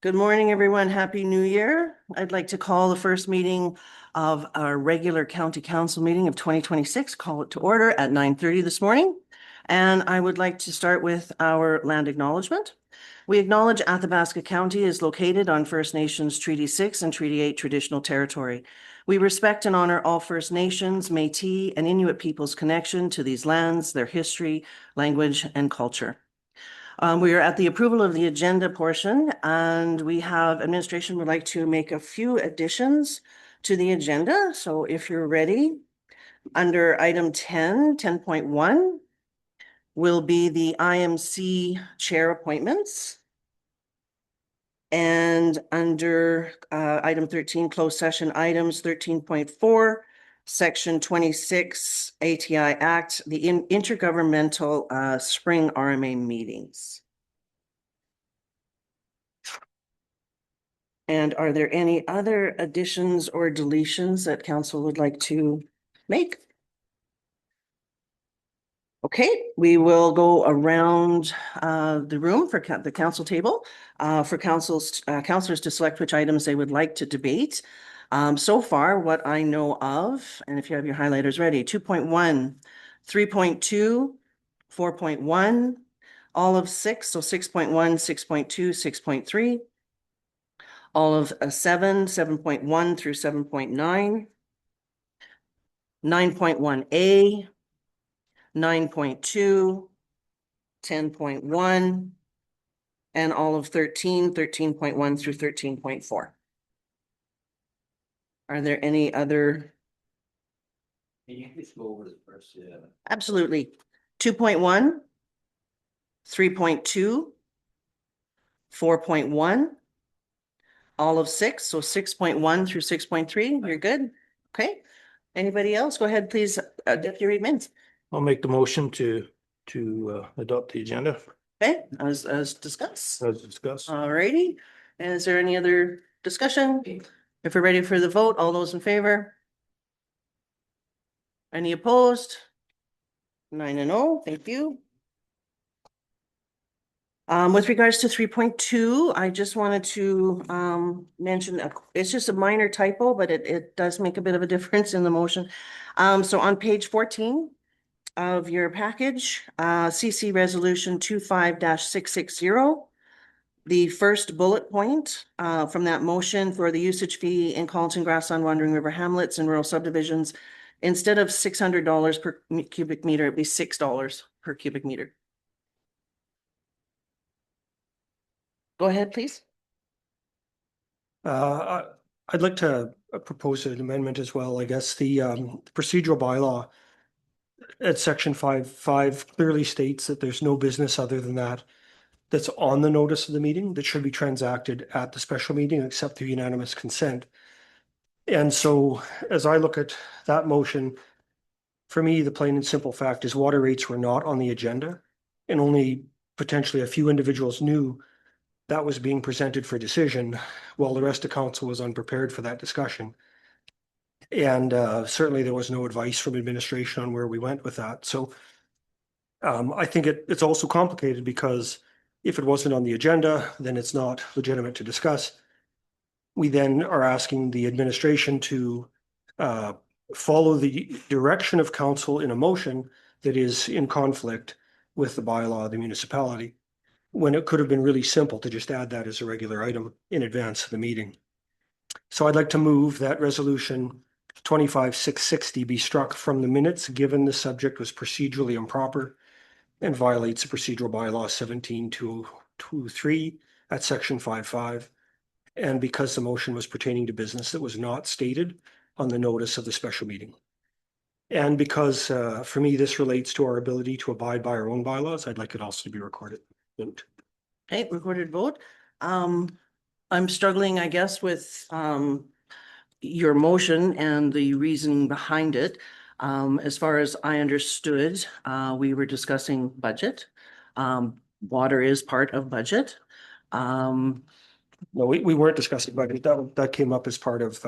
Good morning, everyone. Happy New Year. I'd like to call the first meeting of our regular County Council meeting of 2026. Call it to order at 9:30 this morning. And I would like to start with our land acknowledgement. We acknowledge Athabasca County is located on First Nations Treaty 6 and Treaty 8 traditional territory. We respect and honor all First Nations, Métis, and Inuit peoples' connection to these lands, their history, language, and culture. We are at the approval of the agenda portion, and we have administration would like to make a few additions to the agenda. So if you're ready, under item 10.1 will be the IMC chair appointments. And under item 13, closed session items, 13.4, Section 26 ATI Act, the intergovernmental spring RMA meetings. And are there any other additions or deletions that council would like to make? Okay, we will go around the room for the council table for councilors to select which items they would like to debate. So far, what I know of, and if you have your highlighters ready, 2.1, 3.2, 4.1, all of 6, so 6.1, 6.2, 6.3, all of 7, 7.1 through 7.9, 9.1A, 9.2, 10.1, and all of 13, 13.1 through 13.4. Are there any other? Can you just go over the first? Absolutely. 2.1, 3.2, 4.1, all of 6, so 6.1 through 6.3. You're good? Okay. Anybody else? Go ahead, please, Deputy Reid Mintz. I'll make the motion to adopt the agenda Okay, as discussed. as discussed. Alrighty. Is there any other discussion? If we're ready for the vote, all those in favor? Any opposed? 9-0, thank you. With regards to 3.2, I just wanted to mention, it's just a minor typo, but it does make a bit of a difference in the motion. So on page 14 of your package, CC Resolution 25-660, the first bullet point from that motion for the usage fee in Carleton, Grassland, Wandering River Hamlets and rural subdivisions, instead of $600 per cubic meter, it'd be $6 per cubic meter. Go ahead, please. I'd like to propose an amendment as well. I guess the procedural bylaw at section 5.5 clearly states that there's no business other than that that's on the notice of the meeting that should be transacted at the special meeting except through unanimous consent. And so as I look at that motion, for me, the plain and simple fact is water rates were not on the agenda and only potentially a few individuals knew that was being presented for decision while the rest of council was unprepared for that discussion. And certainly there was no advice from administration on where we went with that. So I think it's also complicated because if it wasn't on the agenda, then it's not legitimate to discuss. We then are asking the administration to follow the direction of council in a motion that is in conflict with the bylaw of the municipality, when it could have been really simple to just add that as a regular item in advance of the meeting. So I'd like to move that resolution 25-660 be struck from the minutes, given the subject was procedurally improper and violates the procedural bylaw 17.223 at section 5.5. And because the motion was pertaining to business that was not stated on the notice of the special meeting. And because for me, this relates to our ability to abide by our own bylaws, I'd like it also to be recorded. Okay, recorded vote. I'm struggling, I guess, with your motion and the reason behind it. As far as I understood, we were discussing budget. Water is part of budget. No, we weren't discussing budget. That came up as part of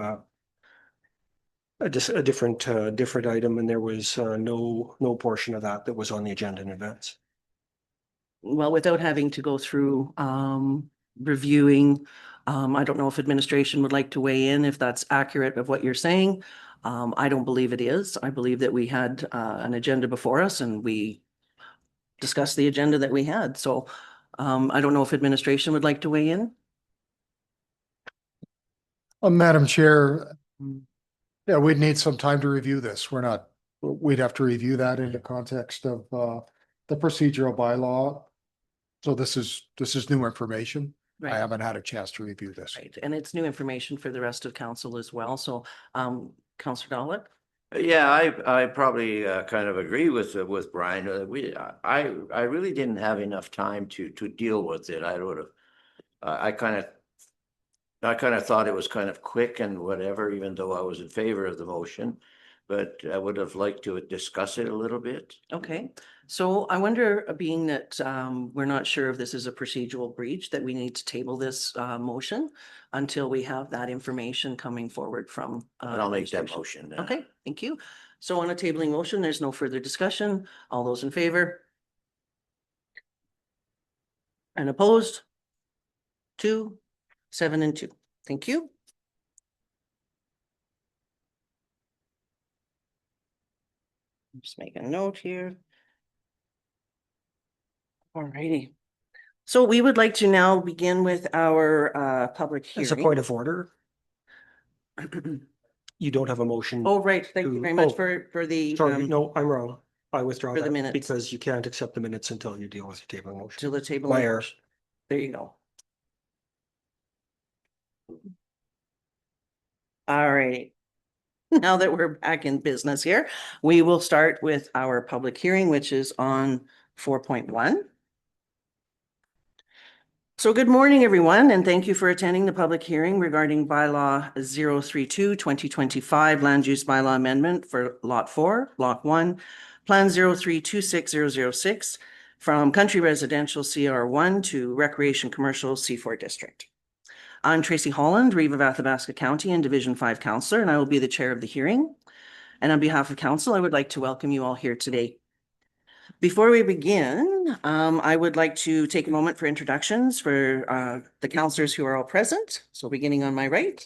a different item, and there was no portion of that was on the agenda in advance. Well, without having to go through reviewing. I don't know if administration would like to weigh in, if that's accurate of what you're saying. I don't believe it is. I believe that we had an agenda before us and we discussed the agenda that we had. So I don't know if administration would like to weigh in. Madam Chair, yeah, we'd need some time to review this. We'd have to review that in the context of the procedural bylaw. So this is new information. I Right, haven't had a chance to review this. right. And it's new information for the rest of council as well. So Councillor Dolan? Yeah, I probably kind of agree with Brian. I really didn't have enough time to deal with it. I would have, I kind of thought it was kind of quick and whatever, even though I was in favor of the motion. But I would have liked to discuss it a little bit. Okay, so I wonder, being that we're not sure if this is a procedural breach, that we need to table this motion until we have that information coming forward from. But I'll make that administration. motion. Okay, thank you. So on a tabling motion, there's no further discussion. All those in favor? And opposed? 2, 7 and 2. Thank you. Just make a note here. All righty. So we would like to now begin with our public As a hearing. point of order, you don't have a motion. Oh, right. Thank you very much Oh, for the Sorry, no, I'm wrong. I withdraw for the that minutes. because you can't accept the minutes until you deal with your table motion. to the table. My error. There you go. All right. Now that we're back in business here, we will start with our public hearing, which is on 4.1. So good morning, everyone, and thank you for attending the public hearing regarding bylaw 032-2025 land use bylaw amendment for Lot 4, Block 1, Plan 03-26006 from Country Residential CR1 to Recreation Commercial C4 District. I'm Tracy Holland, Reeve of Athabasca County and Division 5 Councillor, and I will be the chair of the hearing. And on behalf of council, I would like to welcome you all here today. Before we begin, I would like to take a moment for introductions for the councillors who are all present. So beginning on my right.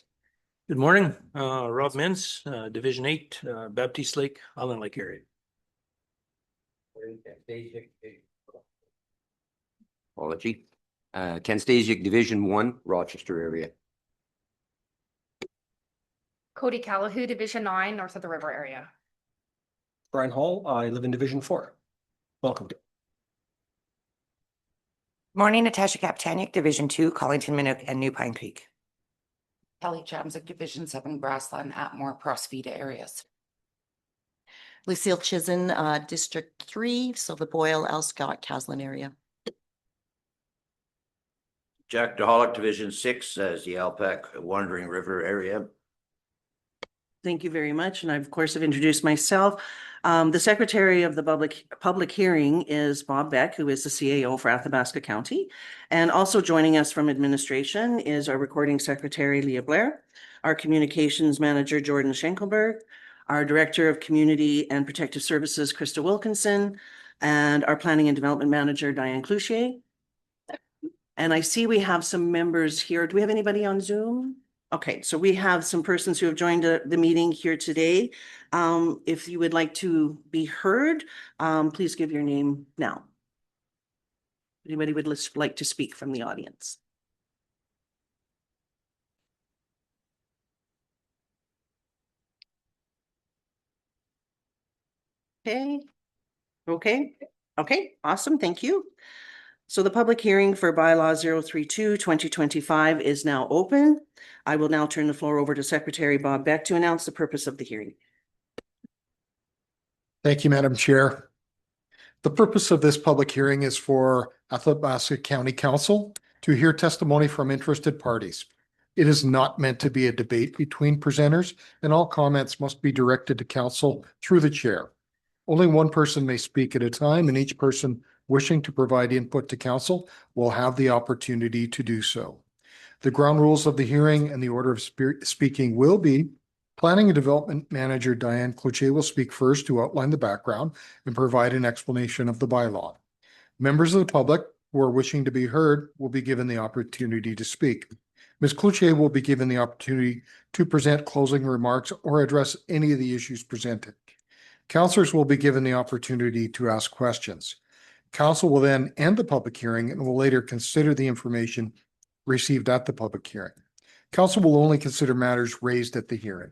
Good morning, Rob Mintz, Division 8, Baptiste Lake, Island Lake area. Apology. Ken Stasiak, Division 1, Rochester area. Cody Callahoo, Division 9, north of the river area. Brian Hall, I live in Division 4. Welcome. Morning, Natasha Kaptanic, Division 2, Collington, Minnook, and New Pine Creek. Kelly Chamzik, Division 7, Grassland, Atmore, Prosvita areas. Lucille Chizen, District 3, Silver Boyle, Elscott, Caslin area. Jack DeHollick, Division 6, as the Alpac Wandering River area. Thank you very much. And I, of course, have introduced myself. The secretary of the public hearing is Bob Beck, who is the CAO for Athabasca County. And also joining us from administration is our recording secretary, Leah Blair, our communications manager, Jordan Schenkelberg, our director of community and protective services, Krista Wilkinson, and our planning and development manager, Diane Cloutier. And I see we have some members here. Do we have anybody on Zoom? Okay, so we have some persons who have joined the meeting here today. If you would like to be heard, please give your name now. Anybody would like to speak from the audience? Okay, awesome, thank you. So the public hearing for bylaw 032-2025 is now open. I will now turn the floor over to Secretary Bob Beck to announce the purpose of the hearing. Thank you, Madam Chair. The purpose of this public hearing is for Athabasca County Council to hear testimony from interested parties. It is not meant to be a debate between presenters, and all comments must be directed to council through the chair. Only one person may speak at a time, and each person wishing to provide input to council will have the opportunity to do so. The ground rules of the hearing and the order of speaking will be: Planning and Development Manager Diane Cloutier will speak first to outline the background and provide an explanation of the bylaw. Members of the public who are wishing to be heard will be given the opportunity to speak. Ms. Cloutier will be given the opportunity to present closing remarks or address any of the issues presented. Councillors will be given the opportunity to ask questions. Council will then end the public hearing and will later consider the information received at the public hearing. Council will only consider matters raised at the hearing.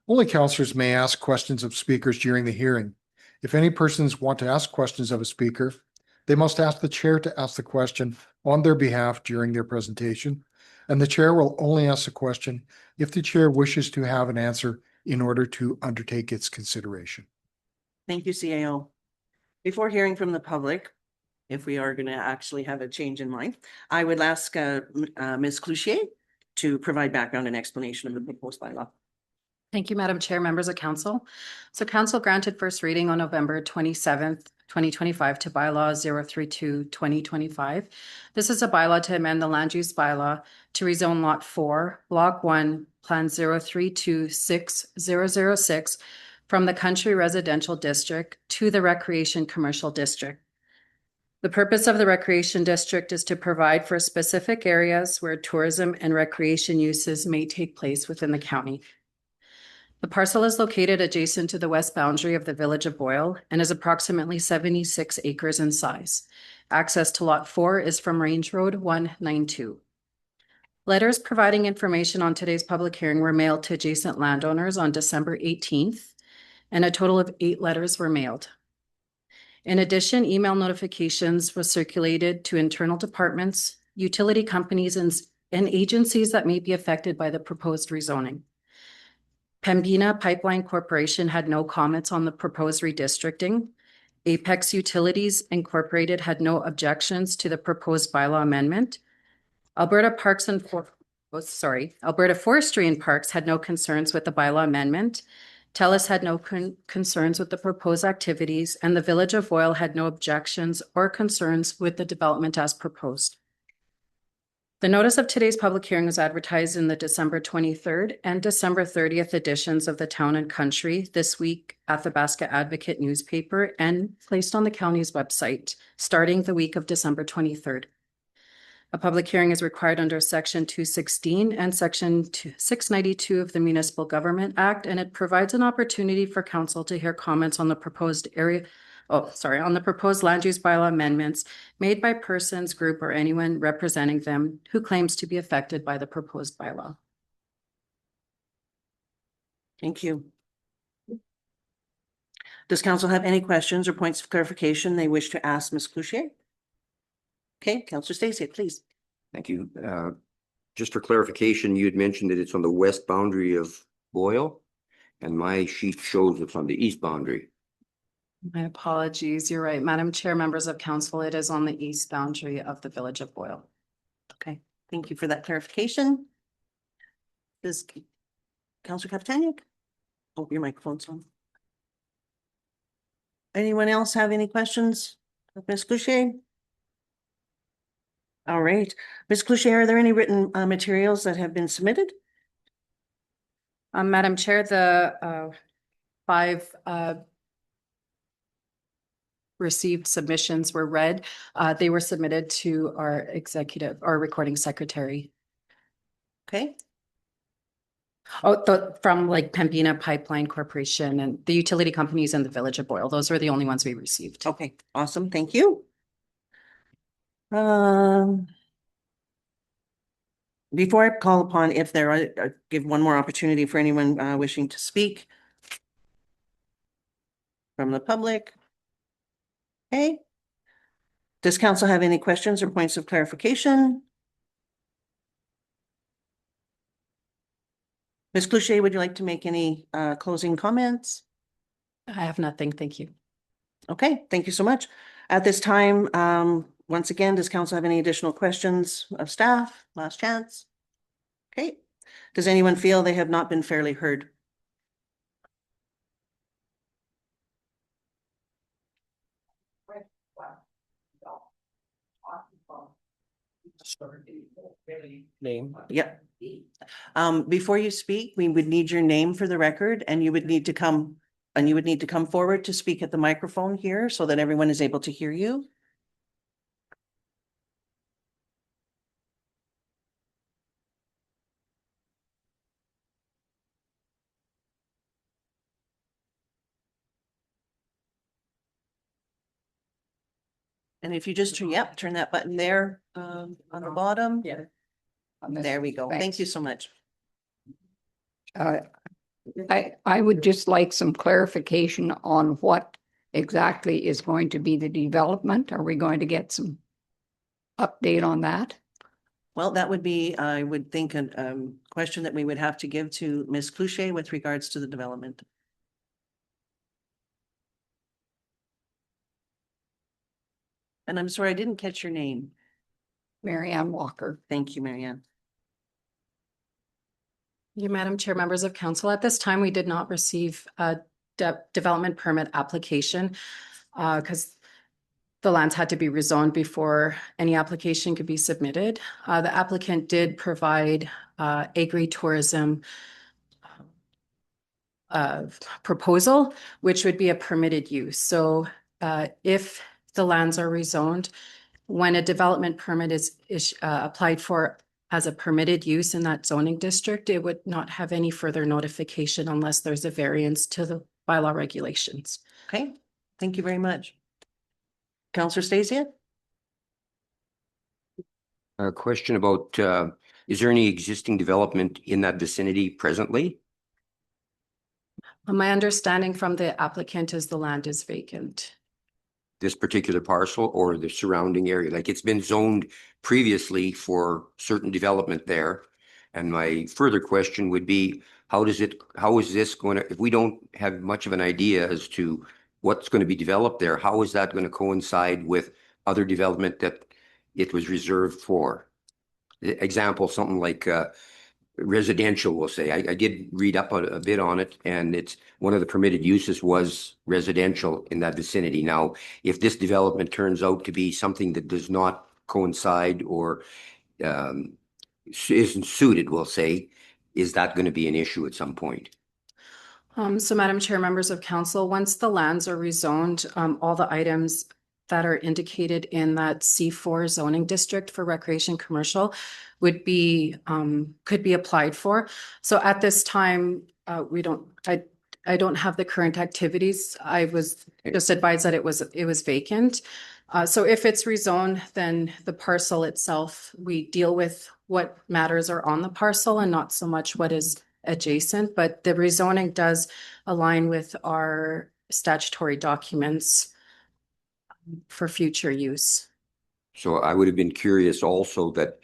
Only councillors may ask questions of speakers during the hearing. If any persons want to ask questions of a speaker, they must ask the chair to ask the question on their behalf during their presentation, and the chair will only ask the question if the chair wishes to have an answer in order to undertake its consideration. Thank you, CAO. Before hearing from the public, if we are going to actually have a change in mind, I would ask Ms. Cloutier to provide background and explanation of the proposed bylaw. Thank you, Madam Chair, members of council. So council granted first reading on November 27th, 2025 to bylaw 032-2025. This is a bylaw to amend the land use bylaw to rezone lot 4, block 1, plan 0326006 from the country residential district to the recreation commercial district. The purpose of the recreation district is to provide for specific areas where tourism and recreation uses may take place within the county. The parcel is located adjacent to the west boundary of the village of Boyle and is approximately 76 acres in size. Access to lot 4 is from Range Road 192. Letters providing information on today's public hearing were mailed to adjacent landowners on December 18th, and a total of 8 letters were mailed. In addition, email notifications were circulated to internal departments, utility companies, and agencies that may be affected by the proposed rezoning. Pembina Pipeline Corporation had no comments on the proposed redistricting. Apex Utilities Incorporated had no objections to the proposed bylaw amendment. Alberta Forestry and Parks had no concerns with the bylaw amendment. TELUS had no concerns with the proposed activities, and the Village of Boyle had no objections or concerns with the development as proposed. The notice of today's public hearing was advertised in the December 23rd and December 30th editions of the Town and Country, This Week, Athabasca Advocate newspaper, and placed on the county's website starting the week of December 23rd. A public hearing is required under Section 216 and Section 692 of the Municipal Government Act, and it provides an opportunity for council to hear comments on the proposed on the proposed land use bylaw amendments made by persons, group, or anyone representing them who claims to be affected by the proposed bylaw. Thank you. Does council have any questions or points of clarification they wish to ask Ms. Cloutier? Okay, Councillor Stacey, please. Thank you. Just for clarification, you had mentioned that it's on the west boundary of Boyle, and my sheet shows it's on the east boundary. My apologies. You're right, Madam Chair, members of council. It is on the east boundary of the Village of Boyle. Okay, thank you for that clarification. Does Councillor Kapitaniuk? Oh, your microphone's on. Anyone else have any questions of Ms. Cloutier? All right, Ms. Cloutier, are there any written materials that have been submitted? Madam Chair, the 5 received submissions were read. They were submitted to our recording secretary. Okay. Oh, from like Pembina Pipeline Corporation and the utility companies in the Village of Boyle. Those were the only ones we received. Okay, awesome. Thank you. Before I call upon if there are, give one more opportunity for anyone wishing to speak from the public. Okay. Does council have any questions or points of clarification? Ms. Cloutier, would you like to make any closing comments? I have nothing. Thank you. Okay, thank you so much. At this time, once again, does council have any additional questions of staff? Last chance. Okay. Does anyone feel they have not been fairly heard? Name. Yep. Before you speak, we would need your name for the record, and you would need to come forward to speak at the microphone here so that everyone is able to hear you. And if you just, turn that button there, on the bottom. Yeah. There we go. Thank Thanks. you so much. I would just like some clarification on what exactly is going to be the development. Are we going to get some update on that? Well, that would be, I would think, a question that we would have to give to Ms. Cloutier with regards to the development. And I'm sorry, I didn't catch your name. Mary Ann Walker. Thank you, Marianne. You, Madam Chair, members of council, at this time, we did not receive a development permit application because the lands had to be rezoned before any application could be submitted. The applicant did provide agri-tourism proposal, which would be a permitted use. So if the lands are rezoned, when a development permit is applied for as a permitted use in that zoning district, it would not have any further notification unless there's a variance to the bylaw regulations. Okay, thank you very much. Counselor Stasia? A question about, is there any existing development in that vicinity presently? My understanding from the applicant is the land is vacant. This particular parcel or the surrounding area? Like it's been zoned previously for certain development there. And my further question would be, how is this going to, if we don't have much of an idea as to what's going to be developed there, how is that going to coincide with other development that it was reserved for? Example, something like residential, we'll say. I did read up a bit on it, and it's one of the permitted uses was residential in that vicinity. Now, if this development turns out to be something that does not coincide or isn't suited, we'll say, is that going to be an issue at some point? So Madam Chair, members of council, once the lands are rezoned, all the items that are indicated in that C4 zoning district for recreation commercial would be, could be applied for. So at this time, I don't have the current activities. I was just advised that it was vacant. So if it's rezoned, then the parcel itself, we deal with what matters are on the parcel and not so much what is adjacent, but the rezoning does align with our statutory documents for future use. So I would have been curious also that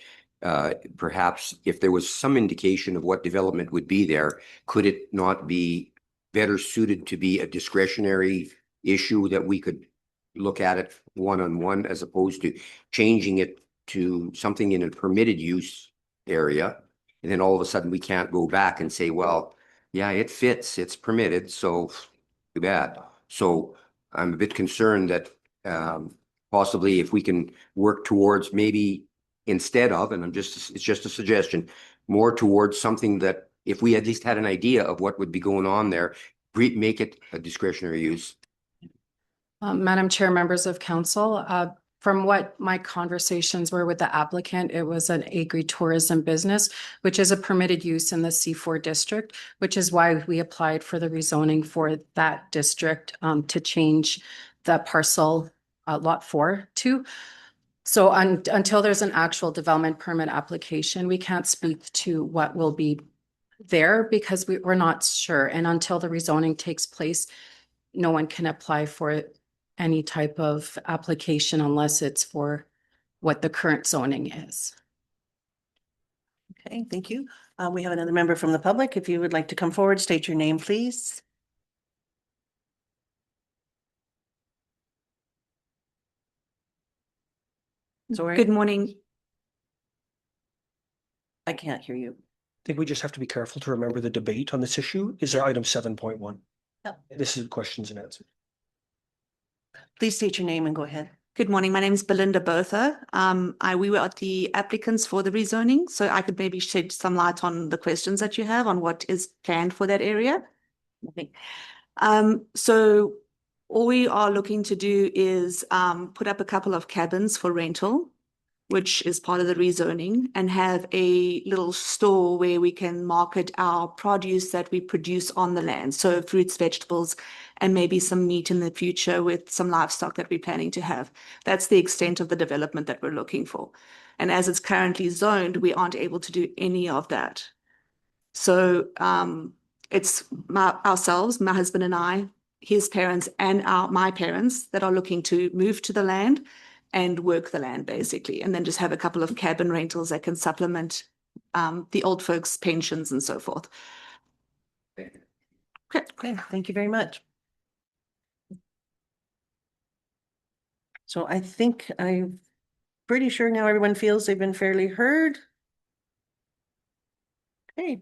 perhaps if there was some indication of what development would be there, could it not be better suited to be a discretionary issue that we could look at it one-on-one as opposed to changing it to something in a permitted use area? And then all of a sudden we can't go back and say, well, yeah, it fits, it's permitted, so too bad. So I'm a bit concerned that possibly if we can work towards maybe instead of, and it's just a suggestion, more towards something that if we at least had an idea of what would be going on there, make it a discretionary use. Madam Chair, members of council, from what my conversations were with the applicant, it was an agri-tourism business, which is a permitted use in the C4 district, which is why we applied for the rezoning for that district to change the parcel lot 4 to. So until there's an actual development permit application, we can't speak to what will be there because we're not sure. And until the rezoning takes place, no one can apply for any type of application unless it's for what the current zoning is. Okay, thank you. We have another member from the public. If you would like to come forward, state your name, please. Sorry, Good morning. I can't hear you. I think we just have to be careful to remember the debate on this issue is item 7.1. Yep. This is questions and answers. Please state your name and go ahead. Good morning. My name is Belinda Bertha. We were at the applicants for the rezoning, so I could maybe shed some light on the questions that you have on what is planned for that area. Okay. So all we are looking to do is put up a couple of cabins for rental. which is part of the rezoning, and have a little store where we can market our produce that we produce on the land. So fruits, vegetables, and maybe some meat in the future with some livestock that we're planning to have. That's the extent of the development that we're looking for. And as it's currently zoned, we aren't able to do any of that. So it's ourselves, my husband and I, his parents and my parents that are looking to move to the land and work the land basically, and then just have a couple of cabin rentals that can supplement the old folks' pensions and so forth. Okay, thank you very much. So I think I'm pretty sure now everyone feels they've been fairly heard. Okay.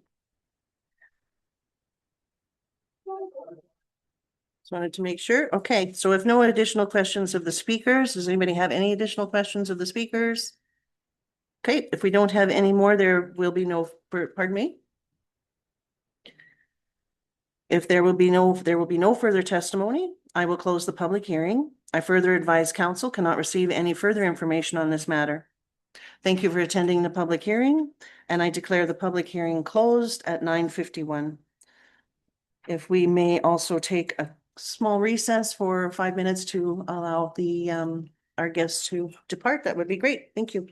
Just wanted to make sure. Okay, so if no additional questions of the speakers, does anybody have any additional questions of the speakers? Okay, if we don't have any more, there will be no, pardon me? If there will be no further testimony, I will close the public hearing. I further advise council cannot receive any further information on this matter. Thank you for attending the public hearing, and I declare the public hearing closed at 9:51. If we may also take a small recess for 5 minutes to allow the our guests to depart, that would be great. Thank you.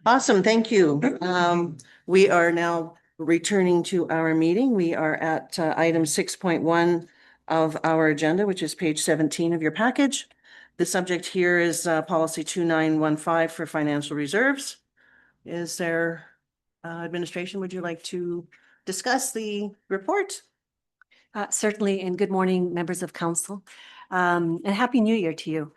Awesome, thank you. We are now returning to our meeting. We are at item 6.1 of our agenda, which is page 17 of your package. The subject here is policy 2915 for financial reserves. Is there administration, would you like to discuss the report? Certainly, and good morning, members of council, and Happy New Year to you.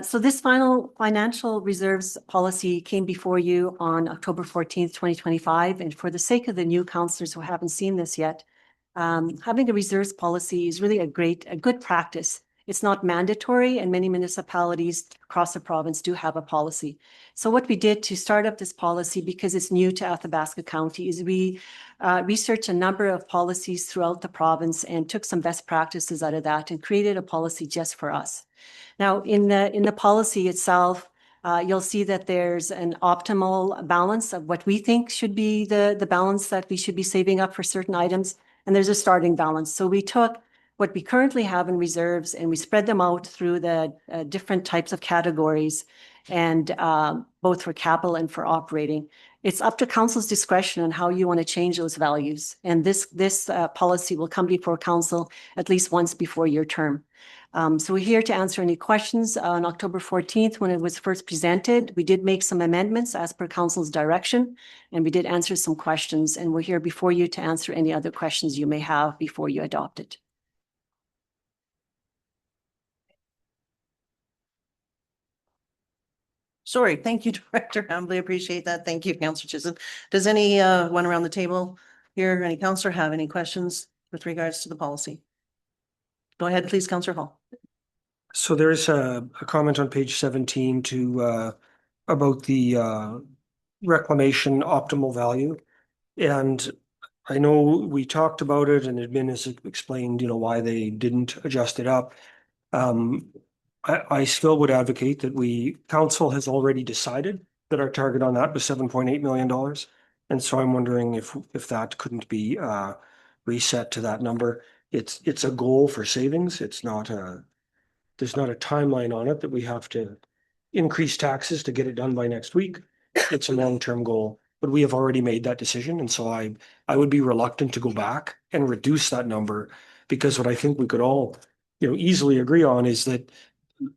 So this final financial reserves policy came before you on October 14th, 2025. And for the sake of the new councillors who haven't seen this yet, having a reserves policy is really a good practice. It's not mandatory, and many municipalities across the province do have a policy. So what we did to start up this policy, because it's new to Athabasca County, is we researched a number of policies throughout the province and took some best practices out of that and created a policy just for us. Now, in the policy itself, you'll see that there's an optimal balance of what we think should be the balance that we should be saving up for certain items, and there's a starting balance. So we took what we currently have in reserves and we spread them out through the different types of categories, and both for capital and for operating. It's up to council's discretion on how you want to change those values. And this policy will come before council at least once before your term. So we're here to answer any questions. On October 14th, when it was first presented, we did make some amendments as per council's direction, and we did answer some questions, and we're here before you to answer any other questions you may have before you adopt it. Sorry, thank you, Director Hambley. Appreciate that. Thank you, Councillor Chisholm. Does anyone around the table here, any councillor, have any questions with regards to the policy? Go ahead, please, Councillor Hall. So there's a comment on page 17 to about the reclamation optimal value. And I know we talked about it and admin has explained, why they didn't adjust it up. I still would advocate that council has already decided that our target on that was $7.8 million. And so I'm wondering if that couldn't be reset to that number. It's a goal for savings. There's not a timeline on it that we have to increase taxes to get it done by next week. It's a long-term goal, but we have already made that decision. And so I would be reluctant to go back and reduce that number, because what I think we could all, easily agree on is that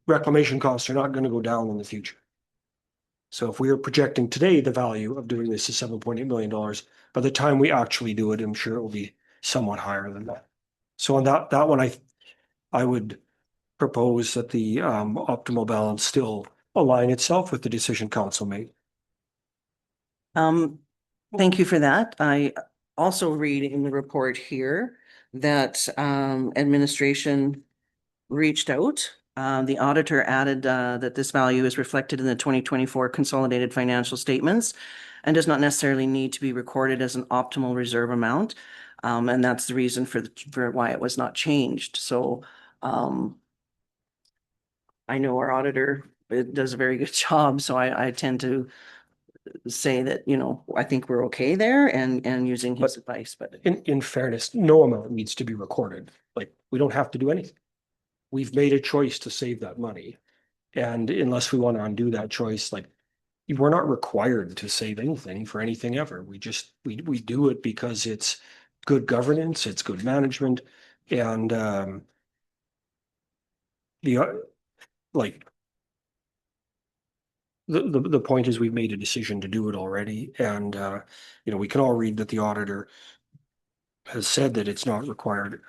reclamation costs are not going to go down in the future. So if we are projecting today the value of doing this is $7.8 million, by the time we actually do it, I'm sure it will be somewhat higher than that. So on that one, I would propose that the optimal balance still align itself with the decision council made. Thank you for that. I also read in the report here that administration reached out. The auditor added that this value is reflected in the 2024 consolidated financial statements and does not necessarily need to be recorded as an optimal reserve amount. And that's the reason for why it was not changed. So I know our auditor does a very good job. So I tend to say that, I think we're okay there and using his advice. But in fairness, no amount needs to be recorded. Like, we don't have to do anything. We've made a choice to save that money. And unless we want to undo that choice, we're not required to save anything for anything ever. We do it because it's good governance, it's good management, and the point is we've made a decision to do it already. And we can all read that the auditor has said that it's not required.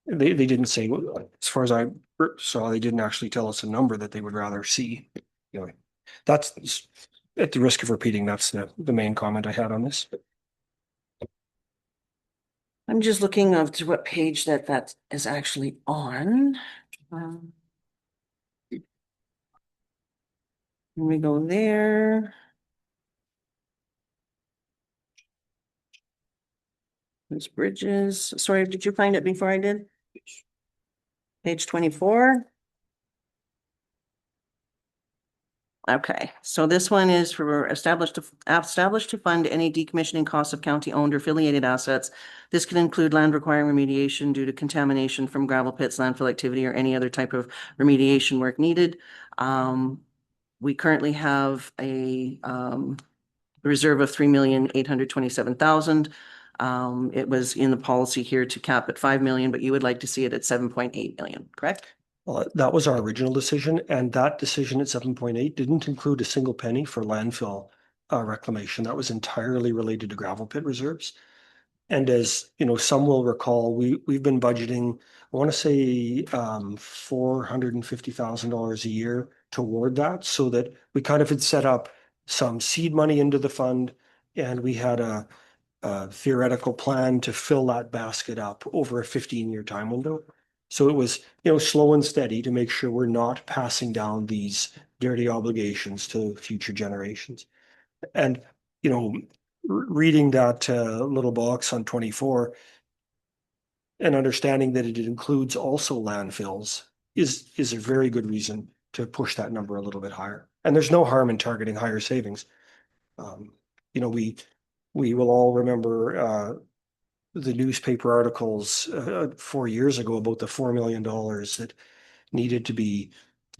They didn't say, as far as I saw, they didn't actually tell us a number that they would rather see. That's, at the risk of repeating, that's the main comment I had on this. I'm just looking up to what page that is actually on. Let me go there. There's bridges. Sorry, did you find it before I did? Page 24. Okay, so this one is for established to fund any decommissioning costs of county-owned or affiliated assets. This can include land requiring remediation due to contamination from gravel pits, landfill activity, or any other type of remediation work needed. we currently have a reserve of 3,827,000. It was in the policy here to cap at 5 million, but you would like to see it at 7.8 million, correct? Well, that was our original decision, and that decision at 7.8 didn't include a single penny for landfill reclamation. That was entirely related to gravel pit reserves. And as you know, some will recall, we've been budgeting, I want to say $450,000 a year toward that, so that we kind of had set up some seed money into the fund, and we had a theoretical plan to fill that basket up over a 15-year time window. So it was, you know, slow and steady to make sure we're not passing down these dirty obligations to future generations. And, you know, reading that little box on 24 and understanding that it includes also landfills is a very good reason to push that number a little bit higher. And there's no harm in targeting higher savings. You know, we will all remember the newspaper articles 4 years ago about the $4 million that needed to be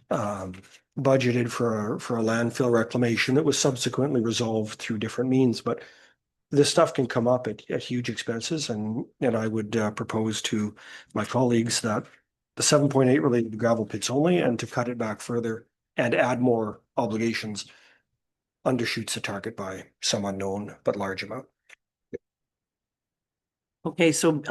budgeted for a landfill reclamation that was subsequently resolved through different means. But this stuff can come up at huge expenses, and I would propose to my colleagues that the 7.8 related to gravel pits only, and to cut it back further and add more obligations undershoots the target by some unknown but large amount. Okay, so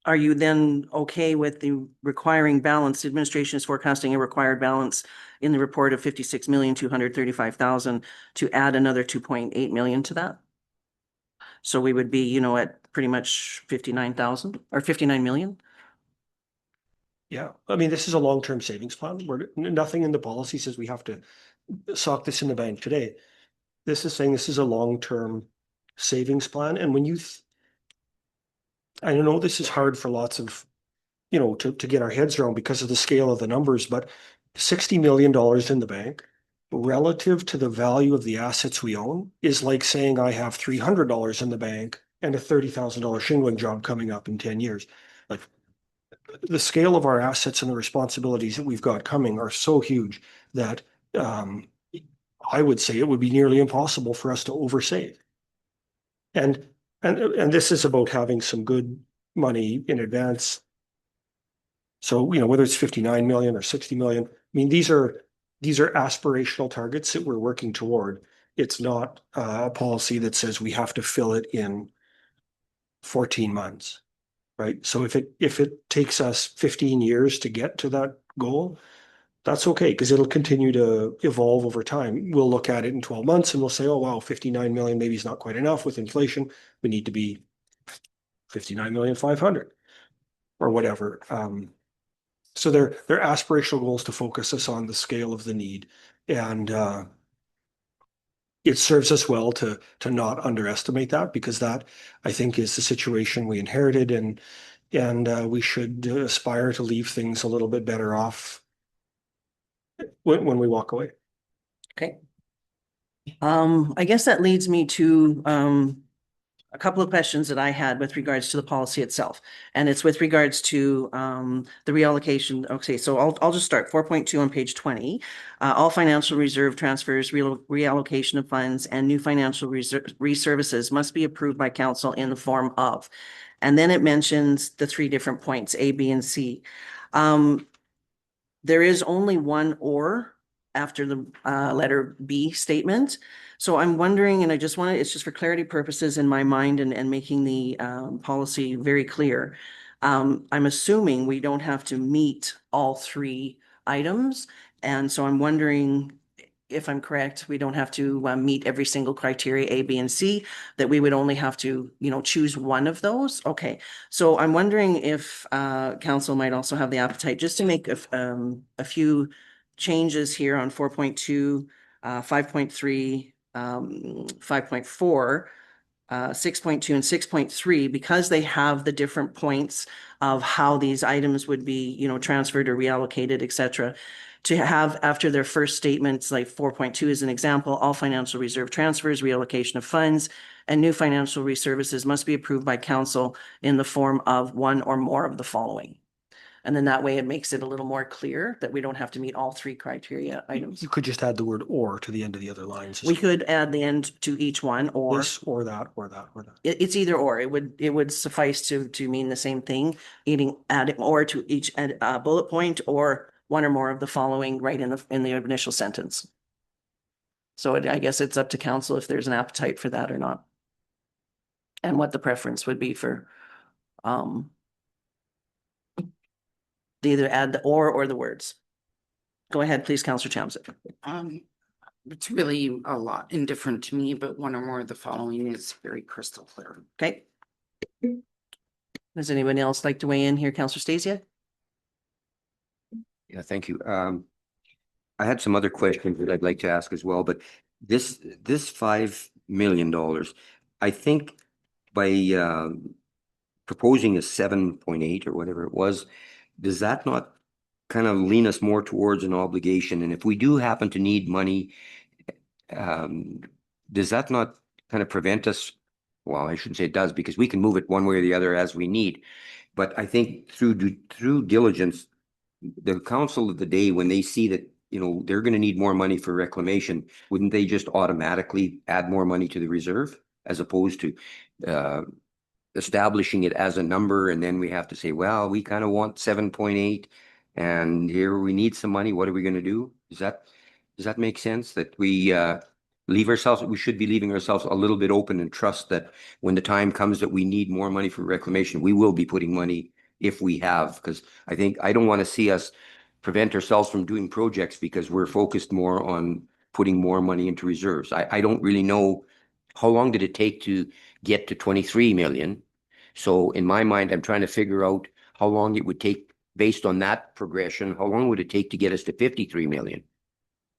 are you then okay with the requiring balance? The administration is forecasting a required balance in the report of 56,235,000 to add another 2.8 million to that. So we would be, you know, at pretty much 59,000 or 59 million. Yeah, I mean, this is a long-term savings plan where nothing in the policy says we have to sock this in the bank today. This is saying this is a long-term savings plan. And when you, I know this is hard for lots of, you know, to get our heads around because of the scale of the numbers, but $60 million in the bank relative to the value of the assets we own is like saying I have $300 in the bank and a $30,000 shingling job coming up in 10 years. Like, the scale of our assets and the responsibilities that we've got coming are so huge that I would say it would be nearly impossible for us to oversave. And this is about having some good money in advance. So, you know, whether it's 59 million or 60 million, I mean, these are aspirational targets that we're working toward. It's not a policy that says we have to fill it in 14 months. Right. So if it takes us 15 years to get to that goal, that's okay, because it'll continue to evolve over time. We'll look at it in 12 months and we'll say, oh, wow, 59 million maybe is not quite enough with inflation. We need to be 59,500,000 or whatever. So they're aspirational goals to focus us on the scale of the need. And it serves us well to not underestimate that, because that, I think, is the situation we inherited, and we should aspire to leave things a little bit better off when we walk away. Okay. I guess that leads me to a couple of questions that I had with regards to the policy itself. And it's with regards to the reallocation. Okay, so I'll just start 4.2 on page 20. All financial reserve transfers, reallocation of funds, and new financial reservices must be approved by council in the form of. And then it mentions the three different points, A, B, and C. There is only one or after the letter B statement. So I'm wondering, and I just want to, it's just for clarity purposes in my mind and making the policy very clear. I'm assuming we don't have to meet all three items. And so I'm wondering if I'm correct, we don't have to meet every single criteria A, B, and C, that we would only have to, you know, choose one of those. Okay. So I'm wondering if council might also have the appetite just to make a few changes here on 4.2, 5.3, 5.4, 6.2 and 6.3, because they have the different points of how these items would be, you know, transferred or reallocated, etc. To have after their first statements, like 4.2 is an example, all financial reserve transfers, reallocation of funds, and new financial reservices must be approved by council in the form of one or more of the following. And then that way it makes it a little more clear that we don't have to meet all three criteria items. You could just add the word or to the end of the other lines. We could add the end to each one, or This or that, or that, or that. it's either or. It would suffice to mean the same thing, adding or to each bullet point, or one or more of the following right in the initial sentence. So I guess it's up to council if there's an appetite for that or not. And what the preference would be for to either add the or the words. Go ahead, please, Councillor Chamzik. It's really a lot indifferent to me, but one or more of the following is very crystal clear. Okay. Does anyone else like to weigh in here? Councillor Stasia? Yeah, thank you. I had some other questions that I'd like to ask as well, but this $5 million, I think by proposing a 7.8 or whatever it was, does that not kind of lean us more towards an obligation? And if we do happen to need money, does that not kind of prevent us? Well, I shouldn't say it does, because we can move it one way or the other as we need. But I think through diligence, the council of the day, when they see that, you know, they're going to need more money for reclamation, wouldn't they just automatically add more money to the reserve, as opposed to establishing it as a number, and then we have to say, well, we kind of want 7.8, and here we need some money. What are we going to do? Does that make sense? That we we should be leaving ourselves a little bit open and trust that when the time comes that we need more money for reclamation, we will be putting money if we have. Because I don't want to see us prevent ourselves from doing projects because we're focused more on putting more money into reserves. I don't really know how long did it take to get to 23 million. So in my mind, I'm trying to figure out how long it would take based on that progression. How long would it take to get us to 53 million?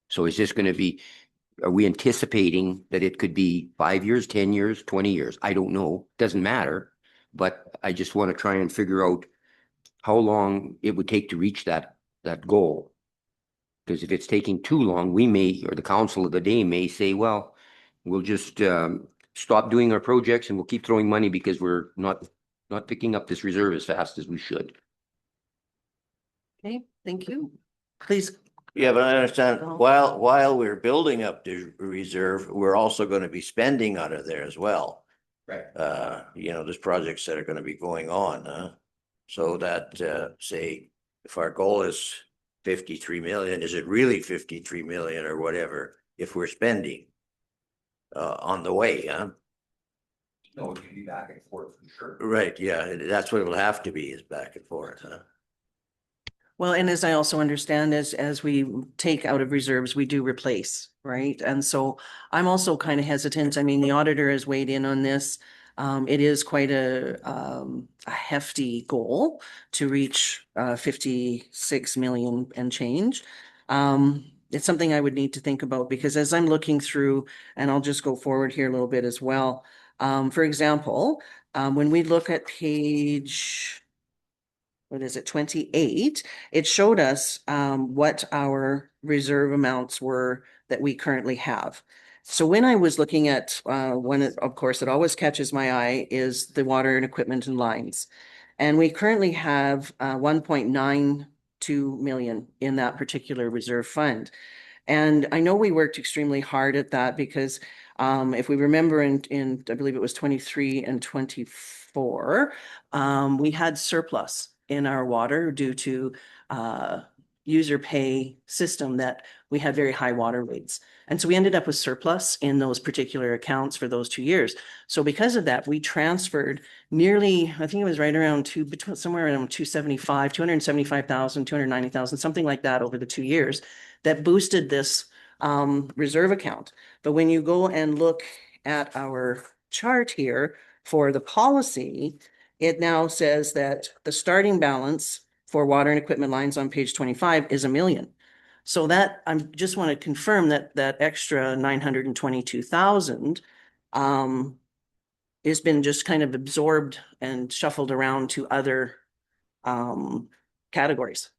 So is this going to be, are we anticipating that it could be 5 years, 10 years, 20 years? I don't know. Doesn't matter. But I just want to try and figure out how long it would take to reach that goal. Because if it's taking too long, we may, or the council of the day may say, well, we'll just stop doing our projects and we'll keep throwing money because we're not picking up this reserve as fast as we should. Okay, thank you. Please. Yeah, but I understand, while we're building up the reserve, we're also going to be spending out of there as well. Right. You know, there's projects that are going to be going on, so that, say, if our goal is 53 million, is it really 53 million or whatever, if we're spending on the way, No, it could be back and forth for sure. Right, yeah, that's what it'll have to be, is back and forth, Well, and as I also understand, as we take out of reserves, we do replace, right? And so I'm also kind of hesitant. I mean, the auditor has weighed in on this. It is quite a hefty goal to reach 56 million and change. It's something I would need to think about, because as I'm looking through, and I'll just go forward here a little bit as well. For example, when we look at page, what is it, 28, it showed us what our reserve amounts were that we currently have. So when I was looking at of course, it always catches my eye is the water and equipment and lines. And we currently have 1.92 million in that particular reserve fund. And I know we worked extremely hard at that because if we remember in I believe it was 23 and 24, we had surplus in our water due to user pay system that we had very high water rates. And so we ended up with surplus in those particular accounts for those 2 years. So because of that, we transferred nearly, I think it was right around somewhere around 275,000, 290,000, something like that over the 2 years that boosted this reserve account. But when you go and look at our chart here for the policy, it now says that the starting balance for water and equipment lines on page 25 is $1 million. So that I just want to confirm that extra 922,000 has been just kind of absorbed and shuffled around to other categories,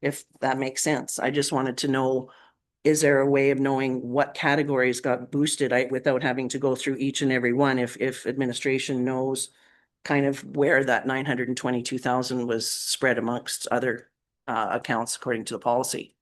if that makes sense. I just wanted to know, is there a way of knowing what categories got boosted without having to go through each and every one, if administration knows kind of where that 922,000 was spread amongst other accounts according to the policy.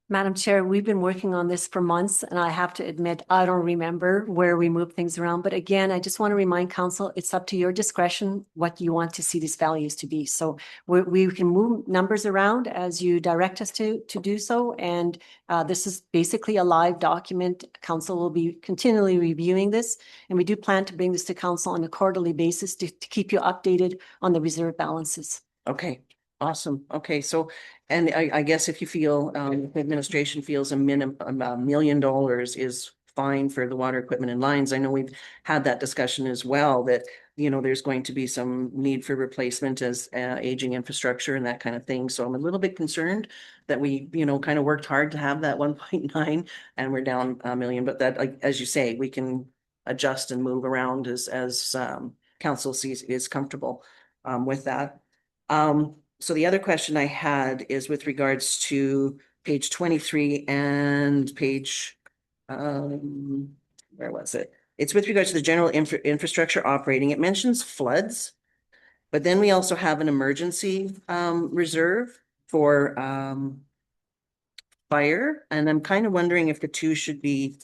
Madam Chair, we've been working on this for months, and I have to admit, I don't remember where we moved things around. But again, I just want to remind council, it's up to your discretion what you want to see these values to be. So we can move numbers around as you direct us to do so. And this is basically a live document. Council will be continually reviewing this, and we do plan to bring this to council on a quarterly basis to keep you updated on the reserve balances. Okay, awesome. Okay, so, and I guess if you feel, the administration feels a minimum, $1 million is fine for the water equipment and lines. I know we've had that discussion as well, that, you know, there's going to be some need for replacement as aging infrastructure and that kind of thing. So I'm a little bit concerned that we, you know, kind of worked hard to have that 1.9 and we're down $1 million, but that, like, as you say, we can adjust and move around as council sees is comfortable with that. So the other question I had is with regards to page 23 and page, where was it? It's with regards to the general infrastructure operating. It mentions floods, but then we also have an emergency reserve for fire. And I'm kind of wondering if the two should be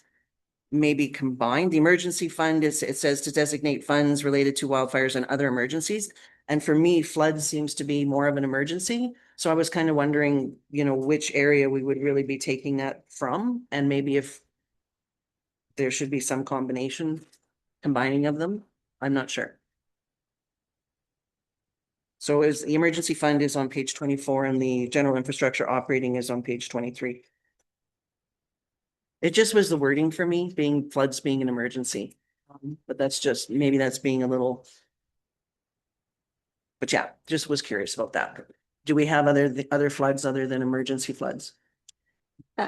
maybe combined. The emergency fund is, it says to designate funds related to wildfires and other emergencies. And for me, flood seems to be more of an emergency. So I was kind of wondering, you know, which area we would really be taking that from, and maybe if there should be some combination, combining of them. I'm not sure. So is the emergency fund is on page 24 and the general infrastructure operating is on page 23. It just was the wording for me, being floods being an emergency. But that's just, maybe that's being a little. But yeah, just was curious about that. Do we have other floods other than emergency floods?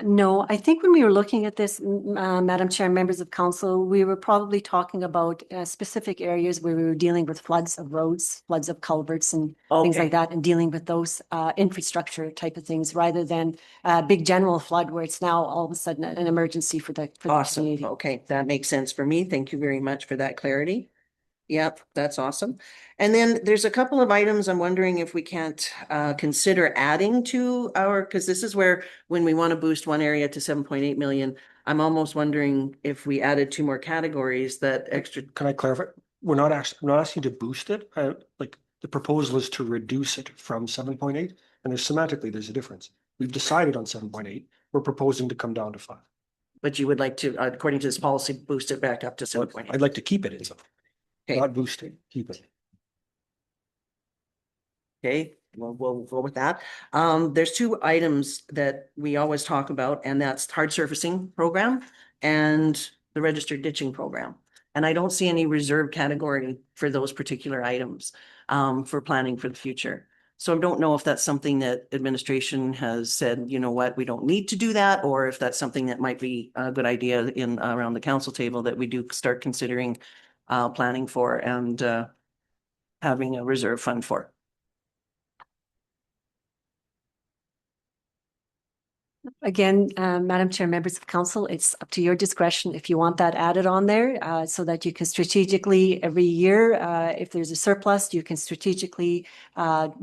No, I think when we were looking at this, Madam Chair, members of council, we were probably talking about specific areas where we were dealing with floods of roads, floods of culverts and things Okay. like that, and dealing with those infrastructure type of things rather than a big general flood where it's now all of a sudden an emergency for the Awesome. community. Okay, that makes sense for me. Thank you very much for that clarity. Yep, that's awesome. And then there's a couple of items I'm wondering if we can't consider adding to our, because this is where when we want to boost one area to 7.8 million, I'm almost wondering if we added 2 more categories that extra. Can I clarify? We're not asking to boost it. Like the proposal is to reduce it from 7.8, and there's semantically, there's a difference. We've decided on 7.8. We're proposing to come down to 5. But you would like to, according to this policy, boost it back up to 7.8. I'd like to keep it in 7. Okay. Not boost it, keep it. Okay, well, we'll go with that. There's 2 items that we always talk about, and that's hard surfacing program and the registered ditching program. And I don't see any reserve category for those particular items for planning for the future. So I don't know if that's something that administration has said, you know what, we don't need to do that, or if that's something that might be a good idea in around the council table that we do start considering planning for and having a reserve fund for. Again, Madam Chair, members of council, it's up to your discretion if you want that added on there so that you can strategically every year, if there's a surplus, you can strategically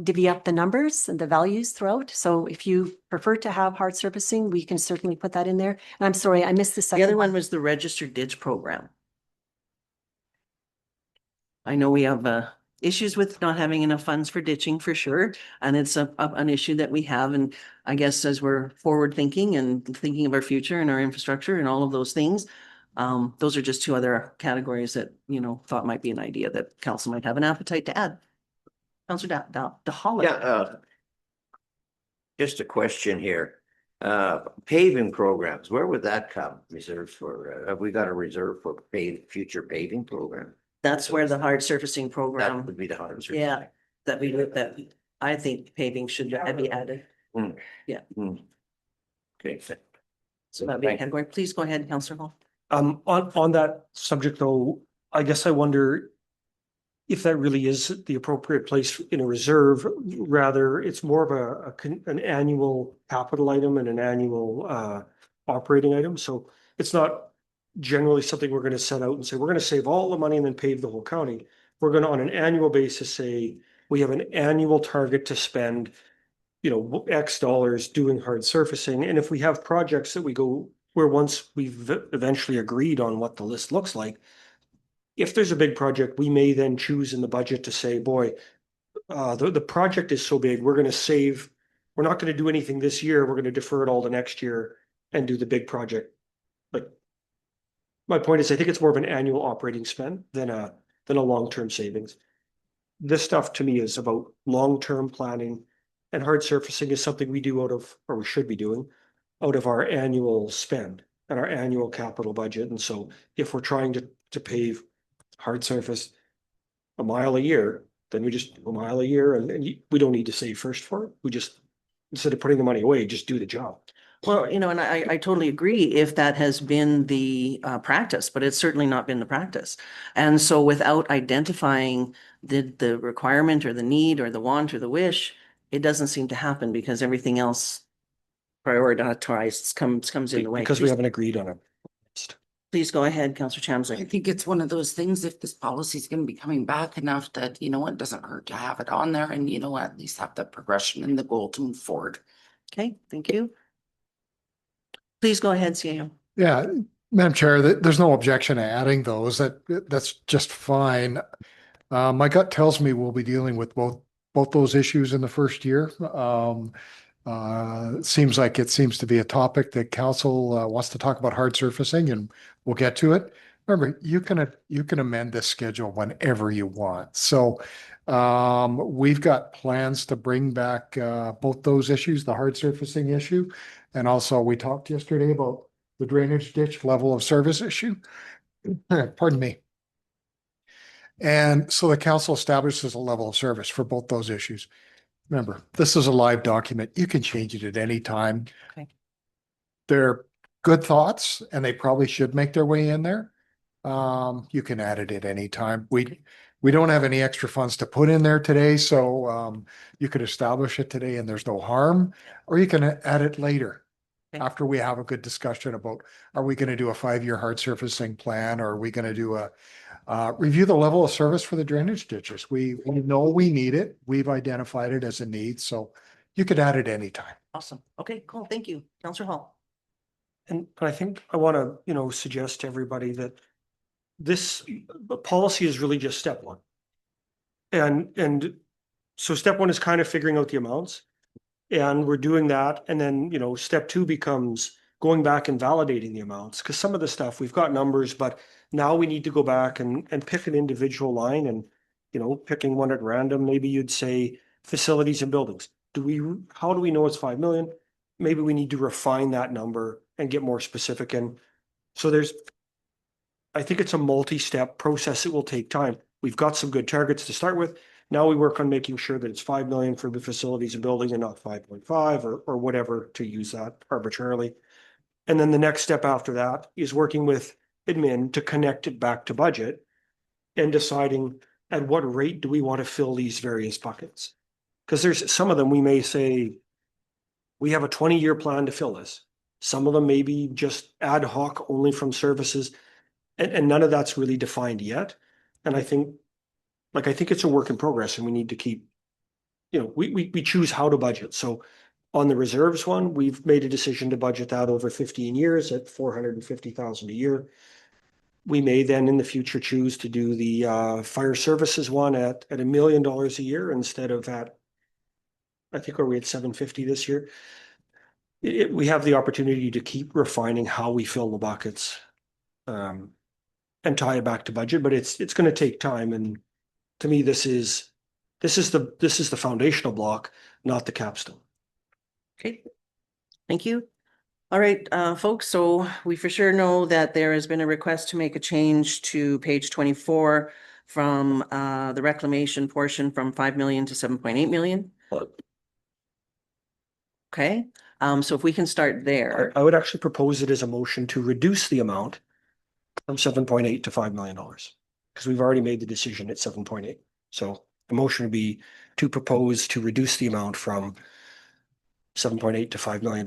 divvy up the numbers and the values throughout. So if you prefer to have hard surfacing, we can certainly put that in there. And I'm sorry, I missed the second. The other one was the registered ditch program. I know we have issues with not having enough funds for ditching for sure. And it's an issue that we have. And I guess as we're forward thinking and thinking of our future and our infrastructure and all of those things, those are just 2 other categories that, you know, thought might be an idea that council might have an appetite to add. Councilor DeHolliday. Yeah, just a question here. Paving programs, where would that come? Reserved for, have we got a reserve for future paving program? That's where the hard surfacing That program, would be the hard. surface. yeah, that I think paving should be added. Yeah. Okay. So that'd be a category. Please go ahead, Councilor Hall. On that subject though, I guess I wonder if that really is the appropriate place in a reserve. Rather, it's more of an annual capital item and an annual operating item. So it's not generally something we're gonna set out and say, we're gonna save all the money and then pave the whole county. We're gonna, on an annual basis, say, we have an annual target to spend, you know, X dollars doing hard surfacing. And if we have projects that we go, where once we've eventually agreed on what the list looks like, if there's a big project, we may then choose in the budget to say, boy, the project is so big, we're gonna save, we're not gonna do anything this year, we're gonna defer it all to next year and do the big project. Like, my point is, I think it's more of an annual operating spend than a long-term savings. This stuff to me is about long-term planning, and hard surfacing is something we do out of, or we should be doing, out of our annual spend and our annual capital budget. And so if we're trying to pave hard surface a mile a year, then we just do a mile a year, and we don't need to save first for it. We just, instead of putting the money away, just do the job. Well, you know, and I totally agree if that has been the practice, but it's certainly not been the practice. And so without identifying the requirement or the need or the want or the wish, it doesn't seem to happen because everything else prioritized comes in the way. Because we haven't agreed on it. Please go ahead, Councillor I Chamsley. think it's one of those things, if this policy is gonna be coming back enough that, you know what, it doesn't hurt to have it on there and, you know, at least have that progression and the goal to move forward. Okay, thank you. Please go ahead, CAO. Yeah, Madam Chair, there's no objection to adding those. That's just fine. My gut tells me we'll be dealing with both those issues in the first year. It seems to be a topic that council wants to talk about hard surfacing, and we'll get to it. Remember, you can amend this schedule whenever you want. So we've got plans to bring back both those issues, the hard surfacing issue, and also we talked yesterday about the drainage ditch level of service issue. Pardon me. And so the council establishes a level of service for both those issues. Remember, this is a live document. You can change it at any time. Okay. They're good thoughts and they probably should make their way in there. You can add it at any time. We don't have any extra funds to put in there today, so you could establish it today and there's no harm, or you can add it later. Okay. After we have a good discussion about, are we going to do a 5-year hard surfacing plan, or are we going to do a review the level of service for the drainage ditches? We know we need it. We've identified it as a need, so you could add it anytime. Awesome. Okay, cool. Thank you. Councillor Hall. And I think I want to, you know, suggest to everybody that this policy is really just step one. And so step one is kind of figuring out the amounts. And we're doing that. And then, you know, step two becomes going back and validating the amounts. Because some of the stuff, we've got numbers, but now we need to go back and pick an individual line and, you know, picking one at random. Maybe you'd say facilities and buildings. How do we know it's 5 million? Maybe we need to refine that number and get more specific. And so I think it's a multi-step process. It will take time. We've got some good targets to start with. Now we work on making sure that it's 5 million for the facilities and building and not 5.5 or whatever, to use that arbitrarily. And then the next step after that is working with admin to connect it back to budget and deciding at what rate do we want to fill these various buckets. Because there's some of them we may say, we have a 20-year plan to fill this. Some of them may be just ad hoc only from services, and none of that's really defined yet. And I think it's a work in progress, and we need to keep, you know, we choose how to budget. So on the reserves one, we've made a decision to budget that over 15 years at 450,000 a year. We may then in the future choose to do the fire services one at $1 million a year instead of at, I think, are we at 750 this year? We have the opportunity to keep refining how we fill the buckets and tie it back to budget, but it's going to take time. And to me, this is the foundational block, not the capstone. Okay. Thank you. All right, folks, so we for sure know that there has been a request to make a change to page 24 from the reclamation portion from 5 million to 7.8 million. Okay, so if we can start there. I would actually propose it as a motion to reduce the amount from 7.8 to $5 million, because we've already made the decision at 7.8. So the motion would be to propose to reduce the amount from 7.8 to $5 million.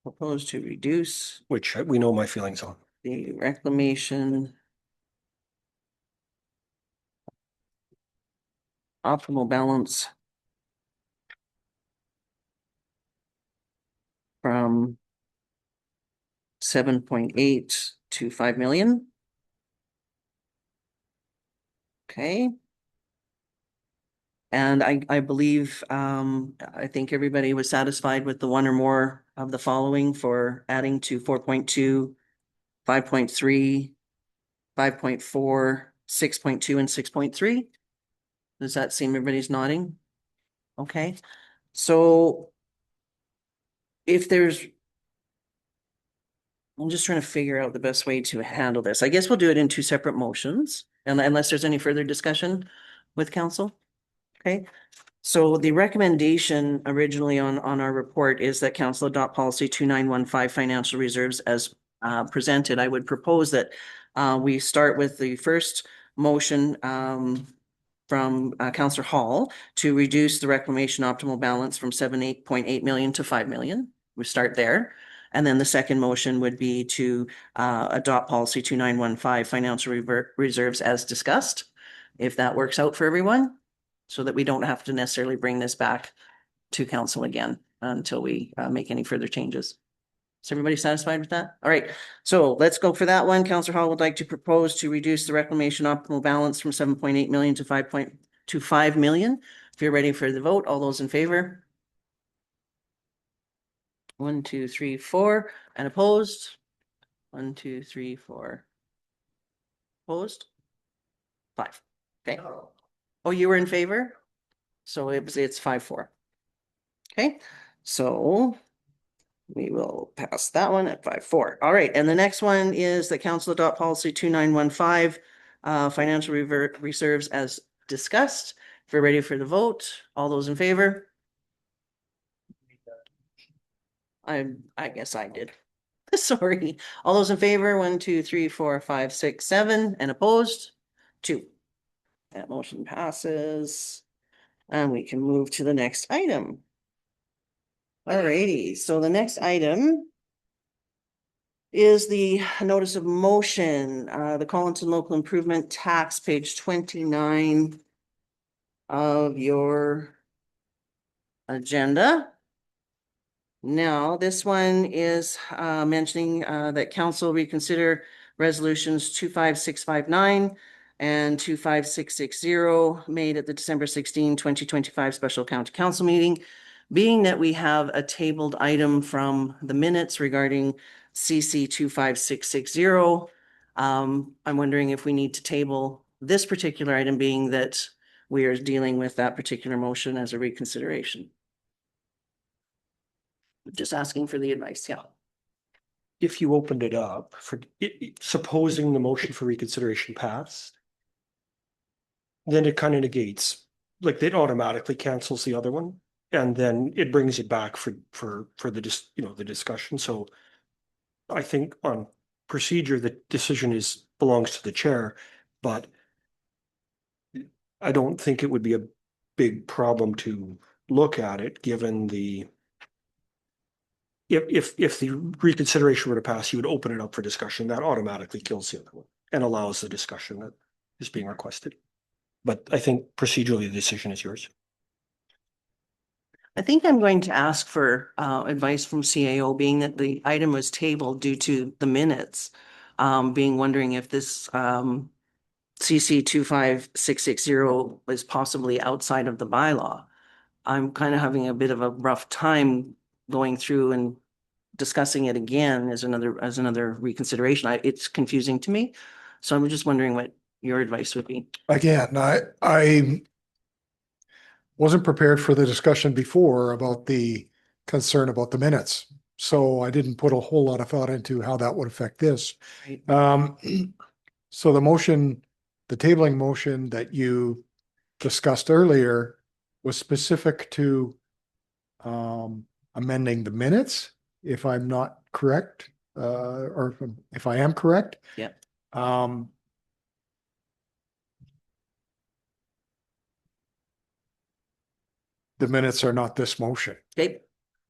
Propose to reduce. Which we know my feelings on. the reclamation optimal balance from 7.8 to 5 million. Okay. And I believe, I think everybody was satisfied with the one or more of the following for adding to 4.2, 5.3, 5.4, 6.2, and 6.3. Does that seem everybody's nodding? Okay, so if there's, I'm just trying to figure out the best way to handle this. I guess we'll do it in two separate motions, and unless there's any further discussion with council. Okay, so the recommendation originally on our report is that council adopt policy 2915 financial reserves as presented. I would propose that we start with the first motion from Councillor Hall to reduce the reclamation optimal balance from 7.8 million to 5 million. We start there. And then the second motion would be to adopt policy 2915 financial reserves as discussed, if that works out for everyone, so that we don't have to necessarily bring this back to council again until we make any further changes. Is everybody satisfied with that? All right, so let's go for that one. Councillor Hall would like to propose to reduce the reclamation optimal balance from 7.8 million to 5 million. If you're ready for the vote, all those in favor? 1, 2, 3, 4, and opposed? 1, 2, 3, 4. Opposed? 5. Okay. Oh, you were in favor? So it's 5-4. Okay, so we will pass that one at 5-4. All right, and the next one is the council adopt policy 2915, financial reserves as discussed. If you're ready for the vote, all those in favor? I guess I did. Sorry. All those in favor, 1, 2, 3, 4, 5, 6, 7, and opposed? 2. That motion passes. And we can move to the next item. Alrighty, so the next item is the notice of motion, the Collinton Local Improvement Tax, page 29 of your agenda. Now, this one is mentioning that council reconsider resolutions 25659 and 25660 made at the December 16, 2025 special county council meeting. Being that we have a tabled item from the minutes regarding CC 25660, I'm wondering if we need to table this particular item, being that we are dealing with that particular motion as a reconsideration. Just asking for the advice, yeah. If you opened it up for, supposing the motion for reconsideration passed, then it kind of negates, like it automatically cancels the other one. And then it brings it back for the the discussion. So I think on procedure, the decision belongs to the chair, but I don't think it would be a big problem to look at it, given the if the reconsideration were to pass, you would open it up for discussion. That automatically kills the other one and allows the discussion that is being requested. But I think procedurally, the decision is yours. I think I'm going to ask for advice from CAO, being that the item was tabled due to the minutes. Wondering if this CC 25660 is possibly outside of the bylaw. I'm kind of having a bit of a rough time going through and discussing it again as another reconsideration. It's confusing to me. So I'm just wondering what your advice would be. Again, I wasn't prepared for the discussion before about the concern about the minutes. So I didn't put a whole lot of thought into how that would affect this. Right. So the motion, the tabling motion that you discussed earlier was specific to amending the minutes, if I'm not correct, or if I am correct. Yeah. The minutes are not this motion. Okay.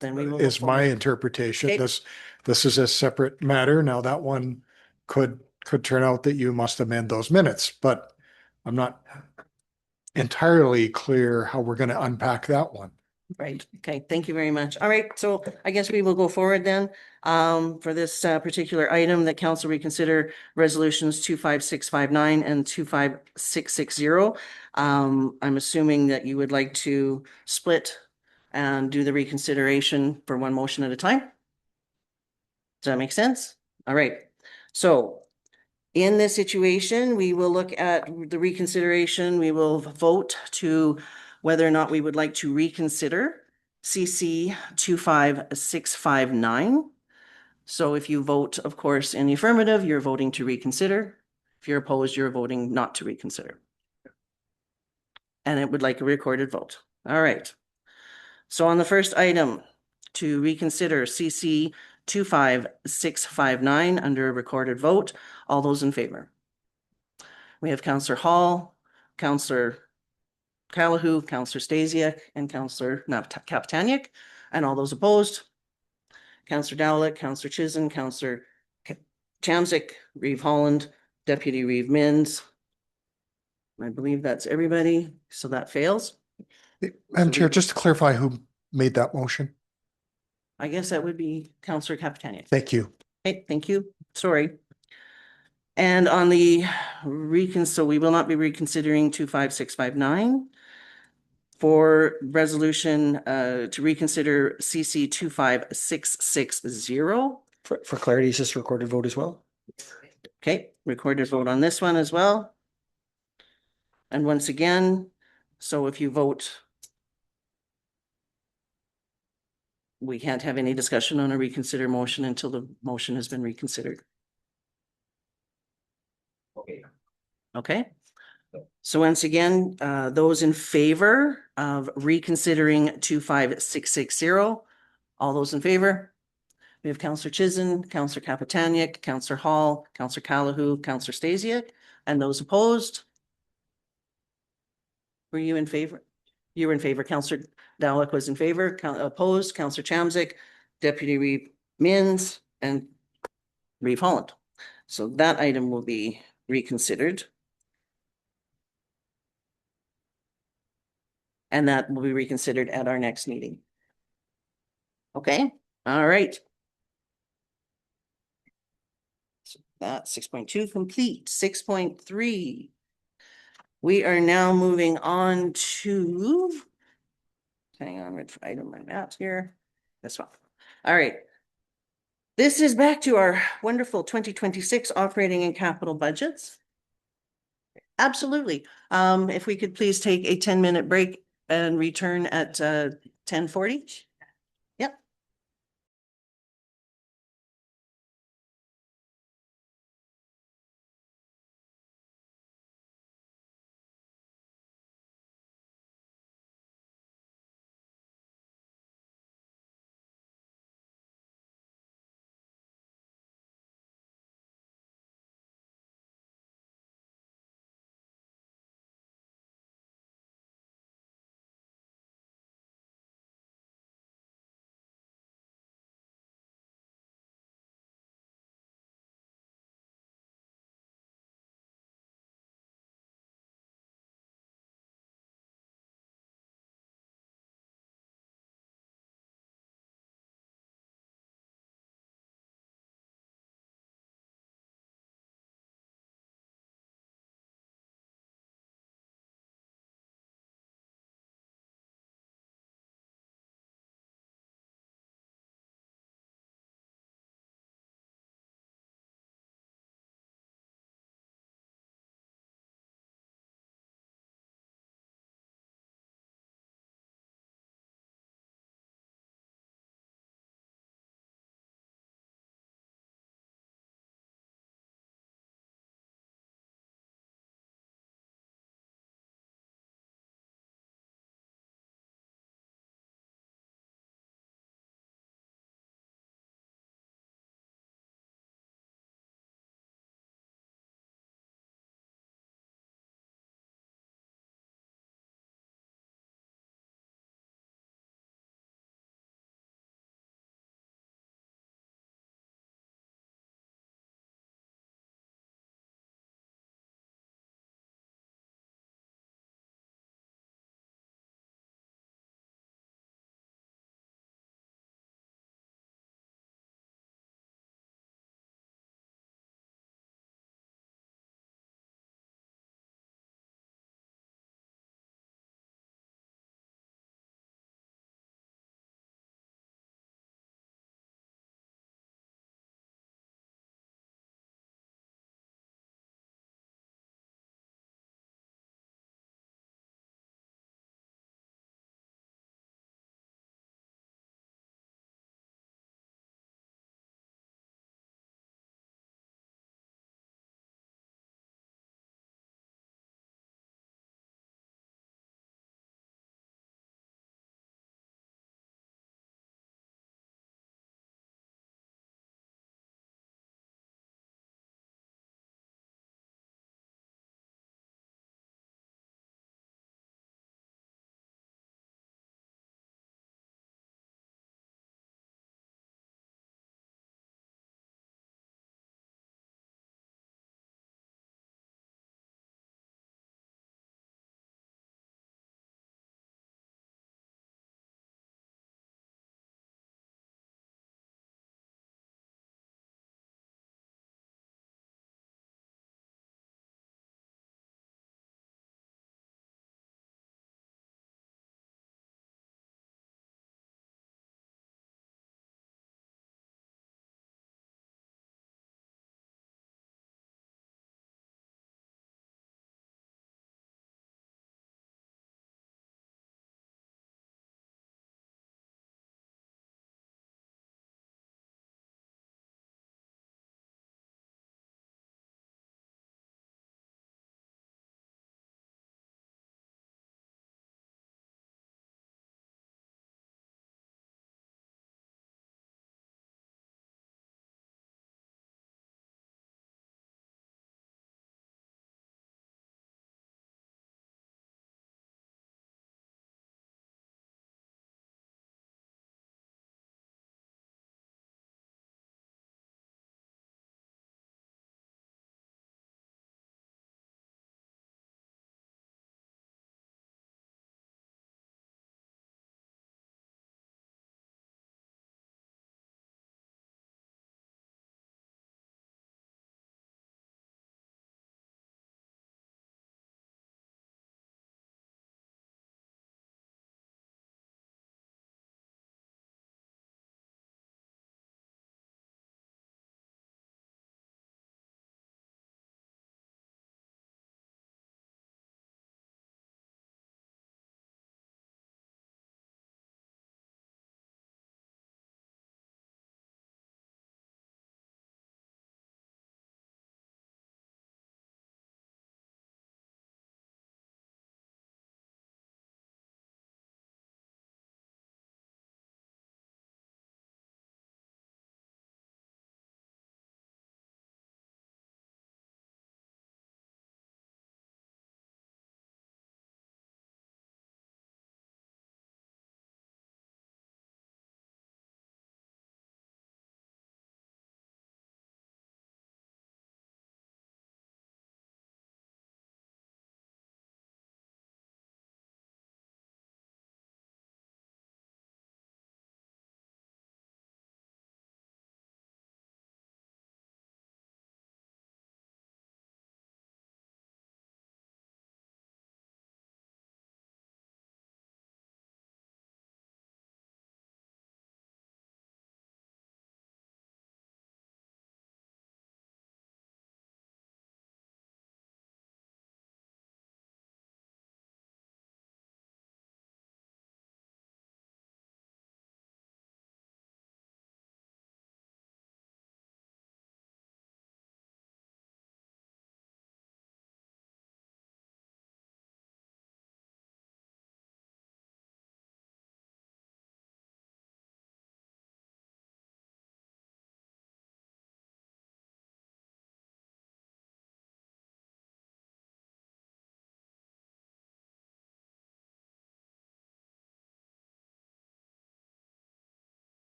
Then we will. Is my interpretation. Okay. This is a separate matter. Now that one could turn out that you must amend those minutes, but I'm not entirely clear how we're going to unpack that one. Right. Okay. Thank you very much. All right. So I guess we will go forward then for this particular item that council reconsider resolutions 25659 and 25660. I'm assuming that you would like to split and do the reconsideration for one motion at a time. Does that make sense? All right. So in this situation, we will look at the reconsideration. We will vote to whether or not we would like to reconsider CC 25659. So if you vote, of course, in the affirmative, you're voting to reconsider. If you're opposed, you're voting not to reconsider. And it would like a recorded vote. All right. So on the first item, to reconsider CC 25659 under a recorded vote, all those in favor? We have Councillor Hall, Councillor Calahoo, Councillor Stasiak, and Councillor Kaptanic, and all those opposed. Councillor Dowlick, Councillor Chisholm, Councillor Chamzik, Reeve Holland, Deputy Reeve Mins. I believe that's everybody, so that fails. Madam Chair, just to clarify who made that motion. I guess that would be Councillor Kaptanic. Thank you. Okay, thank you. Sorry. And on the so we will not be reconsidering 25659. For resolution to reconsider CC 25660. For clarity, is this recorded vote as well? Okay, recorded vote on this one as well. And once again, so if you vote, we can't have any discussion on a reconsider motion until the motion has been reconsidered. Okay. So once again, those in favor of reconsidering 25660, all those in favor? We have Councillor Chisholm, Councillor Kapitanic, Councillor Hall, Councillor Calahoo, Councillor Stasiak, and those opposed? Were you in favor? You were in favor. Councillor Dowlick was in favor. Opposed, Councillor Chamzik, Deputy Reeve Mins, and Reeve Holland. So that item will be reconsidered. And that will be reconsidered at our next meeting. Okay, all right. So that's 6.2 complete. 6.3. We are now moving on to, hang on, which item I'm at here. This one. All right. This is back to our wonderful 2026 operating and capital budgets. Absolutely. If we could please take a 10-minute break and return at 10:40.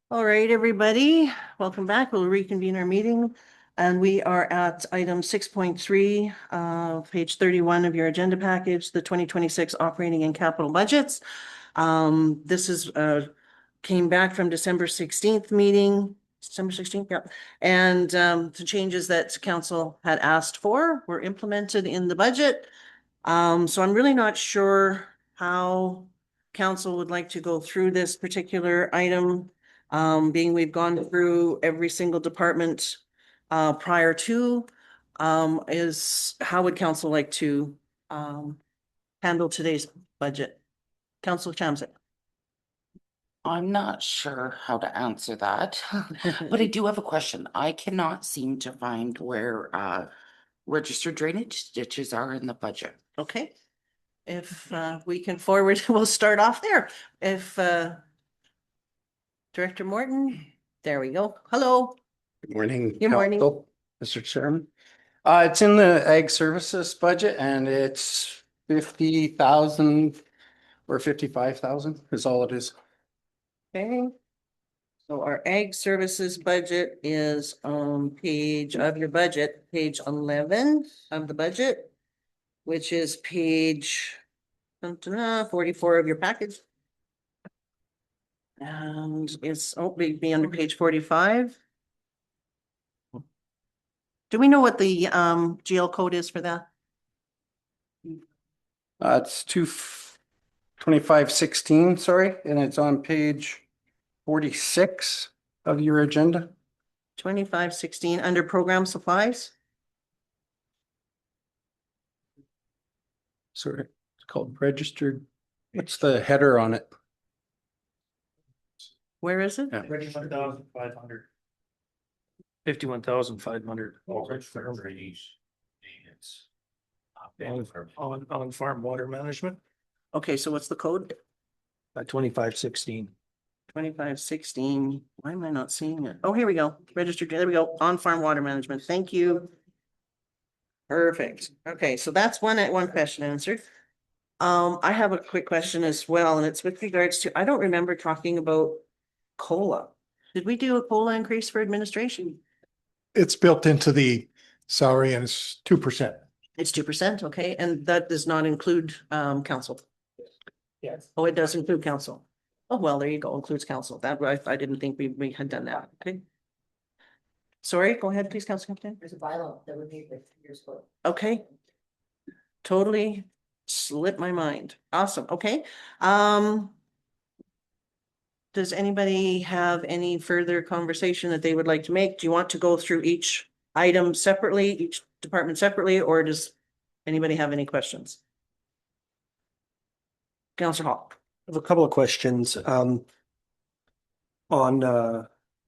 All right, everybody, welcome back. We'll reconvene our meeting. And we are at item 6.3, page 31 of your agenda package, the 2026 operating and capital budgets. This is, came back from December 16th meeting, December 16th, yeah. And the changes that council had asked for were implemented in the budget. So I'm really not sure how council would like to go through this particular item. Being we've gone through every single department prior to, is how would council like to handle today's budget? Council Chamzek. I'm not sure how to answer that, but I do have a question. I cannot seem to find where registered drainage ditches are in the budget. Okay. If we can forward, we'll start off there. If Director Morton, there we go. Hello. Good morning. Good morning. Council, Mr. Chairman. It's in the Ag Services budget and it's 50,000 or 55,000 is all it is. Okay. So our ag services budget is on page of your budget, page 11 of the budget, which is page 44 of your package. And it's, oh, be under page 45. Do we know what the GL code is for that? It's 2516, sorry, and it's on page 46 of your agenda. 2516 under program supplies. Sorry, it's called registered. What's the header on it? Where is it? Yeah. 51,500. 51,500. On farm water management, Okay, so what's the code? 2516. 2516. Why am I not seeing it? Oh, here we go. Registered, there we go. On farm water management. Thank you. Perfect. Okay, so that's one question answered. I have a quick question as well, and it's with regards to, I don't remember talking about COLA. Did we do a COLA increase for administration? It's built into the salary and it's 2%. It's 2%, okay, and that does not include council. Yes. Oh, it does include council. Oh, well, there you go, includes council. That, I didn't think we had done that, okay. Sorry, go ahead, please, Councilor Captain. There's a bylaw that would be like years ago. Okay. Totally slipped my mind. Awesome, okay. Does anybody have any further conversation that they would like to make? Do you want to go through each item separately, each department separately, or does anybody have any questions? Councilor Hall. I have a couple of questions on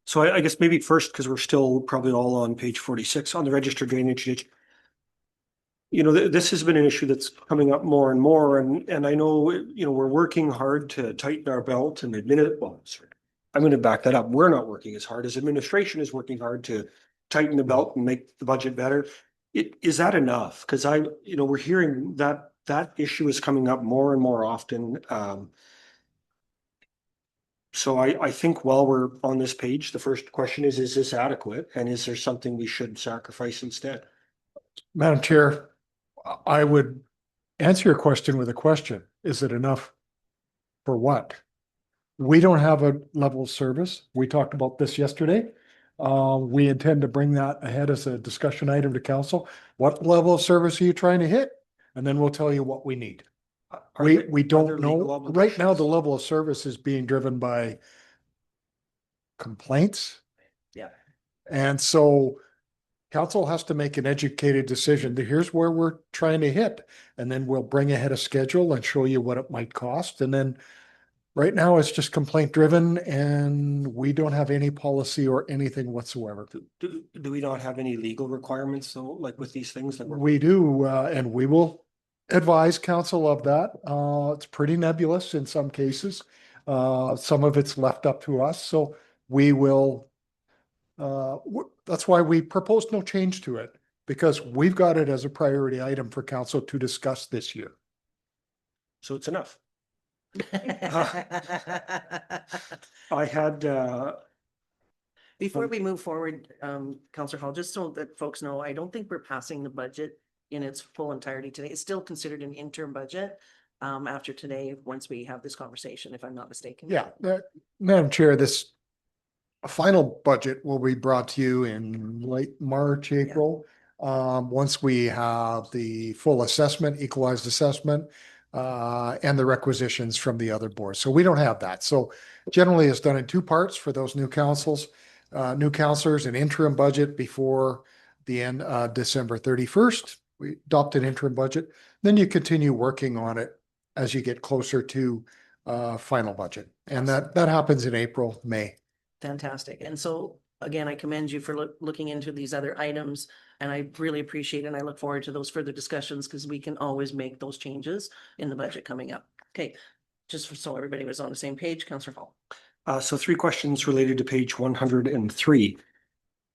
so I guess maybe first, because we're still probably all on page 46 on the registered drainage ditch. You know, this has been an issue that's coming up more and more, and I know, you know, we're working hard to tighten our belt and well, sorry, I'm going to back that up. We're not working as hard as administration is working hard to tighten the belt and make the budget better. Is that enough? Because you know, we're hearing that issue is coming up more and more often. So I think while we're on this page, the first question is this adequate? And is there something we should sacrifice instead? Madam Chair, I would answer your question with a question. Is it enough for what? We don't have a level of service. We talked about this yesterday. We intend to bring that ahead as a discussion item to council. What level of service are you trying to hit? And then we'll tell you what we need. We don't know. Right now, the level of service is being driven by complaints. Yeah. And so council has to make an educated decision. Here's where we're trying to hit. And then we'll bring ahead a schedule and show you what it might cost. And then right now it's just complaint driven and we don't have any policy or anything whatsoever. Do we not have any legal requirements though, like with these things that we do, and we will advise council of that. It's pretty nebulous in some cases. Some of it's left up to us. So we will, that's why we proposed no change to it, because we've got it as a priority item for council to discuss this year. So it's enough. I had, Before we move forward, Counselor Hall, just so that folks know, I don't think we're passing the budget in its full entirety today. It's still considered an interim budget after today, once we have this conversation, if I'm not mistaken. Yeah, Madam Chair, this final budget will be brought to you in late March, April. Once we have the full assessment, equalized assessment, and the requisitions from the other boards. So we don't have that. So generally it's done in two parts for those new councils, new councilors, an interim budget before the end, December 31st. We adopt an interim budget, then you continue working on it as you get closer to final budget. And that happens in April, May. Fantastic. And so again, I commend you for looking into these other items, and I really appreciate it. And I look forward to those further discussions because we can always make those changes in the budget coming up. Okay, so everybody was on the same page, Councillor Hall. so 3 questions related to page 103.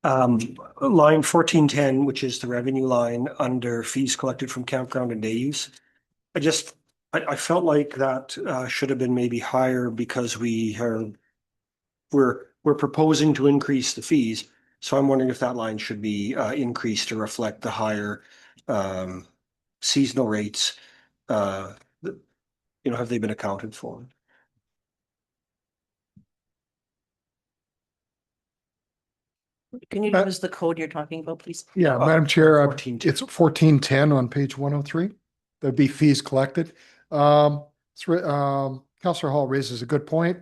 Line 1410, which is the revenue line under fees collected from campground and day use. I felt like that should have been maybe higher because we're proposing to increase the fees. So I'm wondering if that line should be increased to reflect the higher seasonal rates. Have they been accounted for? Can you give us the code you're talking about, please? Yeah, Madam Chair, 1410. it's 1410 on page 103. There'd be fees collected. Councillor Hall raises a good point.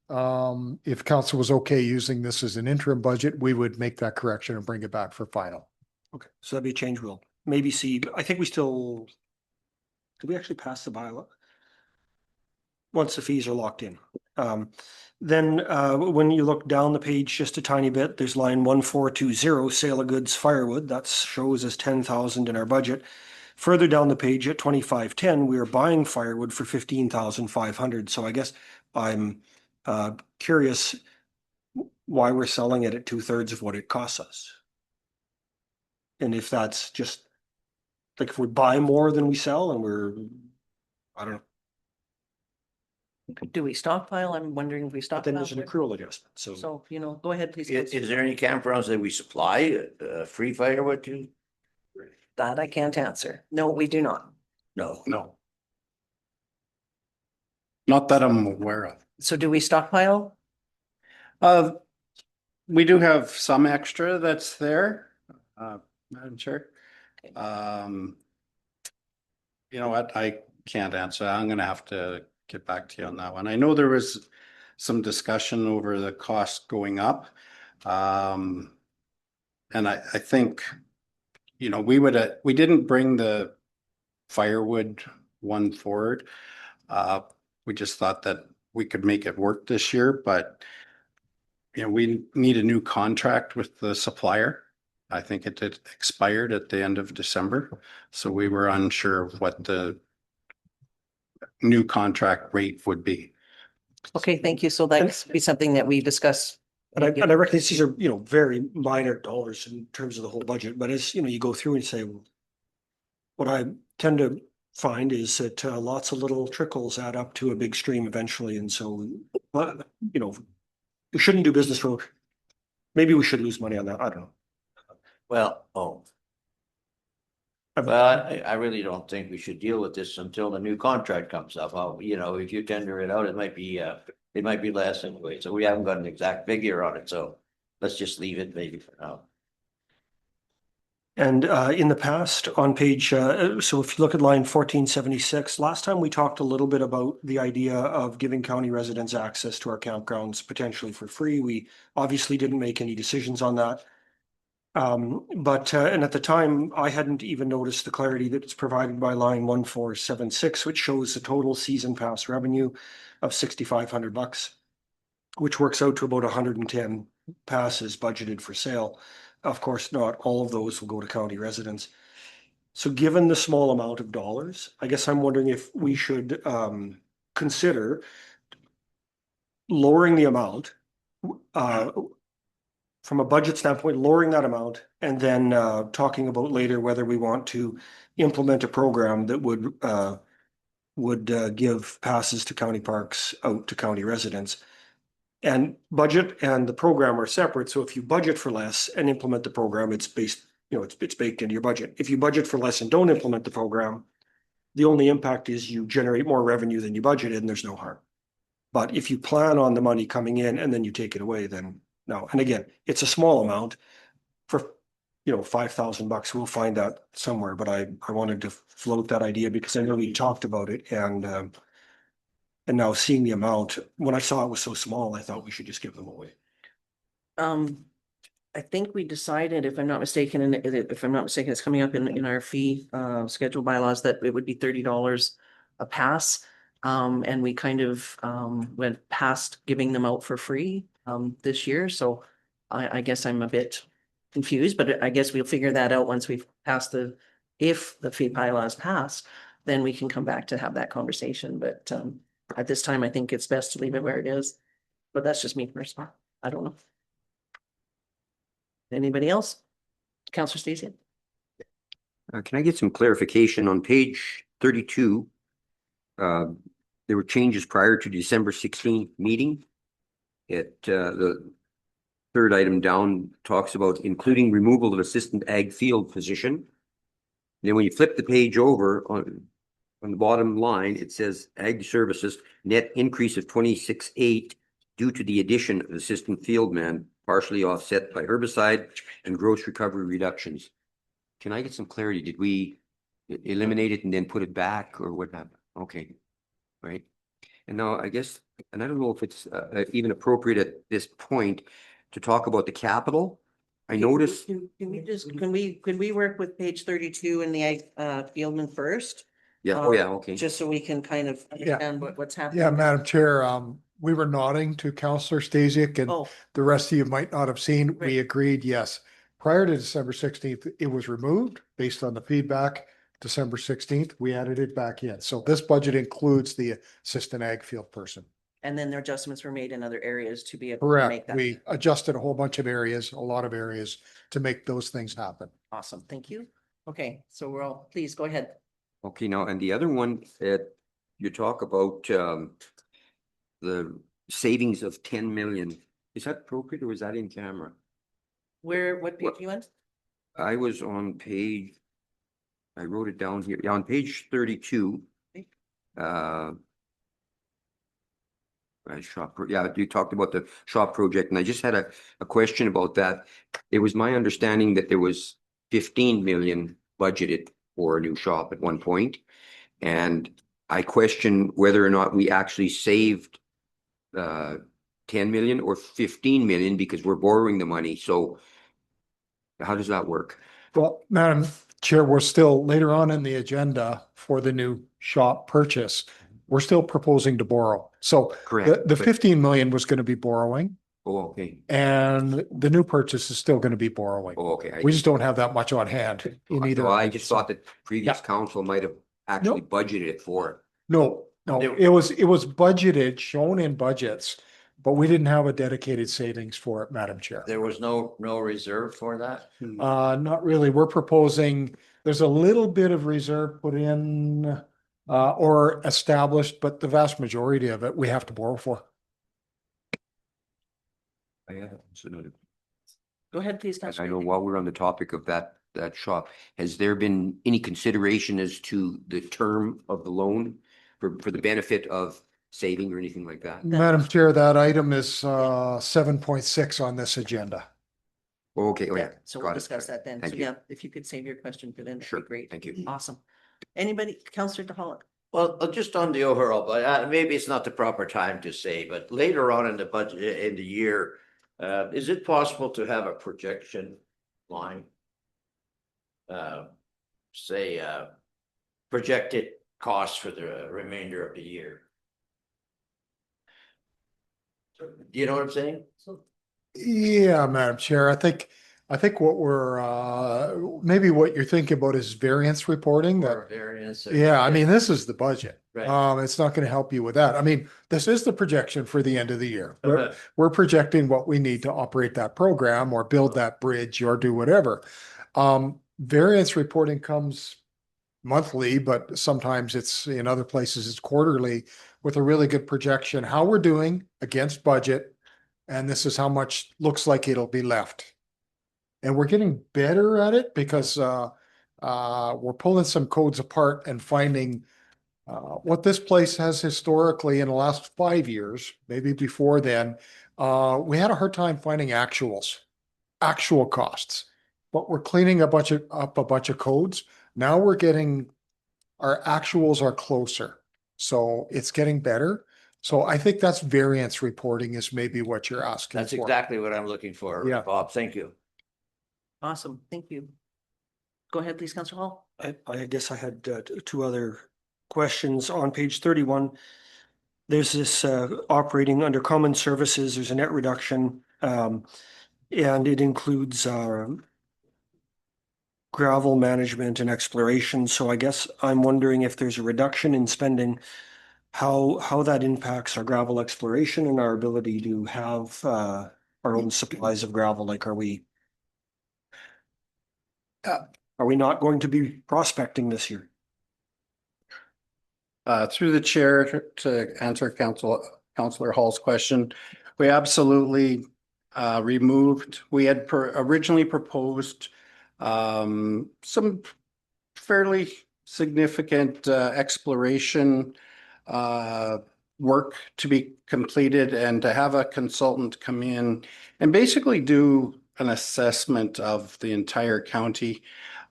If council was okay using this as an interim budget, we would make that correction and bring it back for final. Okay, so that'd be a change we'll maybe see. I think we still, did we actually pass the bylaw? Once the fees are locked in. Then when you look down the page just a tiny bit, there's line 1420, sale of goods firewood. That shows as 10,000 in our budget. Further down the page at 2510, we are buying firewood for 15,500. So I guess I'm curious why we're selling it at 2/3 of what it costs us. And if that's just like if we buy more than we sell and I don't know. Do we stockpile? I'm wondering if we But stockpile. then there's an accrual adjustment. So So, go ahead, please. Is there any campgrounds that we supply free firewood to? That I can't answer. No, we do not. No. No. Not that I'm aware of. So do we stockpile? We do have some extra that's there, Madam Chair. You know what, I can't answer. I'm gonna have to get back to you on that one. I know there was some discussion over the cost going up. And I think, we didn't bring the firewood one forward. We just thought that we could make it work this year, but we need a new contract with the supplier. I think it had expired at the end of December, so we were unsure of what the new contract rate would be. Okay, thank you. So that could be something that we discuss. And I recognize these are, very minor dollars in terms of the whole budget, but as, you go through and say, what I tend to find is that lots of little trickles add up to a big stream eventually. And so, we shouldn't do business for, maybe we should lose money on that. I don't know. Well, I really don't think we should deal with this until the new contract comes up. If you tender it out, it might be less anyway. So we haven't got an exact figure on it. So let's just leave it maybe for now. And in the past on page, so if you look at line 1476, last time we talked a little bit about the idea of giving county residents access to our campgrounds potentially for free. We obviously didn't make any decisions on that. And at the time, I hadn't even noticed the clarity that's provided by line 1476, which shows the total season pass revenue of $6,500, which works out to about 110 passes budgeted for sale. Of course, not all of those will go to county residents. So given the small amount of dollars, I guess I'm wondering if we should consider lowering the amount from a budget standpoint, lowering that amount, and then talking about later whether we want to implement a program that would would give passes to county parks out to county residents. And budget and the program are separate. So if you budget for less and implement the program, it's based, it's baked into your budget. If you budget for less and don't implement the program, the only impact is you generate more revenue than you budgeted and there's no harm. But if you plan on the money coming in and then you take it away, then no. And again, it's a small amount for, $5,000. We'll find out somewhere, but I wanted to float that idea because I know we talked about it and now seeing the amount, when I saw it was so small, I thought we should just give them away. I think we decided, if I'm not mistaken, and if I'm not mistaken, it's coming up in our fee schedule bylaws that it would be $30 a pass. And we kind of went past giving them out for free this year. So I guess I'm a bit confused, but I guess we'll figure that out once we've passed if the fee bylaws pass, then we can come back to have that conversation. But at this time, I think it's best to leave it where it is. But that's just me personally. I don't know. Anybody else? Councillor Stacey? Can I get some clarification on page 32? There were changes prior to December 16th meeting. The third item down talks about including removal of assistant ag field position. Then when you flip the page over on the bottom line, it says ag services net increase of 26.8 due to the addition of assistant fieldman, partially offset by herbicide and gross recovery reductions. Can I get some clarity? Did we eliminate it and then put it back, or what happened? Okay, right. And now I guess, and I don't know if it's even appropriate at this point to talk about the capital. I noticed. Can we work with page 32 in the Fieldman first? Yeah, oh yeah, okay. Just so we can kind of understand what's happening. Yeah, Madam Chair, we were nodding to Councillor Stasiak and the rest of you might not have seen. We agreed, yes. Prior to December 16th, it was removed based on the feedback. December 16th, we added it back in. So this budget includes the assistant ag field person. And then their adjustments were made in other areas to be able to make Correct. that. We adjusted a whole bunch of areas, a lot of areas to make those things happen. Awesome. Thank you. Okay, so we're all, please go ahead. Okay, now, and the other one that you talk about, the savings of 10 million, is that appropriate or is that in camera? What page you on? I was on page, I wrote it down here, yeah, on page 32. You talked about the shop project and I just had a question about that. It was my understanding that there was 15 million budgeted for a new shop at one point. And I question whether or not we actually saved 10 million or 15 million because we're borrowing the money. So how does that work? Well, Madam Chair, we're still later on in the agenda for the new shop purchase. We're still proposing to borrow. So correct. The 15 million was going to be borrowing. Oh, okay. And the new purchase is still going to be borrowing. Oh, okay. We just don't have that much on hand in either. No, I just thought that previous council might have actually budgeted it for it. No, it was budgeted, shown in budgets, but we didn't have a dedicated savings for it, Madam Chair. There was no reserve for that? Not really. We're proposing, there's a little bit of reserve put in or established, but the vast majority of it we have to borrow for. Go ahead, please. I know while we're on the topic of that shop, has there been any consideration as to the term of the loan for the benefit of saving or anything like that? Madam Chair, that item is 7.6 on this agenda. Okay, oh yeah. So we'll discuss that then. So yeah, if you could save your question for then, that'd be great. Thank you. Awesome. Anybody, Councillor DeHollick? Well, just on the overall, but maybe it's not the proper time to say, but later on in the budget, in the year, is it possible to have a projection line? Say, projected costs for the remainder of the year? Do you know what I'm saying? Yeah, Madam Chair, I think what we're maybe what you're thinking about is variance reporting. Yeah, I mean, this is the budget. Right. It's not going to help you with that. I mean, this is the projection for the end of the year. We're projecting what we need to operate that program or build that bridge or do whatever. Variance reporting comes monthly, but sometimes it's in other places it's quarterly with a really good projection, how we're doing against budget. And this is how much looks like it'll be left. And we're getting better at it because we're pulling some codes apart and finding what this place has historically in the last 5 years, maybe before then. We had a hard time finding actual costs, but we're cleaning up a bunch of codes. Now we're getting, our actuals are closer. So it's getting better. So I think that's variance reporting is maybe what you're asking That's for. exactly what I'm looking for, Yeah. Bob. Thank you. Awesome, thank you. Go ahead, please, Councillor Hall. I guess I had two other questions on page 31. There's this operating under common services, there's a net reduction, and it includes gravel management and exploration. So I guess I'm wondering if there's a reduction in spending, how that impacts our gravel exploration and our ability to have our own supplies of gravel. Like, are we not going to be prospecting this year? Through the chair to answer Councillor Hall's question, we absolutely removed, we had originally proposed some fairly significant exploration work to be completed and to have a consultant come in and basically do an assessment of the entire county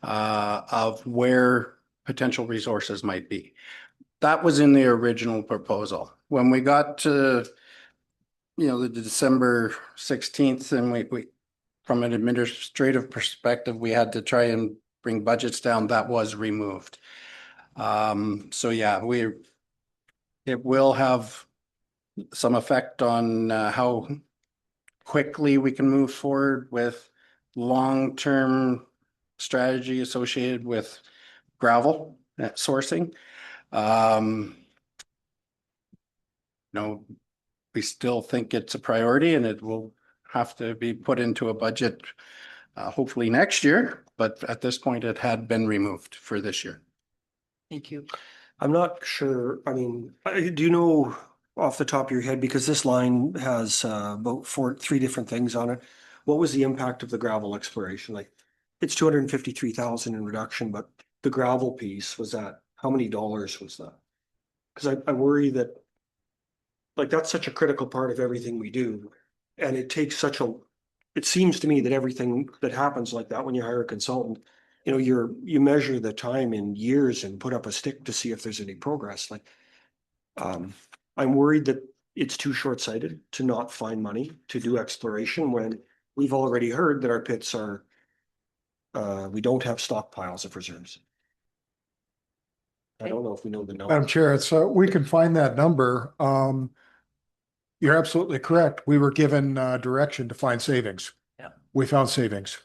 of where potential resources might be. That was in the original proposal. When we got to, the December 16th, and we from an administrative perspective, we had to try and bring budgets down, that was removed. So yeah, it will have some effect on how quickly we can move forward with long-term strategy associated with gravel sourcing. We still think it's a priority and it will have to be put into a budget hopefully next year, but at this point it had been removed for this year. Thank you. I'm not sure. I mean, do you know off the top of your head, because this line has about three different things on it, what was the impact of the gravel exploration? Like, it's 253,000 in reduction, but the gravel piece, was that, how many dollars was that? Because I worry that, like, that's such a critical part of everything we do. And it takes it seems to me that everything that happens like that when you hire a consultant, you measure the time in years and put up a stick to see if there's any progress. Like, I'm worried that it's too short-sighted to not find money to do exploration when we've already heard that our pits are, we don't have stockpiles of reserves. I don't know if we know the number. Madam Chair, we can find that number. You're absolutely correct. We were given direction to find savings. Yeah. We found savings.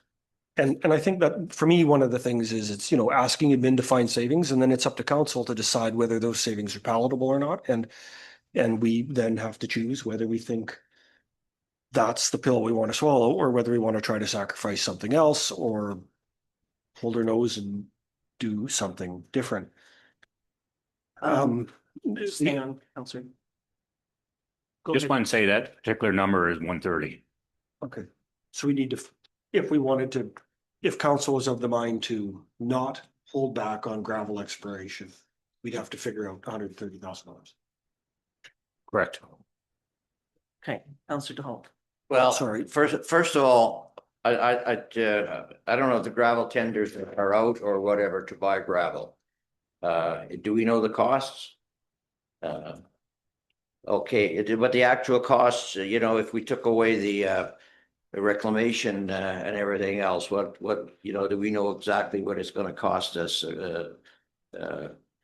And I think that for me, one of the things is it's, asking admin to find savings, and then it's up to council to decide whether those savings are palatable or not. And we then have to choose whether we think that's the pill we want to swallow, or whether we want to try to sacrifice something else or hold our nose and do something different. Hang on, Counselor. Just want to say that particular number is 130. Okay, so we need to, if council is of the mind to not hold back on gravel exploration, we'd have to figure out $130,000. Correct. Okay, Counselor DeHault. Well, Sorry. First of all, I don't know if the gravel tenders are out or whatever to buy gravel. Do we know the costs? Okay, but the actual costs, if we took away the reclamation and everything else, what do we know exactly what it's going to cost us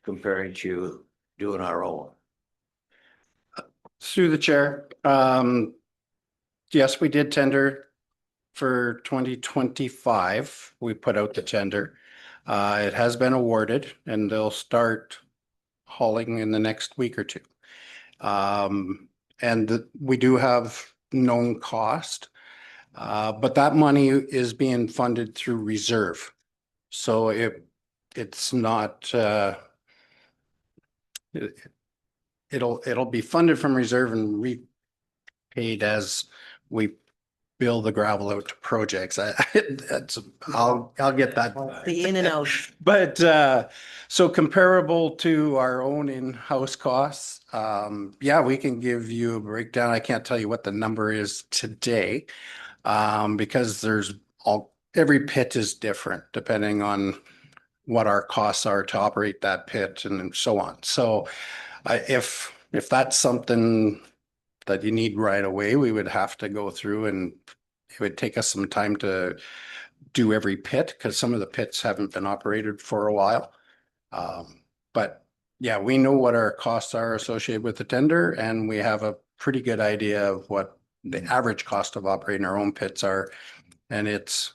comparing to doing our own? Through the chair, yes, we did tender for 2025. We put out the tender. It has been awarded and they'll start hauling in the next week or two. And we do have known cost, but that money is being funded through reserve. So it's not, it'll be funded from reserve and repaid as we bill the gravel out to projects. I'll get that. The in and out. But so comparable to our own in-house costs, yeah, we can give you a breakdown. I can't tell you what the number is today, because every pit is different depending on what our costs are to operate that pit and so on. So if that's something that you need right away, we would have to go through, and it would take us some time to do every pit because some of the pits haven't been operated for a while. But yeah, we know what our costs are associated with the tender, and we have a pretty good idea of what the average cost of operating our own pits are. And it's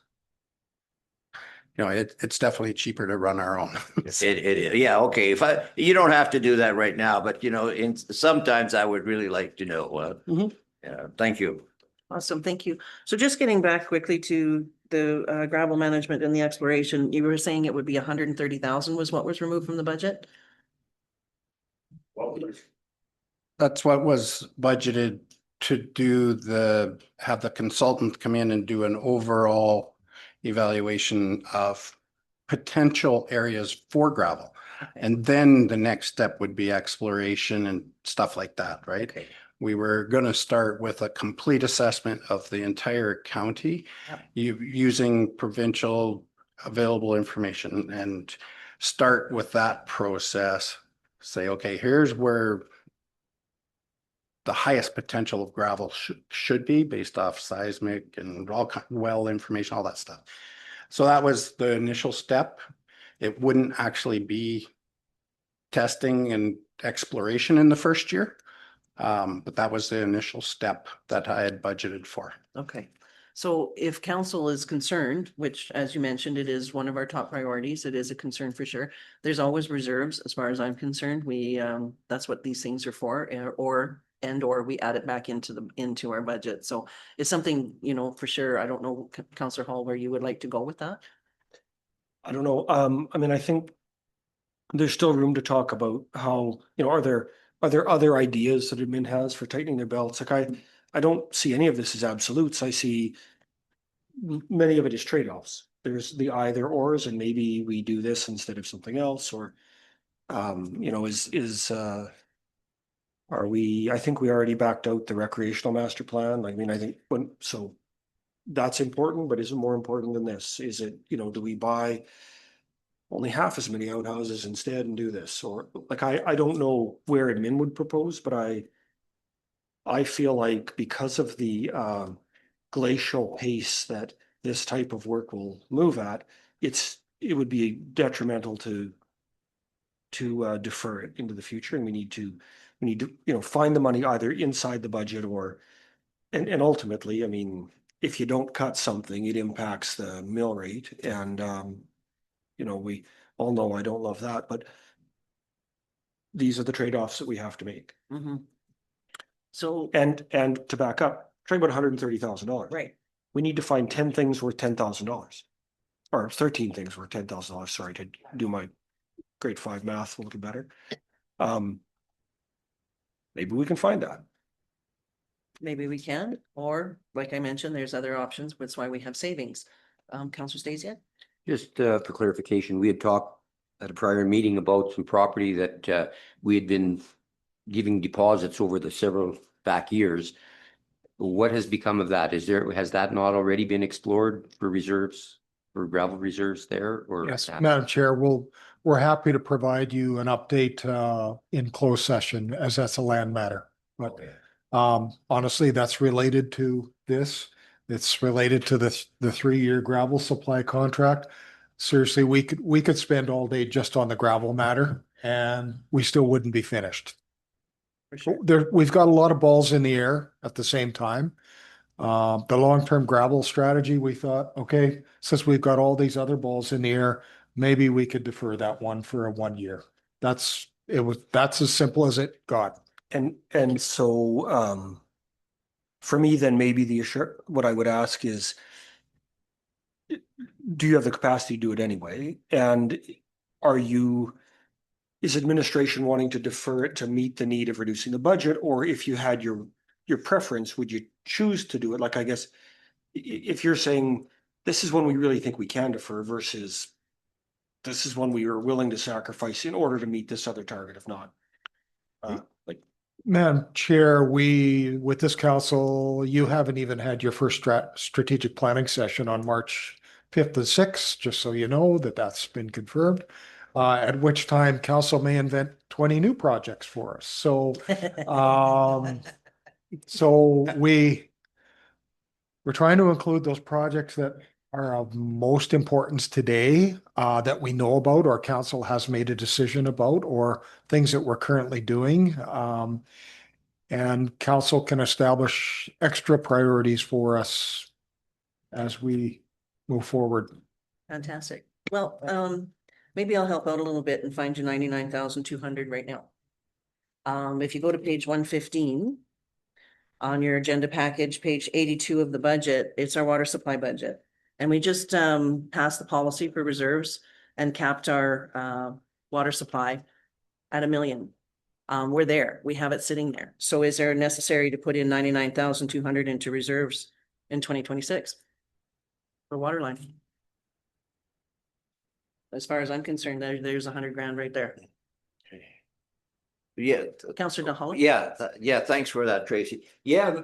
definitely cheaper to run our own. It is. Yeah. Okay. You don't have to do that right now, but sometimes I would really like to know. Yeah. Thank you. Awesome, thank you. So just getting back quickly to the gravel management and the exploration, you were saying it would be 130,000 was what was removed from the budget? That's what was budgeted to have the consultant come in and do an overall evaluation of potential areas for gravel. And then the next step would be exploration and stuff like that, right? Okay. We were going to start with a complete assessment of the entire county using provincial available information and start with that process. Say, okay, here's where the highest potential of gravel should be based off seismic and all well information, all that stuff. So that was the initial step. It wouldn't actually be testing and exploration in the first year. But that was the initial step that I had budgeted for. Okay, so if council is concerned, which as you mentioned, it is one of our top priorities, it is a concern for sure. There's always reserves as far as I'm concerned. That's what these things are for, or we add it back into our budget. So it's something, for sure. I don't know, Councillor Hall, where you would like to go with that. I don't know. I mean, I think there's still room to talk about how, are there other ideas that admin has for tightening their belts? Like I don't see any of this as absolutes. I see many of it as trade-offs. There's the either ors, and maybe we do this instead of something else, or are we, I think we already backed out the recreational master plan. I mean, I think so that's important, but is it more important than this? Is it, do we buy only half as many outhouses instead and do this? Or like, I don't know where admin would propose, but I feel like because of the glacial pace that this type of work will move at, it would be detrimental to defer it into the future. And we need to find the money either inside the budget or, and ultimately, I mean, if you don't cut something, it impacts the mill rate. And we all know I don't love that, but these are the trade-offs that we have to make. Mm-hmm. So, and to back up, talking about $130,000. Right. We need to find 10 things worth $10,000, or 13 things worth $10,000. Sorry to do my grade 5 math a little better. Maybe we can find that. Maybe we can, or like I mentioned, there's other options. That's why we have savings. Councillor Stacey? Just for clarification, we had talked at a prior meeting about some property that we had been giving deposits over the several back years. What has become of that? Has that not already been explored for reserves, for gravel reserves there? Or yes, Madam Chair, we're happy to provide you an update in closed session, as that's a land matter. But honestly, that's related to this. It's related to the 3-year gravel supply contract. Seriously, we could spend all day just on the gravel matter, and we still wouldn't be finished. For sure. We've got a lot of balls in the air at the same time. The long-term gravel strategy, we thought, okay, since we've got all these other balls in the air, maybe we could defer that one for a 1 year. That's as simple as it got. And so for me, then maybe what I would ask is, do you have the capacity to do it anyway? And is administration wanting to defer it to meet the need of reducing the budget? Or if you had your preference, would you choose to do it? Like, I guess, if you're saying this is one we really think we can defer versus this is one we are willing to sacrifice in order to meet this other target, if not. Madam Chair, with this council, you haven't even had your first strategic planning session on March 5th and 6th, just so you know that's been confirmed. At which time council may invent 20 new projects for us. So, we're trying to include those projects that are of most importance today, that we know about or council has made a decision about, or things that we're currently doing. And council can establish extra priorities for us as we move forward. Fantastic. Well, maybe I'll help out a little bit and find you 99,200 right now. If you go to page 115 on your agenda package, page 82 of the budget, it's our water supply budget. And we just passed the policy for reserves and capped our water supply at $1 million. We're there. We have it sitting there. So is there necessary to put in 99,200 into reserves in 2026 for water line? As far as I'm concerned, there's 100 grand right there. Yeah. Councillor DeHolly? Yeah, thanks for that, Tracy. Yeah.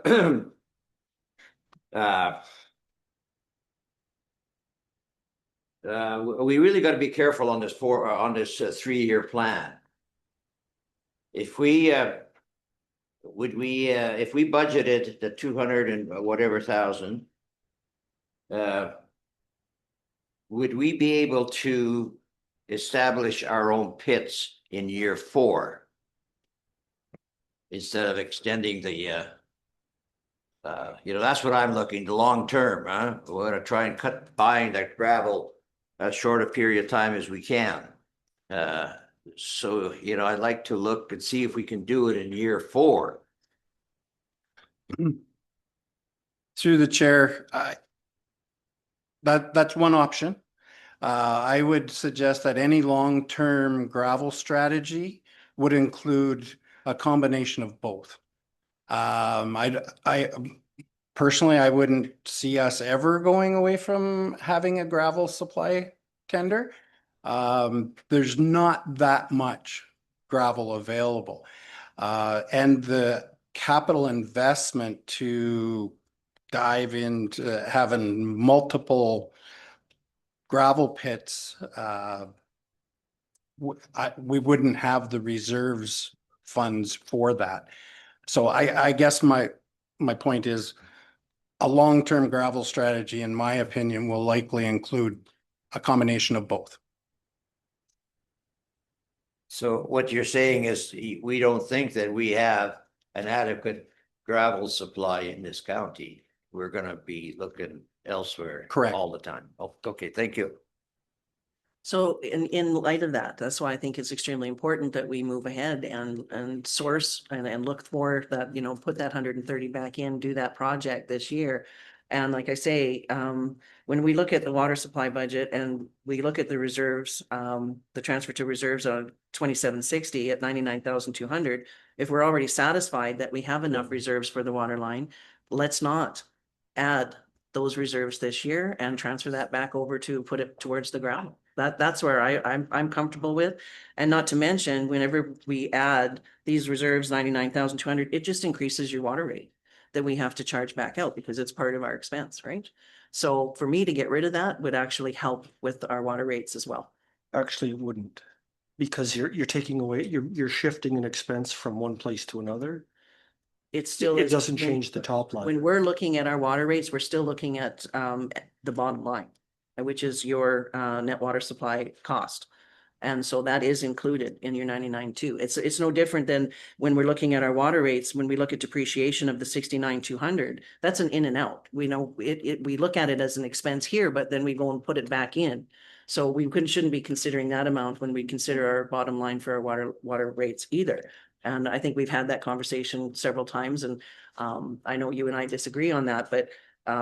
We really got to be careful on this 3-year plan. If we if we budgeted the 200 and whatever thousand, would we be able to establish our own pits in year 4 instead of extending the that's what I'm looking to long term, huh? We're gonna try and cut buying that gravel as short a period of time as we can. So, I'd like to look and see if we can do it in year 4. Through the chair, that's one option. I would suggest that any long-term gravel strategy would include a combination of both. I personally, I wouldn't see us ever going away from having a gravel supply tender. There's not that much gravel available. And the capital investment to dive into having multiple gravel pits, we wouldn't have the reserves funds for that. So I guess my point is a long-term gravel strategy, in my opinion, will likely include a combination of both. So what you're saying is we don't think that we have an adequate gravel supply in this county. We're going to be looking elsewhere. Correct. All the time. Oh, okay, thank you. So in light of that, that's why I think it's extremely important that we move ahead and source and look for that, put that 130 back in, do that project this year. And like I say, when we look at the water supply budget and we look at the reserves, the transfer to reserves of 2760 at 99,200, if we're already satisfied that we have enough reserves for the water line, let's not add those reserves this year and transfer that back over to put it towards the ground. That's where I'm comfortable with. And not to mention, whenever we add these reserves, 99,200, it just increases your water rate that we have to charge back out because it's part of our expense, right? So for me to get rid of that would actually help with our water rates as well. Actually, it wouldn't, because you're taking away, you're shifting an expense from one place to another. It still It doesn't change the top line. When we're looking at our water rates, we're still looking at the bottom line, which is your net water supply cost. And so that is included in your 99.2. It's no different than when we're looking at our water rates, when we look at depreciation of the 69,200, that's an in and out. We know we look at it as an expense here, but then we go and put it back in. So we shouldn't be considering that amount when we consider our bottom line for our water rates either. And I think we've had that conversation several times, and I know you and I disagree on that, but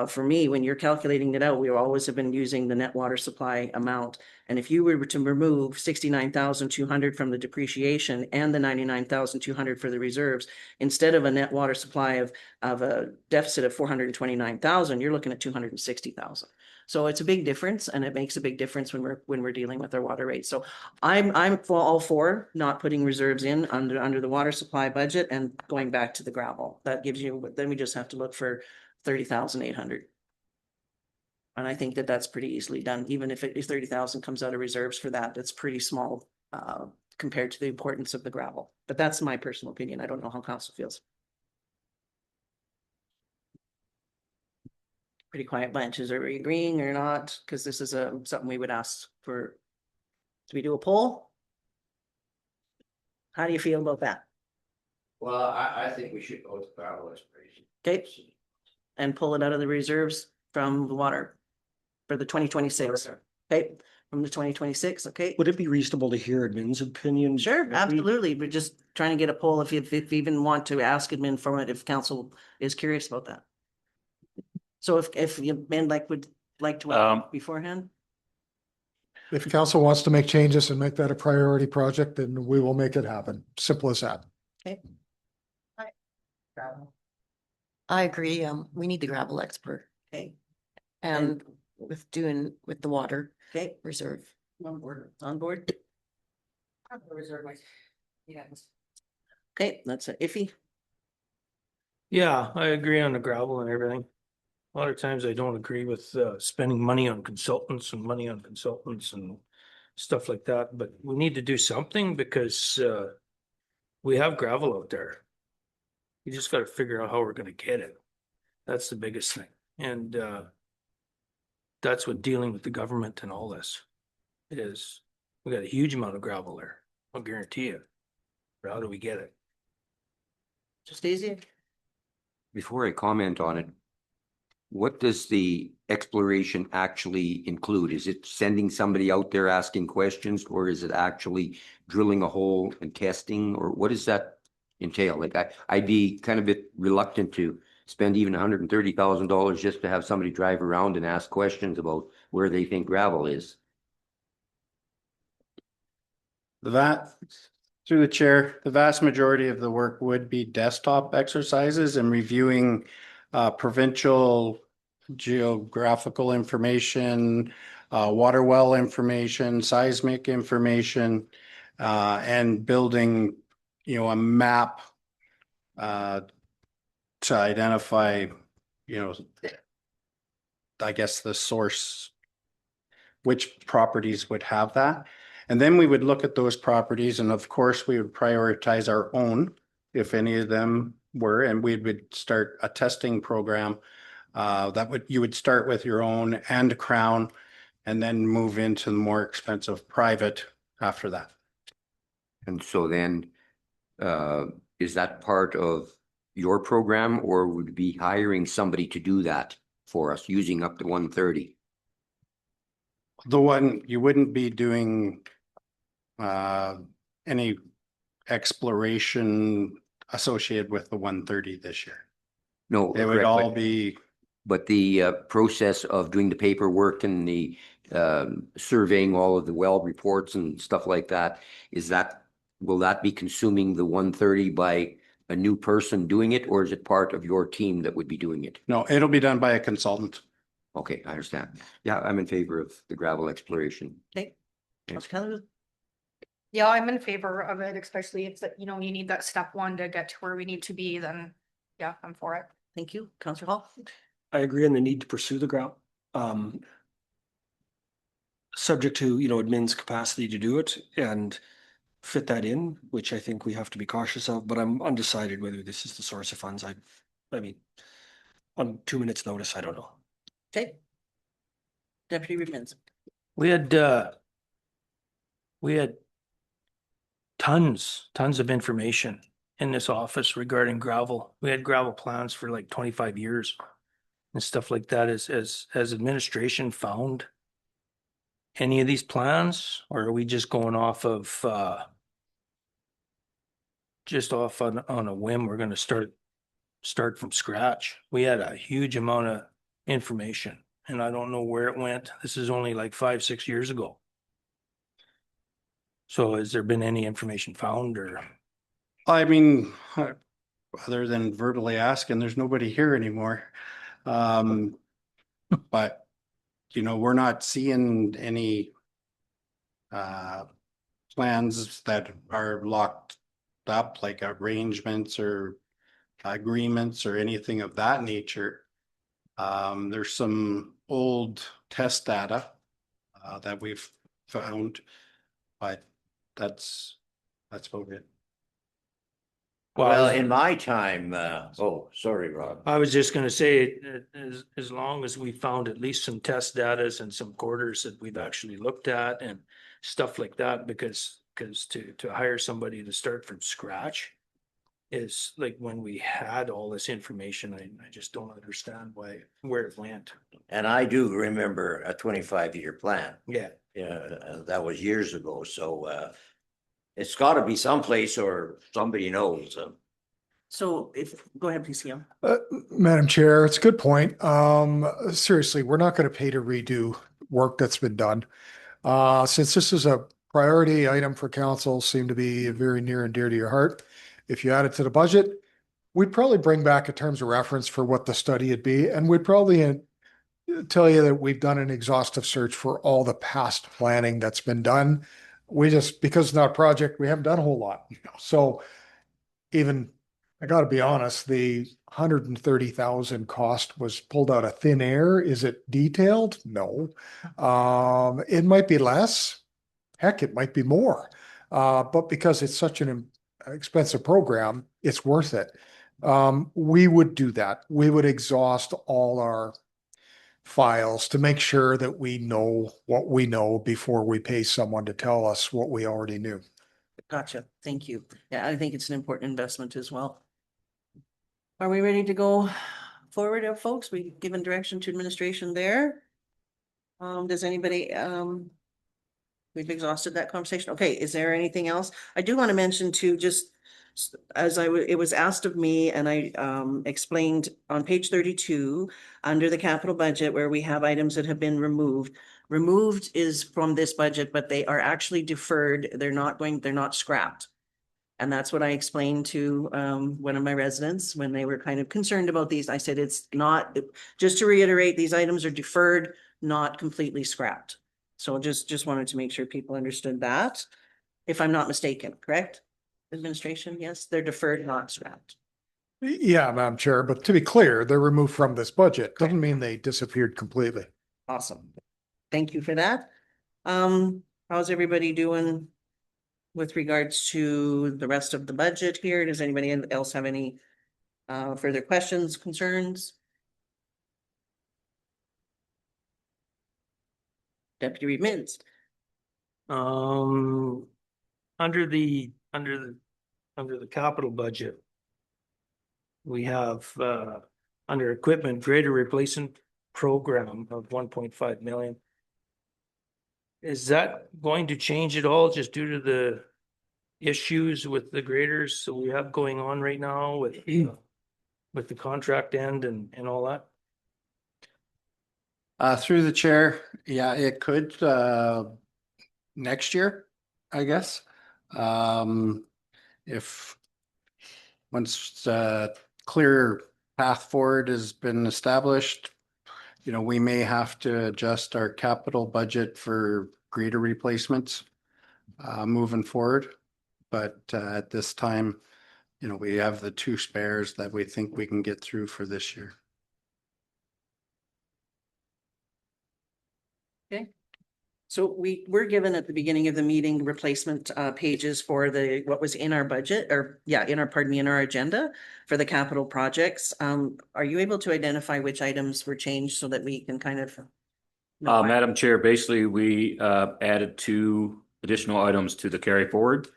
for me, when you're calculating it out, we always have been using the net water supply amount. And if you were to remove 69,200 from the depreciation and the 99,200 for the reserves, instead of a net water supply of a deficit of 429,000, you're looking at 260,000. So it's a big difference, and it makes a big difference when we're dealing with our water rates. So I'm all for not putting reserves in under the water supply budget and going back to the gravel. That gives you, then we just have to look for 30,800. And I think that that's pretty easily done, even if 30,000 comes out of reserves for that, that's pretty small compared to the importance of the gravel. But that's my personal opinion. I don't know how council feels. Pretty quiet bunch. Are we agreeing or not? Because this is something we would ask for. Do we do a poll? How do you feel about that? Well, I think we should go with gravel exploration. Okay. And pull it out of the reserves from the water for the 2026. Okay, from the 2026, okay? Would it be reasonable to hear admin's opinion? Sure, absolutely. We're just trying to get a poll if you even want to ask admin for it, if council is curious about that. So if you men would like to beforehand? If council wants to make changes and make that a priority project, then we will make it happen. Simple as that. Okay. I agree. We need the gravel expert. Okay. And with the water. Okay. Reserve. On board. Okay, that's an iffy. Yeah, I agree on the gravel and everything. A lot of times I don't agree with spending money on consultants and stuff like that, but we need to do something because we have gravel out there. You just got to figure out how we're going to get it. That's the biggest thing. And that's what dealing with the government and all this is. We got a huge amount of gravel there. I'll guarantee you. But how do we get it? Just easy. Before I comment on it, what does the exploration actually include? Is it sending somebody out there asking questions, or is it actually drilling a hole and testing, or what does that entail? Like I'd be kind of a bit reluctant to spend even $130,000 just to have somebody drive around and ask questions about where they think gravel is. Through the chair, the vast majority of the work would be desktop exercises and reviewing provincial geographical information, water well information, seismic information, and building, a map to identify, I guess the source, which properties would have that. And then we would look at those properties, and of course we would prioritize our own, if any of them were, and we would start a testing program. You would start with your own and Crown, and then move into the more expensive private after that. And so then, is that part of your program, or would be hiring somebody to do that for us using up to 130? You wouldn't be doing any exploration associated with the 130 this year. No, it would all be. But the process of doing the paperwork and the surveying all of the well reports and stuff like that, will that be consuming the 130 by a new person doing it, or is it part of your team that would be doing it? No, it'll be done by a consultant. Okay, I understand. Yeah, I'm in favor of the gravel exploration. Okay. Yeah, I'm in favor of it, especially if you need that step one to get to where we need to be, then yeah, I'm for it. Thank you. Councillor Hall. I agree on the need to pursue the gravel. Subject to, admin's capacity to do it and fit that in, which I think we have to be cautious of, but I'm undecided whether this is the source of funds. I mean, on 2 minutes notice, I don't know. Okay. Deputy Ribbons. We had tons of information in this office regarding gravel. We had gravel plans for like 25 years and stuff like that. Has administration found any of these plans, or are we just going off of on a whim? We're going to start from scratch. We had a huge amount of information, and I don't know where it went. This is only like 5-6 years ago. So has there been any information found or? I mean, other than verbally asking, there's nobody here anymore. But, you know, we're not seeing any plans that are locked up, like arrangements or agreements or anything of that nature. There's some old test data that we've found, but that's about it. Well, in my time, oh, sorry, Rob. I was just gonna say, as long as we found at least some test data and some quarters that we've actually looked at and stuff like that, because to hire somebody to start from scratch is like when we had all this information, I just don't understand where it went. And I do remember a 25-year plan. Yeah. Yeah, that was years ago, so it's gotta be someplace or somebody knows. So go ahead, please, Ian. Madam Chair, it's a good point. Seriously, we're not going to pay to redo work that's been done. Since this is a priority item for council, seem to be very near and dear to your heart. If you add it to the budget, we'd probably bring back a terms of reference for what the study would be, and we'd probably tell you that we've done an exhaustive search for all the past planning that's been done. We just, because it's not a project, we haven't done a whole lot. So even, I gotta be honest, the 130,000 cost was pulled out of thin air. Is it detailed? No. It might be less. Heck, it might be more. But because it's such an expensive program, it's worth it. We would do that. We would exhaust all our files to make sure that we know what we know before we pay someone to tell us what we already knew. Gotcha. Thank you. Yeah, I think it's an important investment as well. Are we ready to go forward, folks? We've given direction to administration there. Does anybody, we've exhausted that conversation. Okay, is there anything else? I do want to mention too, just as it was asked of me and I explained on page 32 under the capital budget where we have items that have been removed. Removed is from this budget, but they are actually deferred. They're not scrapped. And that's what I explained to one of my residents when they were kind of concerned about these. I said, it's not, just to reiterate, these items are deferred, not completely scrapped. So just wanted to make sure people understood that. If I'm not mistaken, correct? Administration, yes, they're deferred, not scrapped. Yeah, Madam Chair, but to be clear, they're removed from this budget. Doesn't mean they disappeared completely. Awesome. Thank you for that. How's everybody doing with regards to the rest of the budget here? Does anybody else have any further questions, concerns? Deputy Reed Mintz. Under the capital budget, we have under equipment grader replacement program of 1.5 million. Is that going to change at all just due to the issues with the graders that we have going on right now with the contract end and all that? Through the chair, yeah, it could next year, I guess. If once clear path forward has been established, you know, we may have to adjust our capital budget for grader replacements moving forward. But at this time, you know, we have the 2 spares that we think we can get through for this year. Okay. So we were given at the beginning of the meeting replacement pages for what was in our budget in our agenda for the capital projects. Are you able to identify which items were changed so that we can kind of? Madam Chair, basically we added 2 additional items to the carry forward.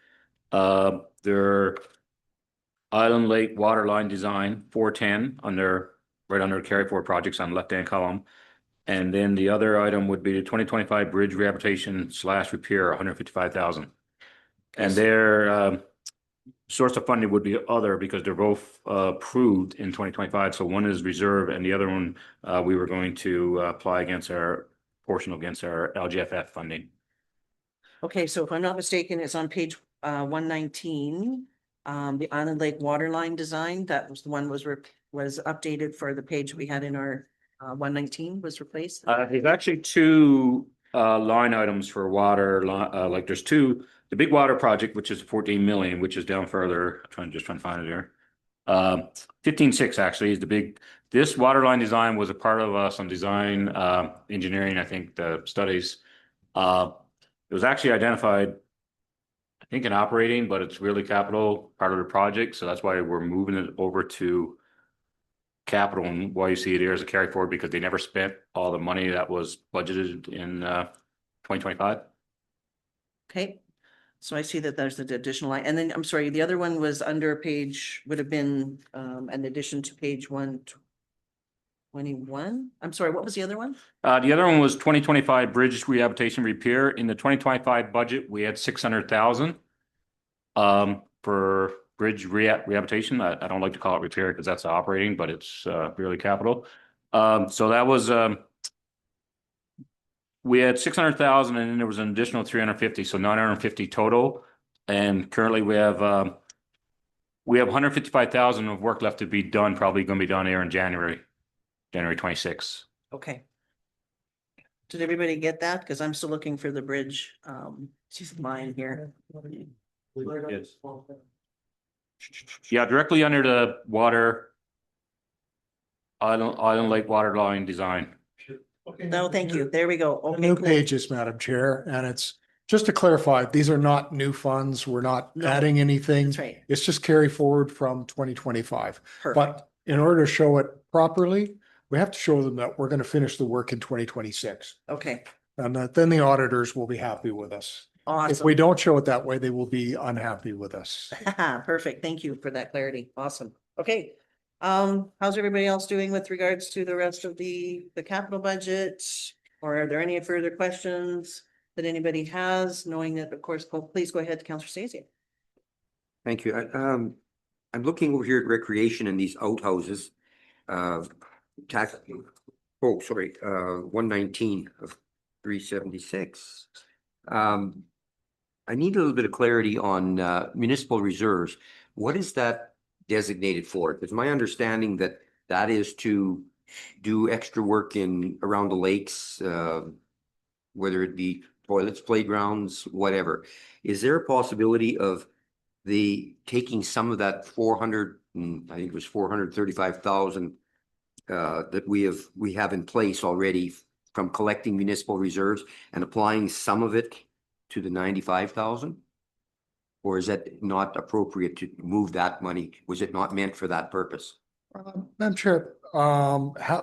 They're Island Lake Waterline Design 410 right under carry forward projects on the left-hand column. And then the other item would be the 2025 bridge rehabilitation / repair, 155,000. And they're source of funding would be other because they're both approved in 2025. So one is reserve and the other one, we were going to apply against our portion against our LGFF funding. Okay, so if I'm not mistaken, it's on page 119. The Island Lake waterline design, that was the one was updated for the page we had in our 119 was replaced. There's actually two line items for water, like there's two, the big water project, which is 14 million, which is down further, trying to find it here. 15.6 actually is the big, this water line design was a part of some design engineering, I think the studies. It was actually identified, I think in operating, but it's really capital part of the project. So that's why we're moving it over to capital, and why you see it here as a carry forward, because they never spent all the money that was budgeted in 2025. Okay, so I see that there's an additional line, and then I'm sorry, the other one was under page, would have been an addition to page 121. I'm sorry, what was the other one? The other one was 2025 bridge rehabilitation repair. In the 2025 budget, we had 600,000 for bridge rehabilitation. I don't like to call it repair because that's operating, but it's really capital. So that was we had 600,000 and then there was an additional 350, so 950 total. And currently we have 155,000 of work left to be done, probably going to be done here in January 26th. Okay. Did everybody get that? Because I'm still looking for the bridge. She's mine here. Yes. Yeah, directly under the water Island Lake water line design. No, thank you. There we go. Okay, New cool. pages, Madam Chair, and it's just to clarify, these are not new funds. We're not adding anything. That's right. It's just carry forward from 2025. Perfect. But in order to show it properly, we have to show them that we're going to finish the work in 2026. Okay, And then the auditors will be happy with us. If awesome. we don't show it that way, they will be unhappy with us. Perfect. Thank you for that clarity. Awesome. Okay. How's everybody else doing with regards to the rest of the capital budget? Or are there any further questions that anybody has, knowing that, of course, please go ahead, Councillor Stacey. Thank you. I'm looking over here at recreation and these outhouses. Tax, 119 of 376. I need a little bit of clarity on municipal reserves. What is that designated for? It's my understanding that that is to do extra work around the lakes, whether it be toilets, playgrounds, whatever. Is there a possibility of taking some of that 400, I think it was 435,000 that we have in place already from collecting municipal reserves and applying some of it to the 95,000? Or is that not appropriate to move that money? Was it not meant for that purpose? Madam Chair, I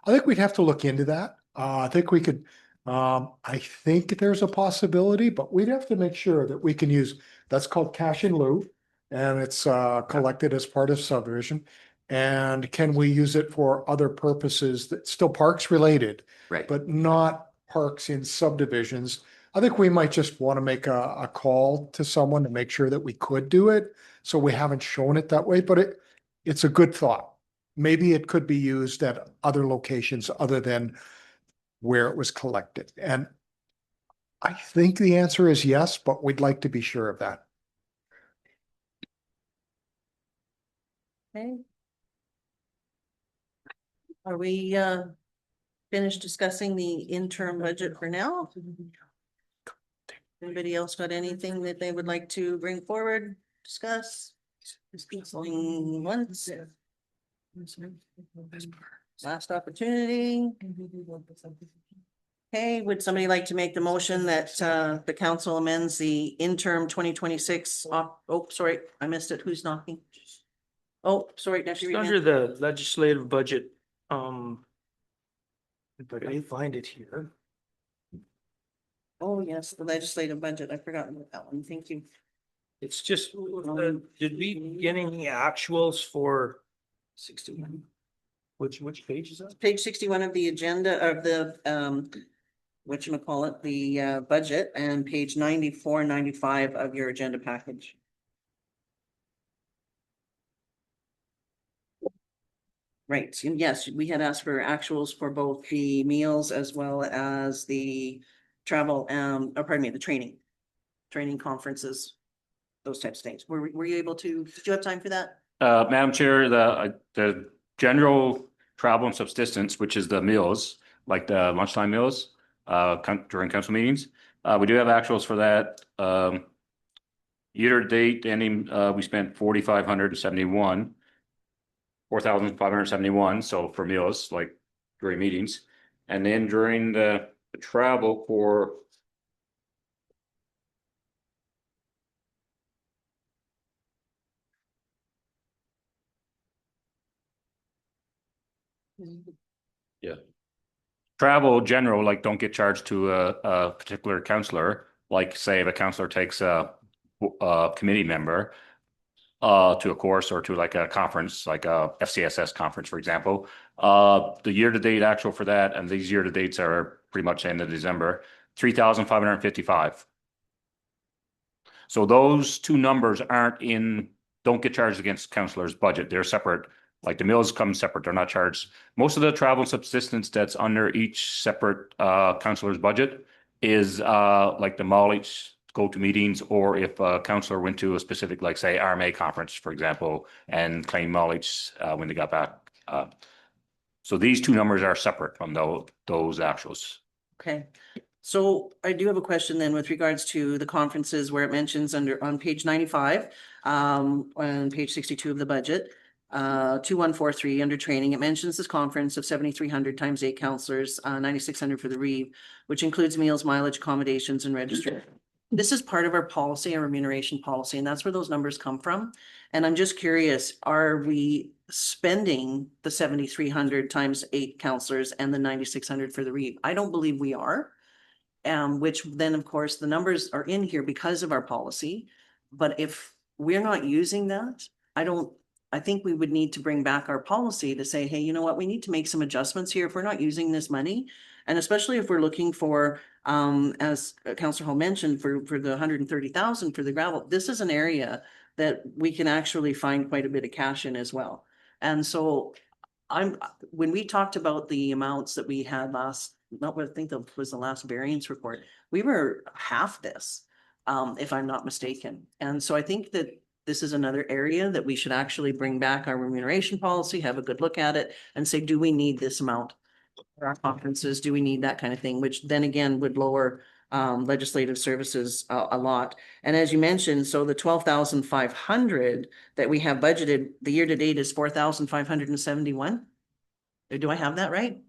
think we'd have to look into that. I think we could, I think there's a possibility, but we'd have to make sure that we can use, that's called cash in lieu. And it's collected as part of subdivision. And can we use it for other purposes that still parks related, Right. but not parks in subdivisions? I think we might just want to make a call to someone to make sure that we could do it. So we haven't shown it that way, but it's a good thought. Maybe it could be used at other locations other than where it was collected. And I think the answer is yes, but we'd like to be sure of that. Okay. Are we finished discussing the interim budget for now? Anybody else got anything that they would like to bring forward, discuss? Going once. Last opportunity. Okay, would somebody like to make the motion that the council amends the interim 2026? Oh, sorry, I missed it. Who's knocking? Oh, sorry, Deputy. Under the legislative budget, if I can find it here. Oh, yes, the legislative budget. I forgot about that one. Thank you. It's just, did we get any actuals for 61? Which page is that? Page 61 of the agenda of the whatchamacallit, the budget, and page 94, 95 of your agenda package. Right, and yes, we had asked for actuals for both the meals as well as the travel, the training conferences, those types of things. Were you able to, did you have time for that? Madam Chair, the general travel and subsistence, which is the meals, like the lunchtime meals, during council meetings, we do have actuals for that. Year to date ending, we spent 4,571, so for meals, like during meetings. And then during the travel for yeah. Travel general, like don't get charged to a particular counselor, like say if a counselor takes a committee member to a course or to like a conference, like a FCSS conference, for example. The year-to-date actual for that, and these year-to-dates are pretty much end of December, 3,555. So those two numbers don't get charged against counselor's budget. They're separate. Like the meals come separate. They're not charged. Most of the travel and subsistence that's under each separate counselor's budget is like the mileage, go to meetings, or if a counselor went to a specific, like say RMA conference, for example, and claimed mileage when they got back. So these two numbers are separate from those actuals. Okay, so I do have a question then with regards to the conferences where it mentions on page 95, on page 62 of the budget, 2143 under training, it mentions this conference of 7,300 times 8 counselors, 9,600 for the REEV, which includes meals, mileage, accommodations, and registration. This is part of our policy, our remuneration policy, and that's where those numbers come from. And I'm just curious, are we spending the 7,300 times 8 counselors and the 9,600 for the REEV? I don't believe we are. Which then, of course, the numbers are in here because of our policy. But if we're not using that, I think we would need to bring back our policy to say, hey, you know what, we need to make some adjustments here if we're not using this money. And especially if we're looking for, as Councillor Hall mentioned, for the 130,000 for the gravel, this is an area that we can actually find quite a bit of cash in as well. And so when we talked about the amounts that we had I think that was the last variance report, we were half this, if I'm not mistaken. And so I think that this is another area that we should actually bring back our remuneration policy, have a good look at it and say, do we need this amount for our conferences? Do we need that kind of thing? Which then again would lower legislative services a lot. And as you mentioned, so the 12,500 that we have budgeted, the year to date is 4,571. Do I have that right?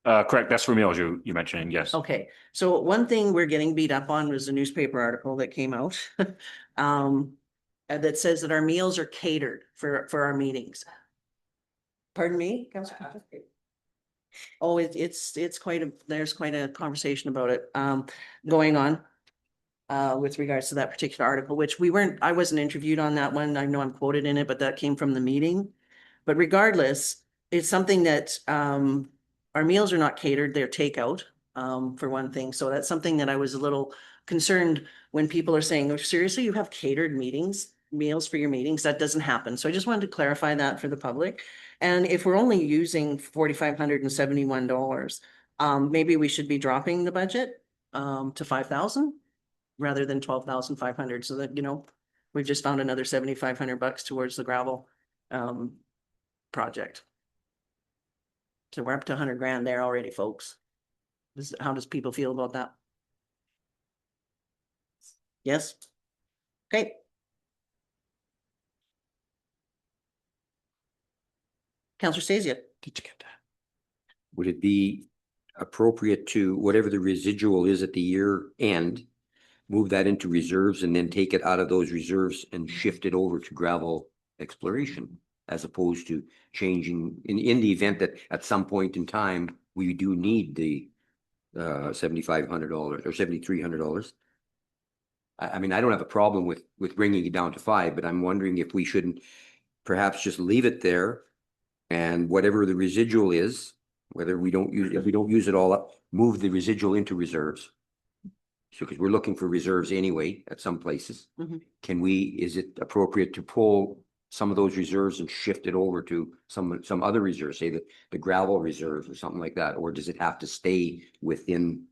Correct. That's for meals you mentioned, yes. Okay, so one thing we're getting beat up on was a newspaper article that came out that says that our meals are catered for our meetings. Pardon me? Councilor? Oh, it's there's quite a conversation about it going on with regards to that particular article, which I wasn't interviewed on that one. I know I'm quoted in it, but that came from the meeting. But regardless, it's something that our meals are not catered, they're takeout, for one thing. So that's something that I was a little concerned when people are saying, oh, seriously, you have catered meals for your meetings? That doesn't happen. So I just wanted to clarify that for the public. And if we're only using $4,571, maybe we should be dropping the budget to 5,000 rather than 12,500, so that, you know, we've just found another $7,500 towards the gravel project. So we're up to 100 grand there already, folks. How does people feel about that? Yes? Okay. Councillor Stasia. Did you get that? Would it be appropriate to, whatever the residual is at the year end, move that into reserves and then take it out of those reserves and shift it over to gravel exploration, as opposed to changing in the event that at some point in time we do need the $7,500 or $7,300. I mean, I don't have a problem with bringing it down to 5, but I'm wondering if we shouldn't perhaps just leave it there, and whatever the residual is, whether we don't use, if we don't use it all up, move the residual into reserves. So, because we're looking for reserves anyway at some places. Mm-hmm. Is it appropriate to pull some of those reserves and shift it over to some other reserves, say the gravel reserve or something like that? Or does it have to stay within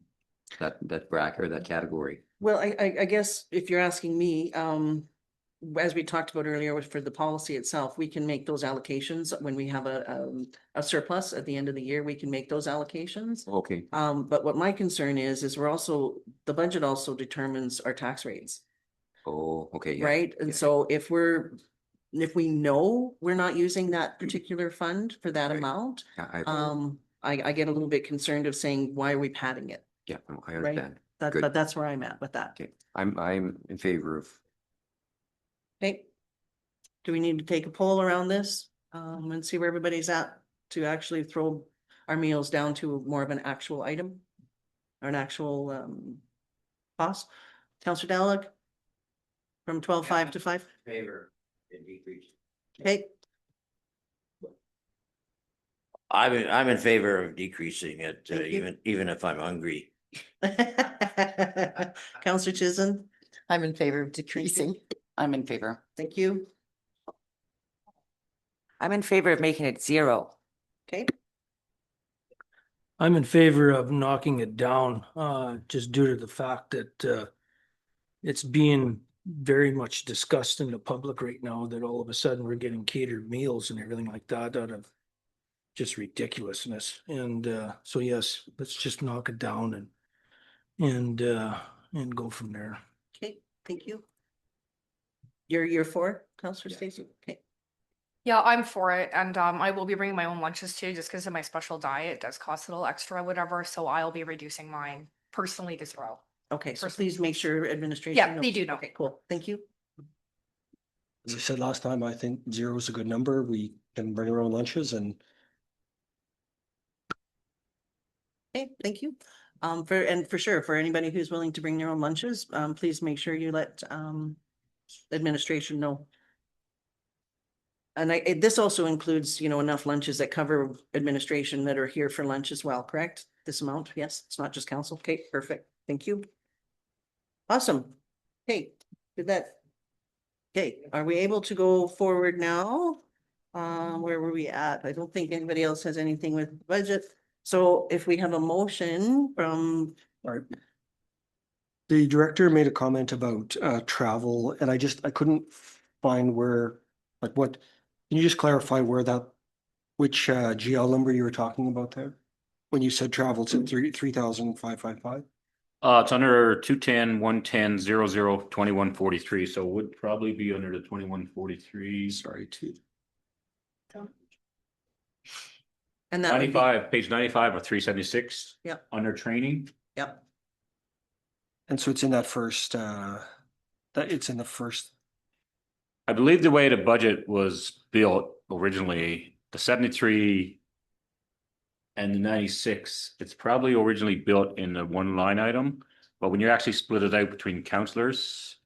that bracket or that category? Well, I guess if you're asking me, as we talked about earlier for the policy itself, we can make those allocations when we have a surplus at the end of the year, we can make those allocations. Okay, But what my concern is the budget also determines our tax rates, oh, okay, yeah. right? And yeah. so if we know we're not using that particular fund for that amount, Yeah, I get a little bit concerned of saying, why are we padding it? yeah, no, I Right? understand. Good. But that's where I'm at with that. Okay, I'm in favor of. Okay. Do we need to take a poll around this, and see where everybody's at to actually throw our meals down to more of an actual item? Or an actual, cost? Counselor Dalek? From 12.5 to 5? Favor in decrease. Okay, I'm in favor of decreasing it, Thank you. even if I'm hungry. Counselor Chisholm, I'm in favor of decreasing. I'm in favor. thank you. I'm in favor of making it 0. Okay, I'm in favor of knocking it down, just due to the fact that, it's being very much discussed in the public right now that all of a sudden we're getting catered meals and everything like that out of just ridiculousness. And, so yes, let's just knock it down and go from there. okay, thank you. You're for, Counselor Stacey? Okay. Yeah, I'm for it, and I will be bringing my own lunches too, just because of my special diet. It does cost a little extra, whatever, so I'll be reducing mine personally to 0. Okay, so please make sure administration. Yeah, knows. they do know. Okay, cool, thank you. As I said last time, I think 0 is a good number. We can bring our own lunches and Okay, thank you. For sure, for anybody who's willing to bring their own lunches, please make sure you let, administration know. And this also includes, enough lunches that cover administration that are here for lunch as well, correct? This amount, yes, it's not just council. Okay, perfect, thank you. Awesome. Okay, did that. Okay, are we able to go forward now? Where were we at? I don't think anybody else has anything with the budget. So if we have a motion from, all right. The director made a comment about travel, and I couldn't find where, like what, can you just clarify which GL number you were talking about there? When you said travel, it's at 3,555? It's under 210, 110, 00, 2143, so it would probably be under the 2143. Sorry, and that would be- 95, page 95 of 376. Yep. Under training. Yep. And so it's in that first, it's in the first. I believe the way the budget was built originally, the 73 and the 96, it's probably originally built in the one line item, but when you actually split it out between counselors,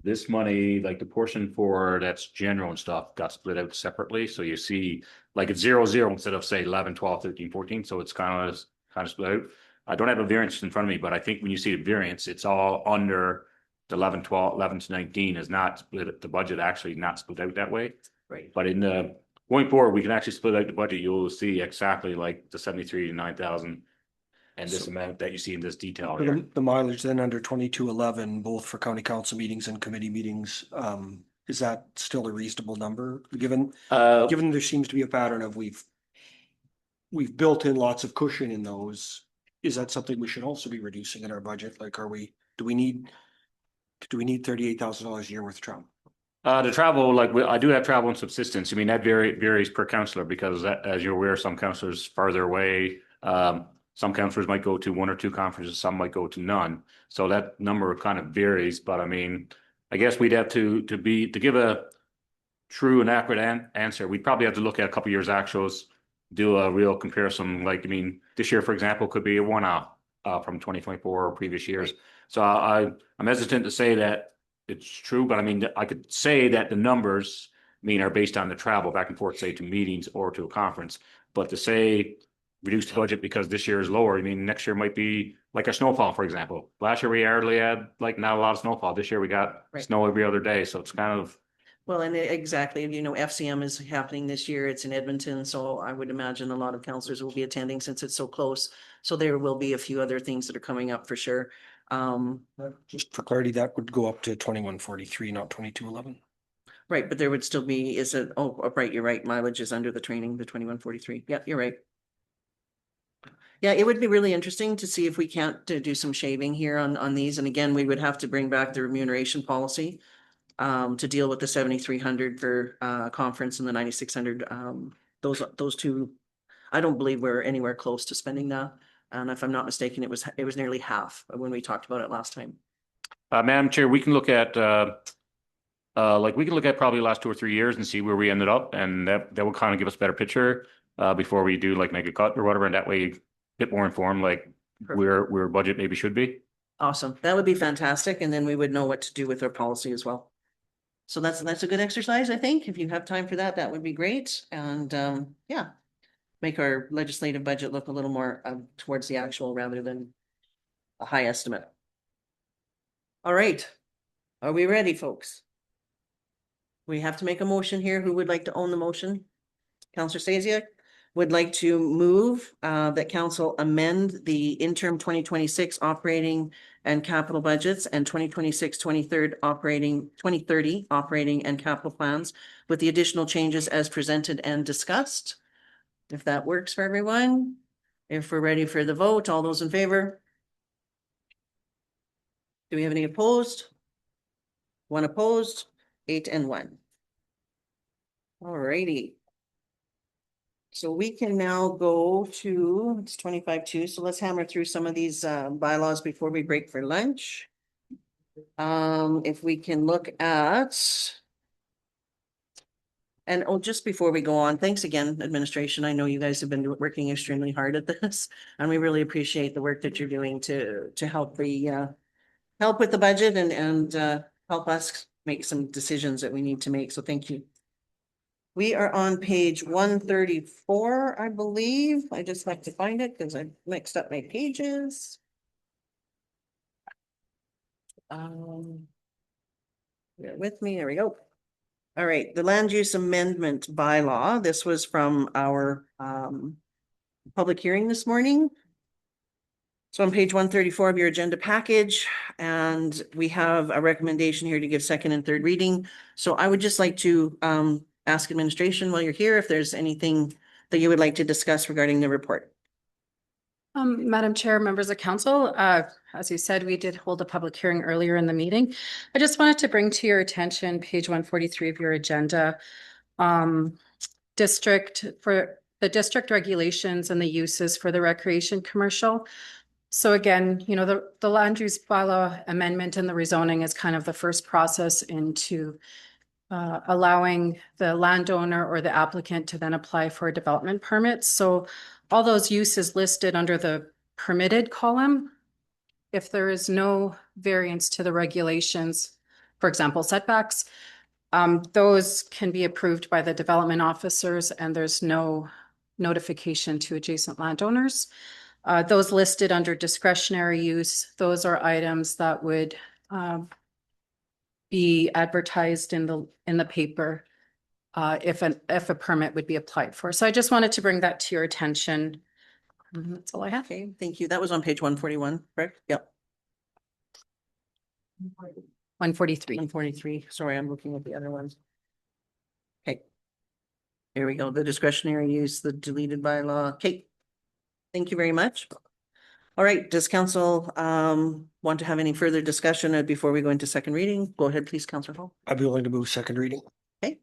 this money, like the portion for that's general and stuff, got split out separately. So you see like it's 0, 0 instead of say 11, 12, 13, 14. So it's kind of split out. I don't have a variance in front of me, but I think when you see the variance, it's all under the 11, 12, 11 to 19 is not split. The budget actually not split out that way. Right. But in the going forward, we can actually split out the budget. You'll see exactly like the 73 to 9,000 and this amount that you see in this detail here. The mileage then under 2211, both for county council meetings and committee meetings, is that still a reasonable number? Given there seems to be a pattern of we've built in lots of cushion in those. Is that something we should also be reducing in our budget? Like, do we need $38,000 a year worth of travel? The travel, like I do have travel and subsistence. I mean, that varies per counselor because as you're aware, some counselors farther away. Some counselors might go to 1 or 2 conferences, some might go to none. So that number kind of varies, but I mean, I guess we'd have to give a true and accurate answer. We'd probably have to look at a couple years actuals, do a real comparison. Like, I mean, this year, for example, could be a one-off from 2024 or previous years. So I'm hesitant to say that it's true, but I mean, I could say that the numbers are based on the travel back and forth, say to meetings or to a conference, but to say reduce the budget because this year is lower. I mean, next year might be like a snowfall, for example. Last year we hardly had like not a lot of snowfall. This year we got snow every other day. So it's kind of Well, and exactly, you know, FCM is happening this year. It's in Edmonton, so I would imagine a lot of counselors will be attending since it's so close. So there will be a few other things that are coming up for sure. Just for clarity, that would go up to 2143, not 2211. Right, but there would still be, is it, oh, right, you're right, mileage is under the training, the 2143. Yeah, you're right. Yeah, it would be really interesting to see if we can't do some shaving here on these. And again, we would have to bring back the remuneration policy to deal with the 7,300 for conference and the 9,600. Those two, I don't believe we're anywhere close to spending that. And if I'm not mistaken, it was nearly half when we talked about it last time. Madam Chair, we can look at we can look at probably the last 2 or 3 years and see where we ended up, and that will kind of give us a better picture before we do like make a cut or whatever, and that way get more informed like where budget maybe should be. Awesome. That would be fantastic. And then we would know what to do with our policy as well. So that's a good exercise, I think. If you have time for that, that would be great. And yeah, make our legislative budget look a little more towards the actual rather than a high estimate. All right. Are we ready, folks? We have to make a motion here. Who would like to own the motion? Councillor Stasiak would like to move that council amend the interim 2026 operating and capital budgets and 2026-2030 operating and capital plans with the additional changes as presented and discussed. If that works for everyone, if we're ready for the vote, all those in favor? Do we have any opposed? One opposed, 8 and 1. All righty. So we can now go to, it's 25-2, so let's hammer through some of these bylaws before we break for lunch. If we can look at, and oh, just before we go on, thanks again, administration. I know you guys have been working extremely hard at this, and we really appreciate the work that you're doing to help the help with the budget and help us make some decisions that we need to make. So thank you. We are on page 134, I believe. I just have to find it because I mixed up my pages. Bear with me. There we go. All right, the land use amendment bylaw. This was from our public hearing this morning. So on page 134 of your agenda package, and we have a recommendation here to give second and third reading. So I would just like to ask administration while you're here if there's anything that you would like to discuss regarding the report. Madam Chair, members of council, as you said, we did hold a public hearing earlier in the meeting. I just wanted to bring to your attention page 143 of your agenda, district regulations and the uses for the recreation commercial. So again, you know, the land use bylaw amendment and the rezoning is kind of the first process into allowing the landowner or the applicant to then apply for a development permit. So all those uses listed under the permitted column, if there is no variance to the regulations, for example, setbacks, those can be approved by the development officers and there's no notification to adjacent landowners. Those listed under discretionary use, those are items that would be advertised in the paper if a permit would be applied for. So I just wanted to bring that to your attention. That's all I have. Okay, thank you. That was on page 141, correct? Yep. 143. 143. Sorry, I'm looking at the other ones. Okay. Here we go. The discretionary use, the deleted bylaw. Okay. Thank you very much. All right, does council want to have any further discussion before we go into second reading? Go ahead, please, Councillor Hall. I'd be willing to move second reading. Okay.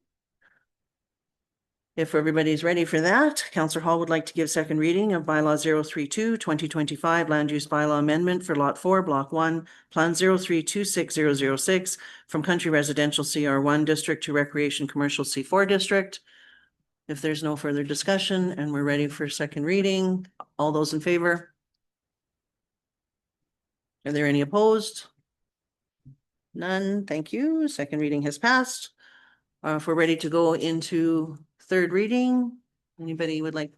If everybody's ready for that, Councillor Hall would like to give second reading of bylaw 032-2025 land use bylaw amendment for lot 4, block 1, plan 03260006 from country residential CR1 district to recreation commercial C4 district. If there's no further discussion and we're ready for second reading, all those in favor? Are there any opposed? None. Thank you. Second reading has passed. If we're ready to go into third reading, Anybody would like,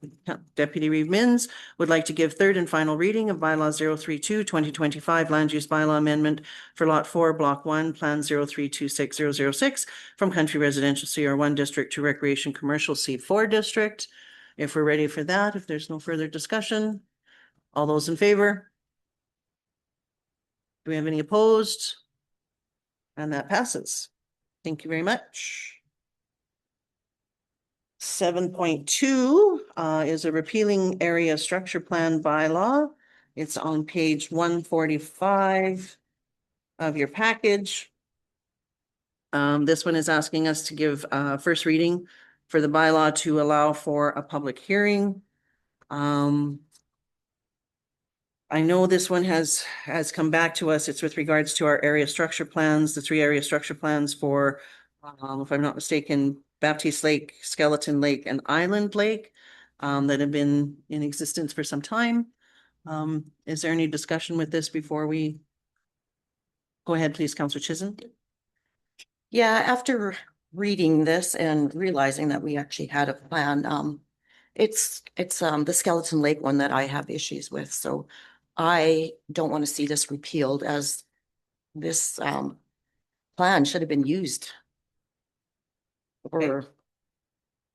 Deputy Reeve Mins would like to give third and final reading of bylaw 032-2025 land use bylaw amendment for lot 4, block 1, plan 0326-006 from country residential CR1 district to recreation commercial C4 district. If we're ready for that, if there's no further discussion, all those in favor? Do we have any opposed? And that passes. Thank you very much. 7.2 is a repealing area structure plan bylaw. It's on page 145 of your package. This one is asking us to give first reading for the bylaw to allow for a public hearing. I know this one has come back to us. It's with regards to our area structure plans, the 3 area structure plans for, if I'm not mistaken, Baptiste Lake, Skeleton Lake, and Island Lake that have been in existence for some time. Is there any discussion with this before we go ahead, please, Councillor Chisholm? Yeah, after reading this and realizing that we actually had a plan, it's the Skeleton Lake one that I have issues with. So I don't want to see this repealed, as this plan should have been used. Or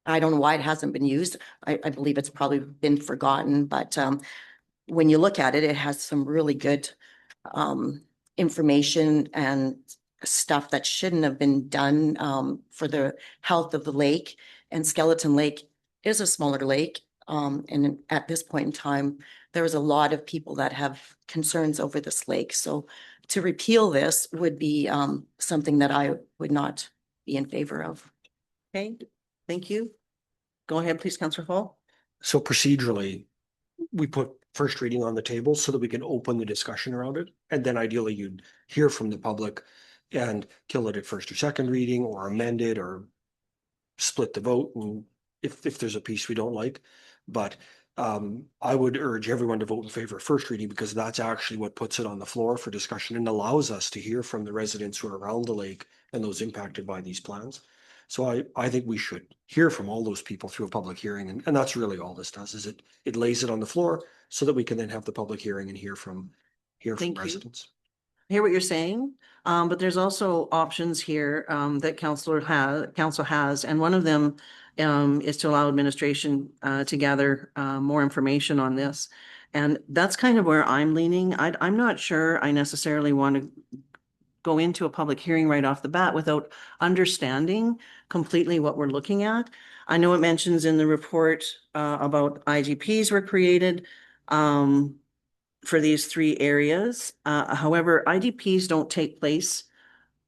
I don't know why it hasn't been used. I believe it's probably been forgotten, but when you look at it, it has some really good information and stuff that shouldn't have been done for the health of the lake. And Skeleton Lake is a smaller lake. And at this point in time, there was a lot of people that have concerns over this lake. So to repeal this would be something that I would not be in favor of. Okay, thank you. Go ahead, please, Councillor Hall. So procedurally, we put first reading on the table so that we can open the discussion around it. And then ideally you'd hear from the public and kill it at first or second reading, or amend it, or split the vote, and if there's a piece we don't like. But I would urge everyone to vote in favor of first reading, because that's actually what puts it on the floor for discussion and allows us to hear from the residents who are around the lake and those impacted by these plans. So I think we should hear from all those people through a public hearing, and that's really all this does, is it lays it on the floor so that we can then have the public hearing and hear from Thank you. residents. I hear what you're saying, but there's also options here that council has, and one of them is to allow administration to gather more information on this. And that's kind of where I'm leaning. I'm not sure I necessarily want to go into a public hearing right off the bat without understanding completely what we're looking at. I know it mentions in the report about IGPs were created for these 3 areas. However, IDPs don't take place,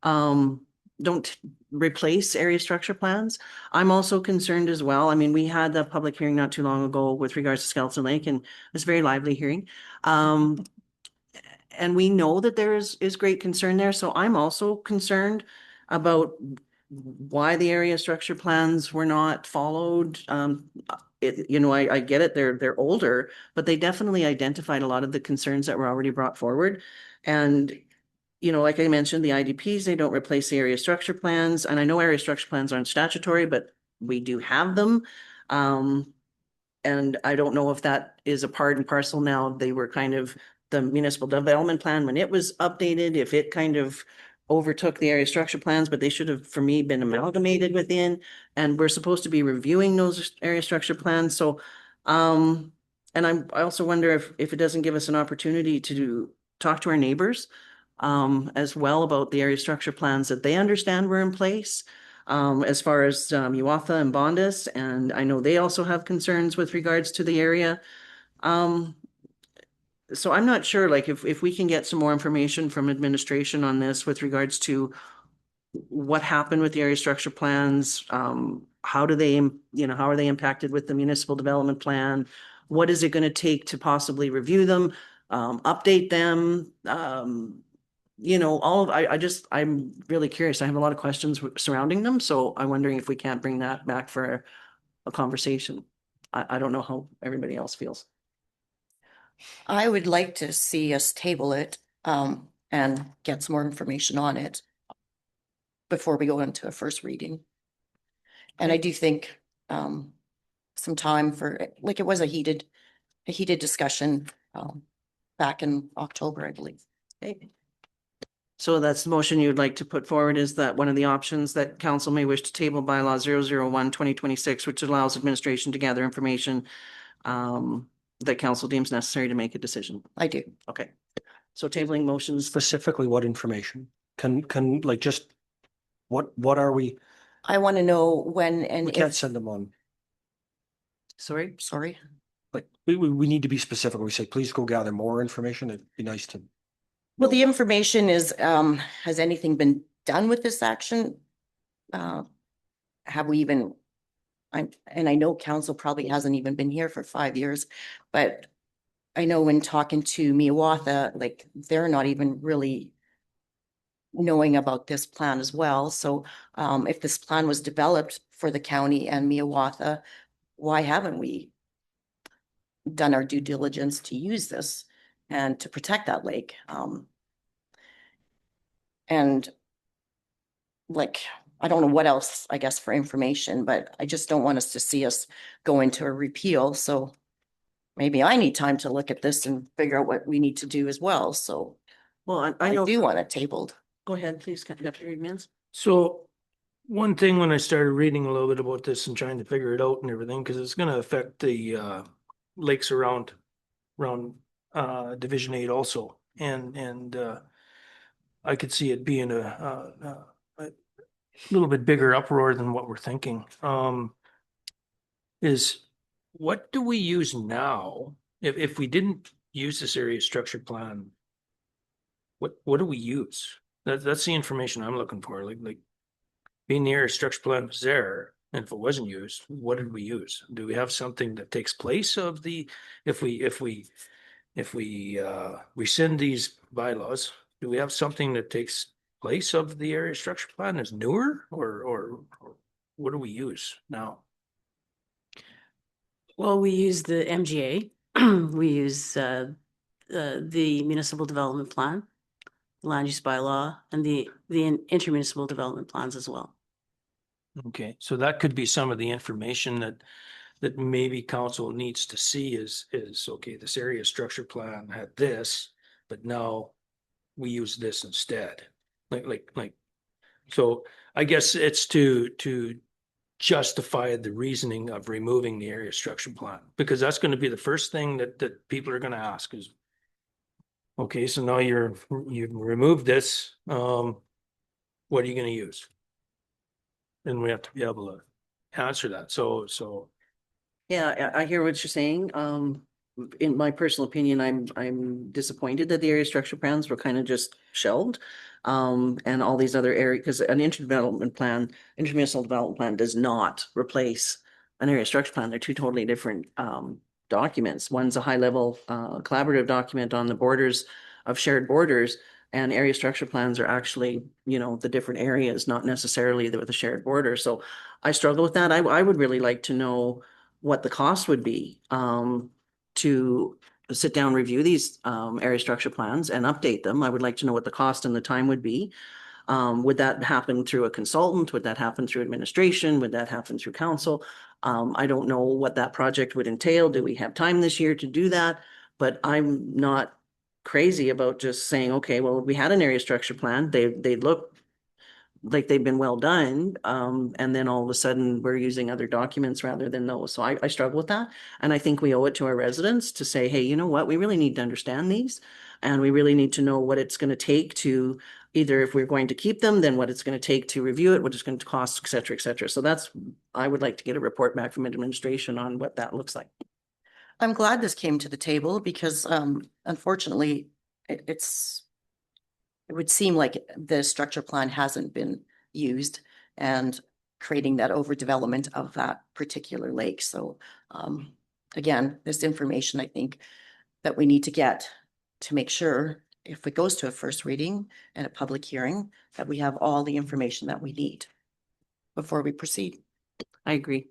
don't replace area structure plans. I'm also concerned as well. I mean, we had the public hearing not too long ago with regards to Skeleton Lake, and it was a very lively hearing. And we know that there is great concern there. So I'm also concerned about why the area structure plans were not followed. I get it, they're older, but they definitely identified a lot of the concerns that were already brought forward. And, like I mentioned, the IDPs, they don't replace the area structure plans. And I know area structure plans aren't statutory, but we do have them. And I don't know if that is a part and parcel now. They were kind of the municipal development plan when it was updated, if it kind of overtook the area structure plans, but they should have, for me, been amalgamated within, and we're supposed to be reviewing those area structure plans. So, and I also wonder if it doesn't give us an opportunity to talk to our neighbors as well about the area structure plans that they understand were in place, as far as Uwatha and Bondus, and I know they also have concerns with regards to the area. So I'm not sure, like, if we can get some more information from administration on this with regards to what happened with the area structure plans, how do they, how are they impacted with the municipal development plan? What is it going to take to possibly review them, update them? I'm really curious. I have a lot of questions surrounding them. So I'm wondering if we can't bring that back for a conversation. I don't know how everybody else feels. I would like to see us table it and get some more information on it before we go into a first reading. And I do think some time for, like, it was a heated discussion, back in October, I believe. Okay. So that's the motion you'd like to put forward, is that one of the options that council may wish to table bylaw 001/2026, which allows administration to gather information that council deems necessary to make a decision. I do. Okay. So tabling motions. Specifically, what information? Can, like, just, what are we, I want to know when and we can't if, send them on. Sorry? Sorry? Like, we need to be specific. We say, please go gather more information. It'd be nice to. well, the information is, has anything been done with this action? Have we even, and I know council probably hasn't even been here for 5 years, but I know when talking to Miawatha, like, they're not even really knowing about this plan as well. So if this plan was developed for the county and Miawatha, why haven't we done our due diligence to use this and to protect that lake? And like, I don't know what else, I guess, for information, but I just don't want us to see us go into a repeal. So maybe I need time to look at this and figure out what we need to do as well. So Well, I know. do want it tabled. Go ahead, please, Deputy Mins. So one thing when I started reading a little bit about this and trying to figure it out and everything, because it's gonna affect the lakes around Division 8 also. And I could see it being a little bit bigger uproar than what we're thinking. Is what do we use now? If we didn't use this area structure plan, what do we use? That's the information I'm looking for. Like being the area structure plan was there, and if it wasn't used, what did we use? Do we have something that takes place of the, if we rescind these bylaws, do we have something that takes place of the area structure plan as newer, or what do we use now? Well, we use the MGA, we use the municipal development plan, land use bylaw, and the intermunicipal development plans as well. Okay, so that could be some of the information that maybe council needs to see is okay, this area structure plan had this, but now we use this instead. Like, so I guess it's to justify the reasoning of removing the area structure plan, because that's going to be the first thing that people are going to ask is, okay, so now you've removed this, what are you going to use? And we have to be able to answer that. So Yeah, I hear what you're saying. In my personal opinion, I'm disappointed that the area structure plans were kind of just shelved. And all these other areas, because an intermunicipal development plan does not replace an area structure plan. They're two totally different documents. One's a high level collaborative document on the borders of shared borders, and area structure plans are actually, the different areas, not necessarily with a shared border. So I struggle with that. I would really like to know what the cost would be to sit down, review these area structure plans and update them. I would like to know what the cost and the time would be. Would that happen through a consultant? Would that happen through administration? Would that happen through council? I don't know what that project would entail. Do we have time this year to do that? But I'm not crazy about just saying, okay, well, we had an area structure plan. They look like they've been well done. And then all of a sudden we're using other documents rather than those. So I struggle with that. And I think we owe it to our residents to say, hey, you know what, we really need to understand these. And we really need to know what it's going to take to either, if we're going to keep them, then what it's going to take to review it, what it's going to cost, et cetera, et cetera. So I would like to get a report back from administration on what that looks like. I'm glad this came to the table because unfortunately it would seem like the structure plan hasn't been used and creating that overdevelopment of that particular lake. So again, this information I think that we need to get to make sure if it goes to a first reading and a public hearing, that we have all the information that we need before we proceed. I agree.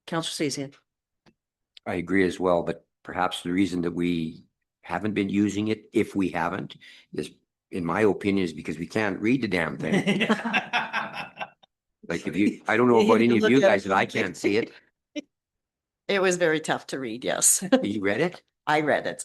Councillor Stacey. I agree as well, but perhaps the reason that we haven't been using it, if we haven't, is, in my opinion, is because we can't read the damn thing. Like I don't know about any of you guys, but I can't see it. It was very tough to read, yes. You read it? I read it.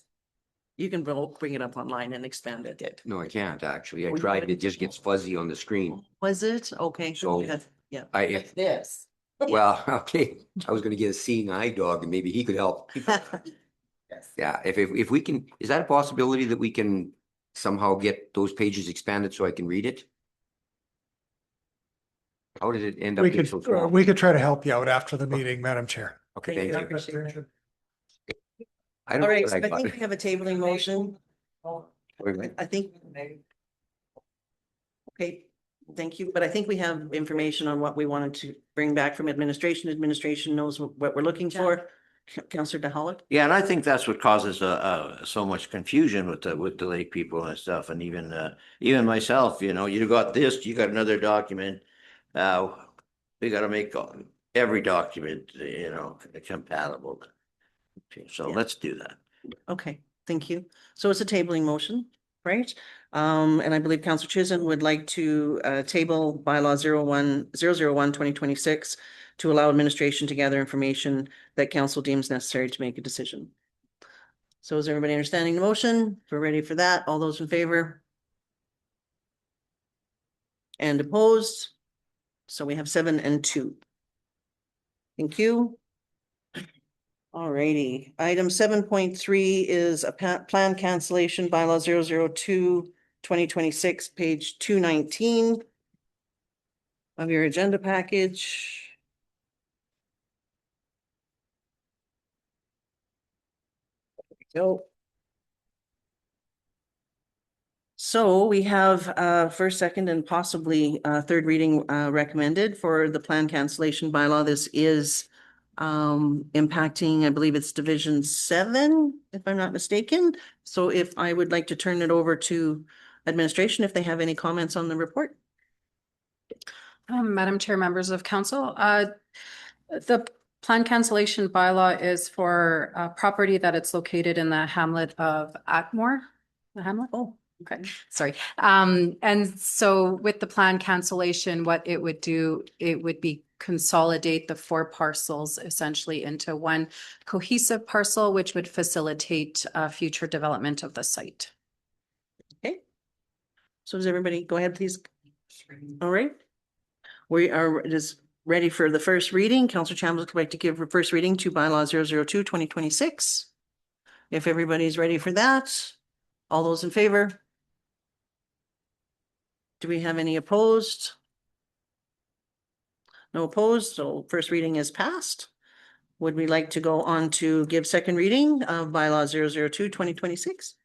You can bring it up online and expand it. No, I can't actually. I Oh, you tried. read It just gets fuzzy on the screen. Was it? Okay. So, Yeah. I, This. well, okay, I was gonna get a seeing eye dog and maybe he could help. Yes. Yeah, if we can, is that a possibility that we can somehow get those pages expanded so I can read it? How did it end up We being could, so small? we could try to help you out after the meeting, Madam Chair. Okay, thank you. I don't All know right, what so I I got. think we have a tabling motion. Wait a minute. I think. Okay, thank you, but I think we have information on what we wanted to bring back from administration. Administration knows what we're looking for. Councillor DeHollick? Yeah, and I think that's what causes so much confusion with the lake people and stuff, and even myself, you know, you got this, you got another document. We gotta make every document, you know, compatible. Okay, so let's do that. Okay, thank you. So it's a tabling motion, right? And I believe Councillor Chisholm would like to table bylaw 001/2026 to allow administration to gather information that council deems necessary to make a decision. So is everybody understanding the motion? We're ready for that. All those in favor? And opposed? So we have 7 and 2. Thank you. All righty. Item 7.3 is a plan cancellation bylaw 002/2026, page 219 of your agenda package. Go. So we have first, second, and possibly third reading recommended for the plan cancellation bylaw. This is impacting, I believe it's Division 7, if I'm not mistaken. So if I would like to turn it over to administration, if they have any comments on the report. Madam Chair, members of council, the plan cancellation bylaw is for a property that it's located in the hamlet of Atmore. The hamlet? Oh, okay, sorry. And so with the plan cancellation, what it would do, it would be consolidate the 4 parcels essentially into one cohesive parcel, which would facilitate future development of the site. Okay. So does everybody go ahead, please? All right. We are just ready for the first reading. Councillor Chambliss would like to give a first reading to bylaw 002/2026. If everybody's ready for that, all those in favor? Do we have any opposed? No opposed, so first reading is passed. Would we like to go on to give second reading of bylaw 002/2026?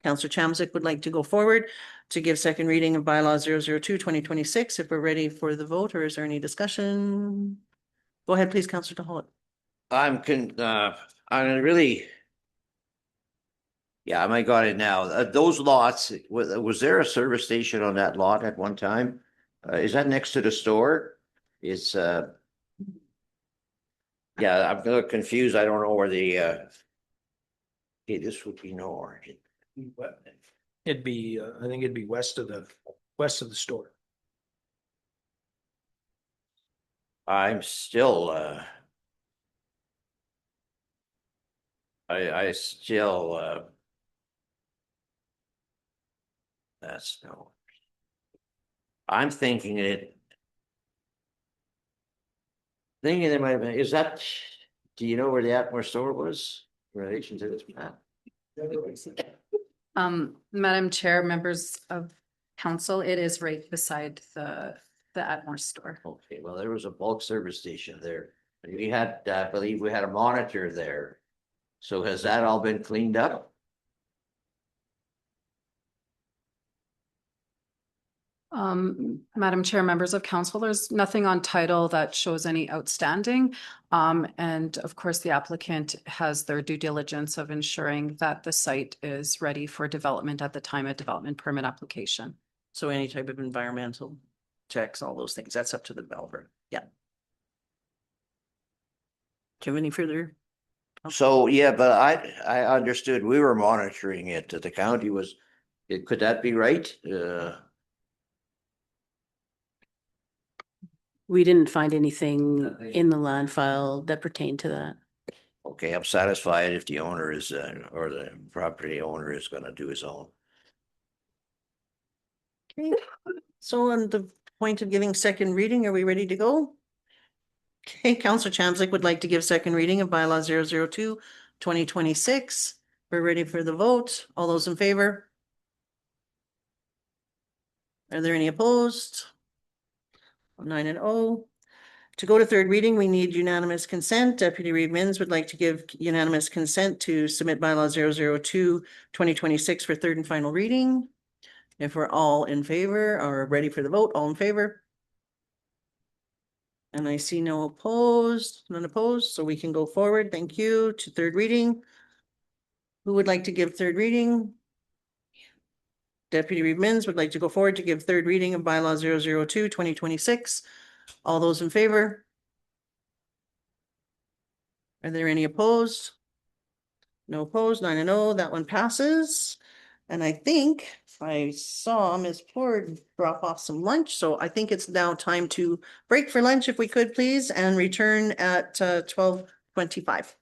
Councillor Chambliss would like to go forward to give second reading of bylaw 002/2026. If we're ready for the vote, or is there any discussion? Go ahead, please, Councillor DeHollick. I'm really. Yeah, I got it now. Those lots, was there a service station on that lot at one time? Is that next to the store? It's yeah, I'm a little confused. I don't know where the okay, this would be north. It'd be, I think it'd be west of the store. I'm still I still that's no. I'm thinking there might be, is that, do you know where the Atmore store was in relation to this map? Madam Chair, members of council, it is right beside the Atmore store. Okay, well, there was a bulk service station there. We had, I believe we had a monitor there. So has that all been cleaned up? Madam Chair, members of council, there's nothing on title that shows any outstanding. And of course, the applicant has their due diligence of ensuring that the site is ready for development at the time of development permit application. So any type of environmental checks, all those things, that's up to the developer. Yeah. Do you have any further? So, yeah, but I understood we were monitoring it, that the county was, could that be right? We didn't find anything in the land file that pertained to that. Okay, I'm satisfied if the owner is, or the property owner is gonna do his own. Okay, so on the point of giving second reading, are we ready to go? Okay, Counselor Chamblick would like to give second reading of bylaw 002, 2026. We're ready for the vote. All those in favor? Are there any opposed? 9-0. To go to third reading, we need unanimous consent. Deputy Reed Mins would like to give unanimous consent to submit bylaw 002, 2026 for third and final reading. If we're all in favor or ready for the vote, all in favor? And I see no opposed, none opposed, so we can go forward. Thank you to third reading. Who would like to give third reading? Deputy Reed Mins would like to go forward to give third reading of bylaw 002, 2026. All those in favor? Are there any opposed? No opposed, 9-0, that one passes. And I think I saw Ms. Ford drop off some lunch, so I think it's now time to break for lunch if we could please, and return at 12:25.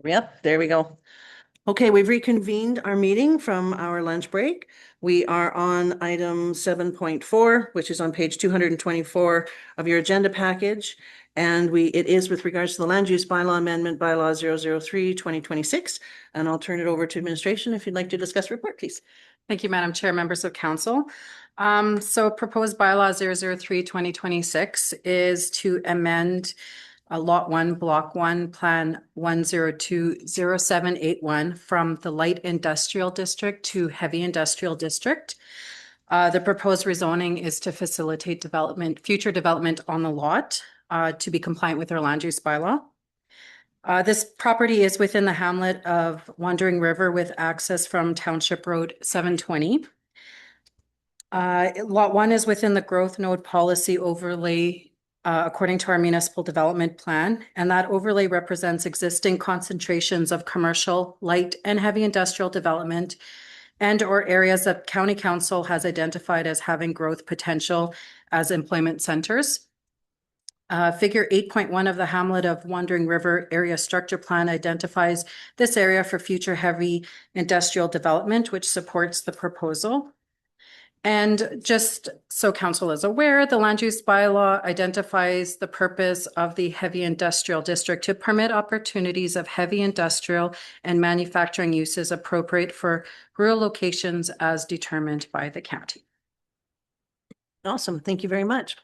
Yep, there we go. Okay, we've reconvened our meeting from our lunch break. We are on item 7.4, which is on page 224 of your agenda package. And it is with regards to the land use bylaw amendment, bylaw 003, 2026. And I'll turn it over to administration if you'd like to discuss report, please. Thank you, Madam Chair, members of council. So proposed bylaw 003, 2026 is to amend Lot 1, Block 1, Plan 1020781 from the Light Industrial District to Heavy Industrial District. The proposed rezoning is to facilitate future development on the lot to be compliant with our land use bylaw. This property is within the hamlet of Wandering River with access from Township Road 720. Lot 1 is within the growth node policy overlay according to our municipal development plan, and that overlay represents existing concentrations of commercial, light, and heavy industrial development and or areas that County Council has identified as having growth potential as employment centers. Figure 8.1 of the Hamlet of Wandering River Area Structure Plan identifies this area for future heavy industrial development, which supports the proposal. And just so council is aware, the land use bylaw identifies the purpose of the heavy industrial district to permit opportunities of heavy industrial and manufacturing uses appropriate for rural locations as determined by the county. Awesome. Thank you very much.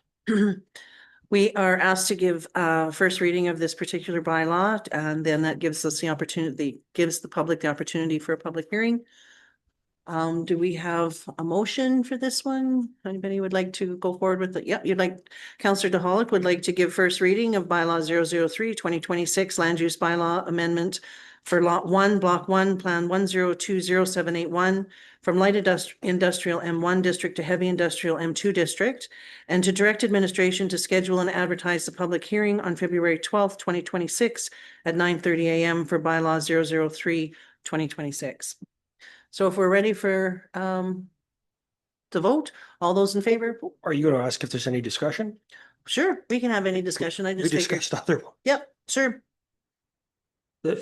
We are asked to give first reading of this particular bylaw, and then that gives us the opportunity, gives the public the opportunity for a public hearing. Do we have a motion for this one? Anybody would like to go forward with it? Yep, you'd like, Councillor DeHollick would like to give first reading of bylaw 003, 2026 land use bylaw amendment for Lot 1, Block 1, Plan 1020781 from light industrial M1 district to heavy industrial M2 district, and to direct administration to schedule and advertise the public hearing on February 12th, 2026 at 9:30 a.m. for bylaw 003, 2026. So if we're ready for to vote, all those in favor? Are you going to ask if there's any discussion? Sure, we can have any discussion. I We just figured. discussed other one. Yep, sure.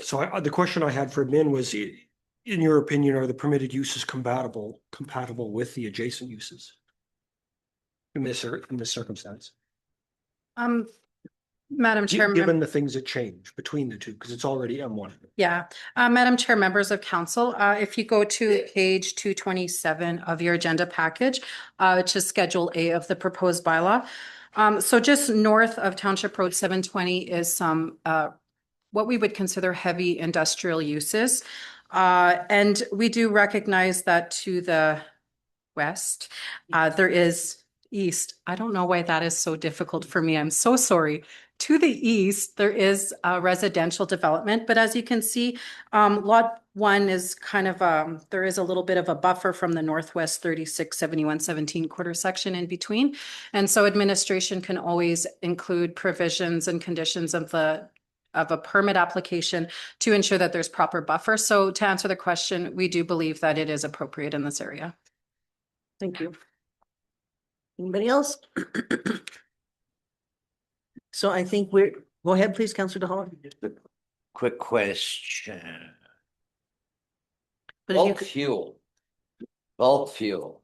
So the question I had for Min was, in your opinion, are the permitted uses compatible with the adjacent uses? In this circumstance? Madam Chair. Given the things that change between the two, because it's already M1. Yeah, Madam Chair, members of council, if you go to page 227 of your agenda package, which is Schedule A of the proposed bylaw. So just north of Township Road 720 is some what we would consider heavy industrial uses. And we do recognize that to the west, there is east. I don't know why that is so difficult for me. I'm so sorry. To the east, there is a residential development, but as you can see, Lot 1 is kind of, there is a little bit of a buffer from the Northwest 367117 quarter section in between. And so administration can always include provisions and conditions of a permit application to ensure that there's proper buffer. So to answer the question, we do believe that it is appropriate in this area. Thank you. Anybody else? So I think go ahead, please, Councillor DeHollick. Quick question. But if you Bulk could- fuel. Bulk fuel.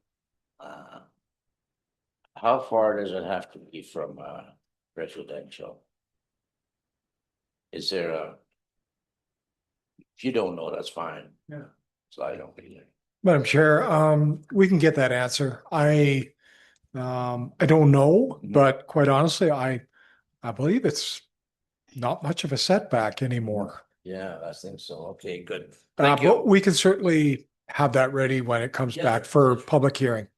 How far does it have to be from residential? Is there if you don't know, that's fine. Yeah. So I don't either. Madam Chair, we can get that answer. I don't know, but quite honestly, I believe it's not much of a setback anymore. Yeah, I think so. Okay, good. Thank you. But we can certainly have that ready when it comes Yeah. back for public hearing.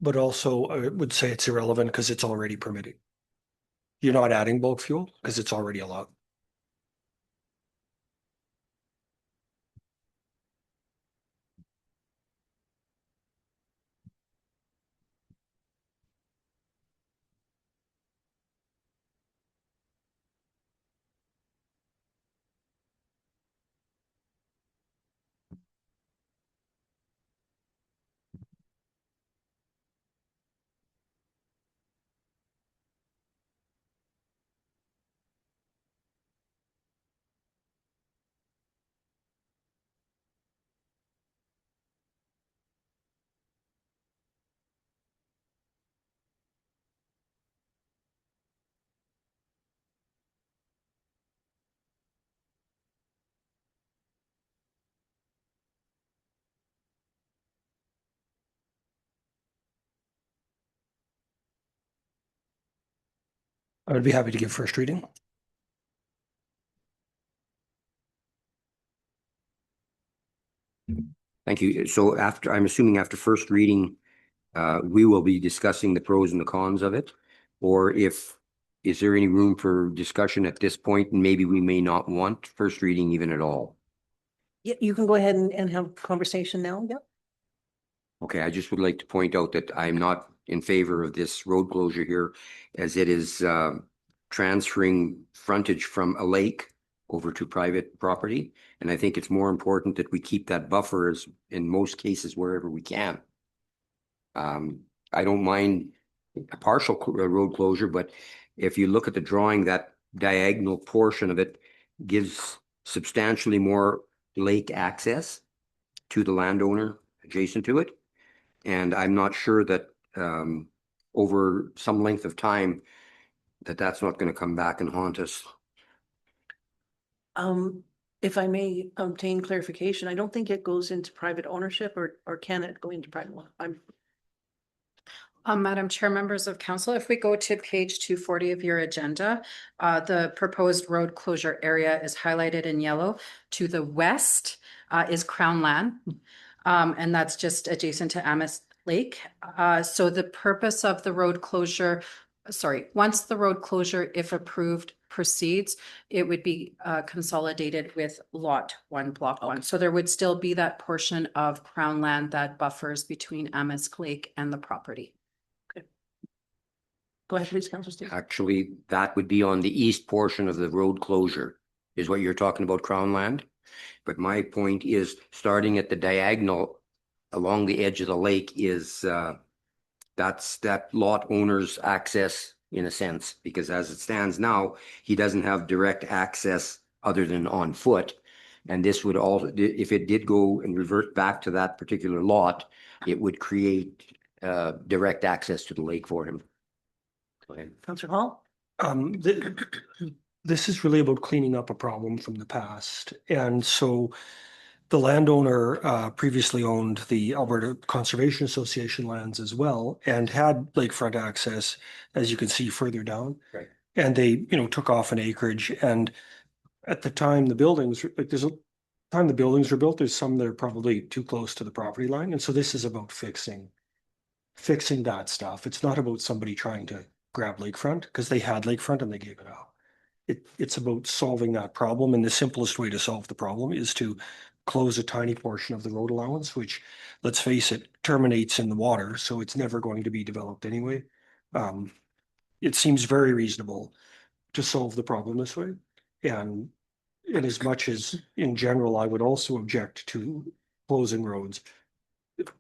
But also I would say it's irrelevant because it's already permitted. You're not adding bulk fuel because it's already allowed. I would be happy to give first reading. Thank you. So I'm assuming after first reading, we will be discussing the pros and the cons of it. Or is there any room for discussion at this point? And maybe we may not want first reading even at all. Yeah, you can go ahead and have a conversation now. Yep. Okay, I just would like to point out that I'm not in favor of this road closure here, as it is transferring frontage from a lake over to private property. And I think it's more important that we keep that buffer as in most cases wherever we can. I don't mind a partial road closure, but if you look at the drawing, that diagonal portion of it gives substantially more lake access to the landowner adjacent to it. And I'm not sure that over some length of time that's not going to come back and haunt us. If I may obtain clarification, I don't think it goes into private ownership, or can it go into private one? Madam Chair, members of council, if we go to page 240 of your agenda, the proposed road closure area is highlighted in yellow. To the west is Crown Land, and that's just adjacent to Amos Lake. So the purpose of the road closure, once the road closure, if approved, proceeds, it would be consolidated with lot 1, block 1. So there would still be that portion of Crown Land that buffers between Amos Lake and the property. Go ahead, please, Councilor Steve. Actually, that would be on the east portion of the road closure, is what you're talking about, Crown Land. But my point is, starting at the diagonal along the edge of the lake is that's that lot owner's access in a sense, because as it stands now, he doesn't have direct access other than on foot. And this would all, if it did go and revert back to that particular lot, it would create direct access to the lake for him. Go ahead. Councilor Hall? This is really about cleaning up a problem from the past. And so the landowner previously owned the Alberta Conservation Association lands as well and had lakefront access, as you can see further down. Right. And they, took off an acreage. And at the time the buildings, the buildings were built, there's some that are probably too close to the property line. And so this is about fixing that stuff. It's not about somebody trying to grab lakefront, because they had lakefront and they gave it up. It's about solving that problem. And the simplest way to solve the problem is to close a tiny portion of the road allowance, which, let's face it, terminates in the water. So it's never going to be developed anyway. It seems very reasonable to solve the problem this way. And as much as in general, I would also object to closing roads,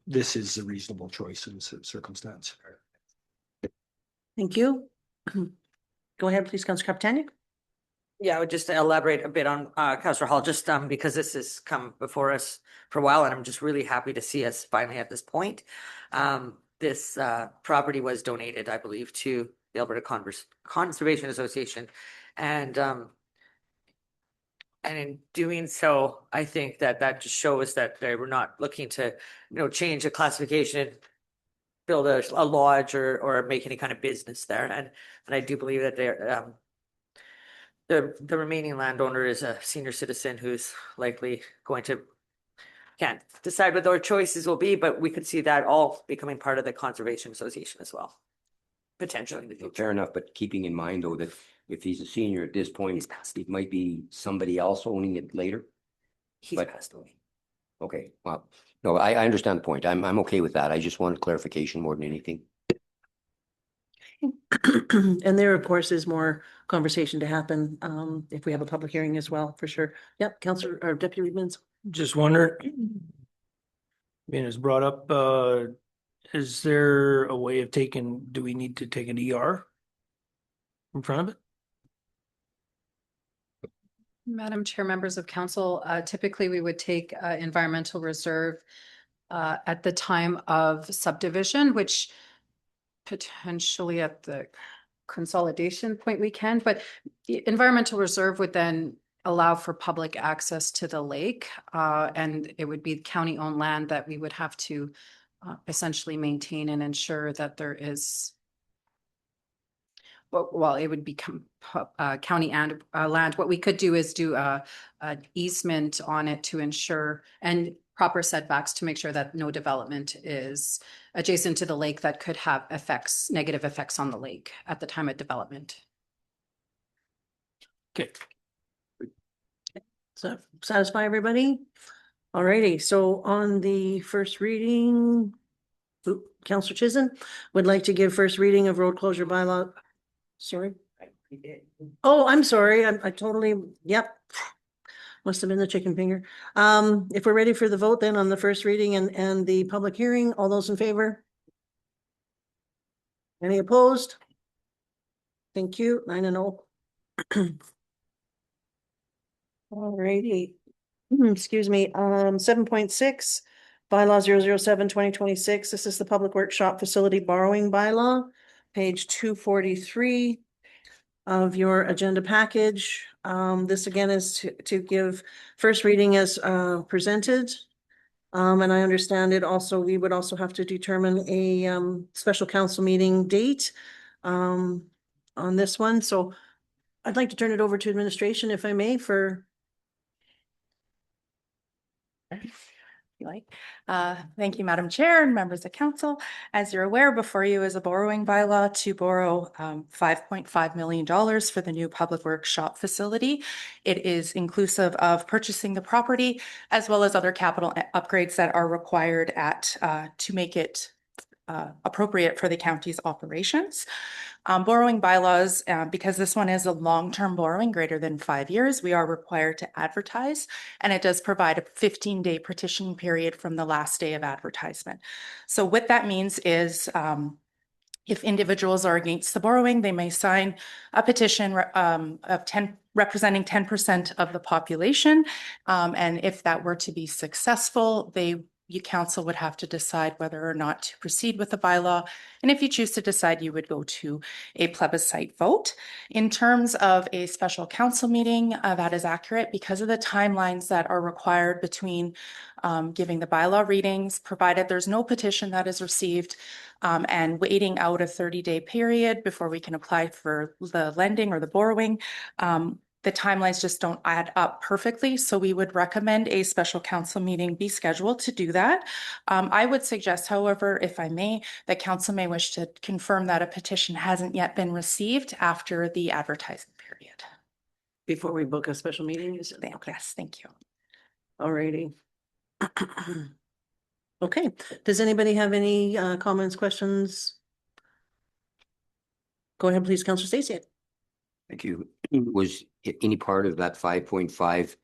this is a reasonable choice in this circumstance. Thank you. Go ahead, please, Councilor Kaptanic. Yeah, I would just elaborate a bit on Councilor Hall, just because this has come before us for a while, and I'm just really happy to see us finally at this point. This property was donated, I believe, to the Alberta Conservation Association, and in doing so, I think that just shows that they were not looking to, change a classification, build a lodge or make any kind of business there. And I do believe that they're the remaining landowner is a senior citizen who's likely going to, can't decide what their choices will be, but we could see that all becoming part of the Conservation Association as well, potentially in the future. Fair enough, but keeping in mind though that if he's a senior at this point, it might be somebody else owning it later. He's But- passed away. Okay, well, no, I understand the point. I'm okay with that. I just wanted clarification more than anything. And there, of course, is more conversation to happen if we have a public hearing as well, for sure. Yep, Councilor or Deputy Reedmans. Just wonder, being as brought up, is there a way of do we need to take an ER in front of it? Madam Chair, members of council, typically we would take environmental reserve at the time of subdivision, which potentially at the consolidation point we can, but the environmental reserve would then allow for public access to the lake, and it would be county-owned land that we would have to essentially maintain and ensure that there is well, it would become county and land. What we could do is do an easement on it to ensure and proper setbacks to make sure that no development is adjacent to the lake that could have effects, negative effects on the lake at the time of development. Okay. Does that satisfy everybody? Alrighty, so on the first reading, Counselor Chisholm would like to give first reading of road closure bylaw. Sorry. Oh, I'm sorry. I totally, yep. Must have been the chicken finger. If we're ready for the vote then on the first reading and the public hearing, all those in favor? Any opposed? Thank you. 9-0. Alrighty. Excuse me, 7.6, bylaw 007/2026. This is the public workshop facility borrowing bylaw, page 243 of your agenda package. This again is to give first reading as presented. And I understand it also, we would also have to determine a special council meeting date on this one. So I'd like to turn it over to administration, if I may, for Thank you, Madam Chair and members of council. As you're aware, before you is a borrowing bylaw to borrow $5.5 million for the new public workshop facility. It is inclusive of purchasing the property as well as other capital upgrades that are required to make it appropriate for the county's operations. Borrowing bylaws, because this one is a long-term borrowing greater than 5 years, we are required to advertise, and it does provide a 15-day petition period from the last day of advertisement. So what that means is if individuals are against the borrowing, they may sign a petition representing 10% of the population. And if that were to be successful, you council would have to decide whether or not to proceed with the bylaw. And if you choose to decide, you would go to a plebiscite vote. In terms of a special council meeting, that is accurate because of the timelines that are required between giving the bylaw readings, provided there's no petition that is received, and waiting out a 30-day period before we can apply for the lending or the borrowing. The timelines just don't add up perfectly. So we would recommend a special council meeting be scheduled to do that. I would suggest, however, if I may, that council may wish to confirm that a petition hasn't yet been received after the advertising period. before we book a special meeting. Yes, thank you. Alrighty. Okay, does anybody have any comments, questions? Go ahead, please, Councillor Stacey. Thank you. Was any part of that 5.5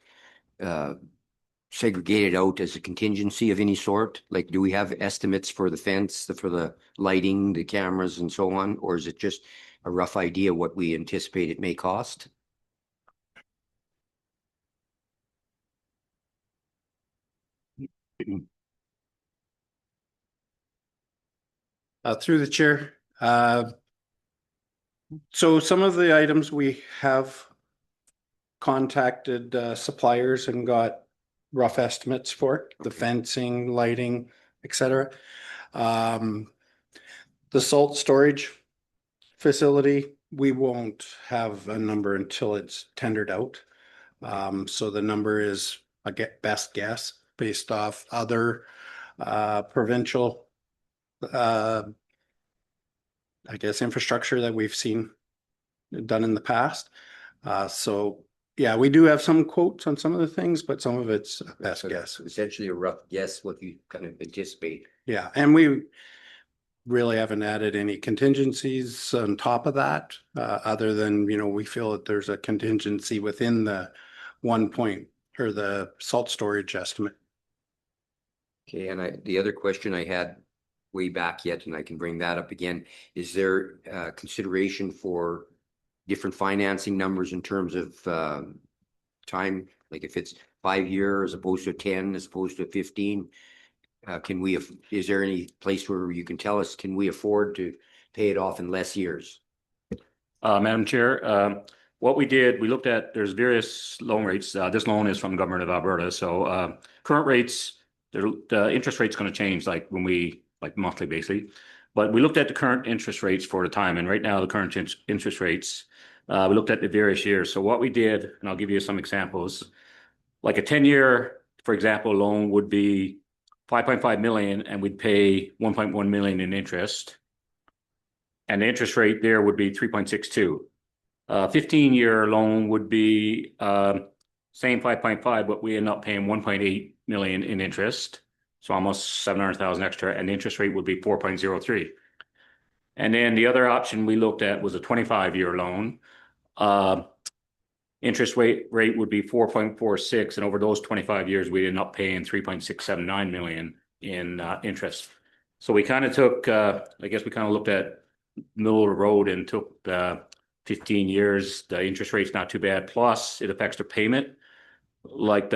segregated out as a contingency of any sort? Like, do we have estimates for the fence, for the lighting, the cameras and so on? Or is it just a rough idea what we anticipate it may cost? Through the chair. So some of the items we have contacted suppliers and got rough estimates for the fencing, lighting, etc. The salt storage facility, we won't have a number until it's tendered out. So the number is a best guess based off other provincial I guess infrastructure that we've seen done in the past. So yeah, we do have some quotes on some of the things, but some of it's best guess. Essentially a rough guess what you kind of anticipate. Yeah, and we really haven't added any contingencies on top of that, other than, we feel that there's a contingency within the 1 point or the salt storage estimate. Okay, and the other question I had way back yet, and I can bring that up again, is there consideration for different financing numbers in terms of time? Like if it's 5 years as opposed to 10, as opposed to 15, is there any place where you can tell us, can we afford to pay it off in less years? Madam Chair, what we did, we looked at, there's various loan rates. This loan is from the government of Alberta. So current rates, the interest rate's going to change like monthly basically. But we looked at the current interest rates for the time, and right now the current interest rates, we looked at the various years. So what we did, and I'll give you some examples, like a 10-year, for example, loan would be 5.5 million and we'd pay 1.1 million in interest. And the interest rate there would be 3.62. 15-year loan would be same 5.5, but we end up paying 1.8 million in interest. So almost 700,000 extra, and the interest rate would be 4.03. And then the other option we looked at was a 25-year loan. Interest rate would be 4.46, and over those 25 years, we end up paying 3.679 million in interest. So we kind of took, I guess we kind of looked at middle of the road and took 15 years. The interest rate's not too bad. Plus, it affects the payment. Like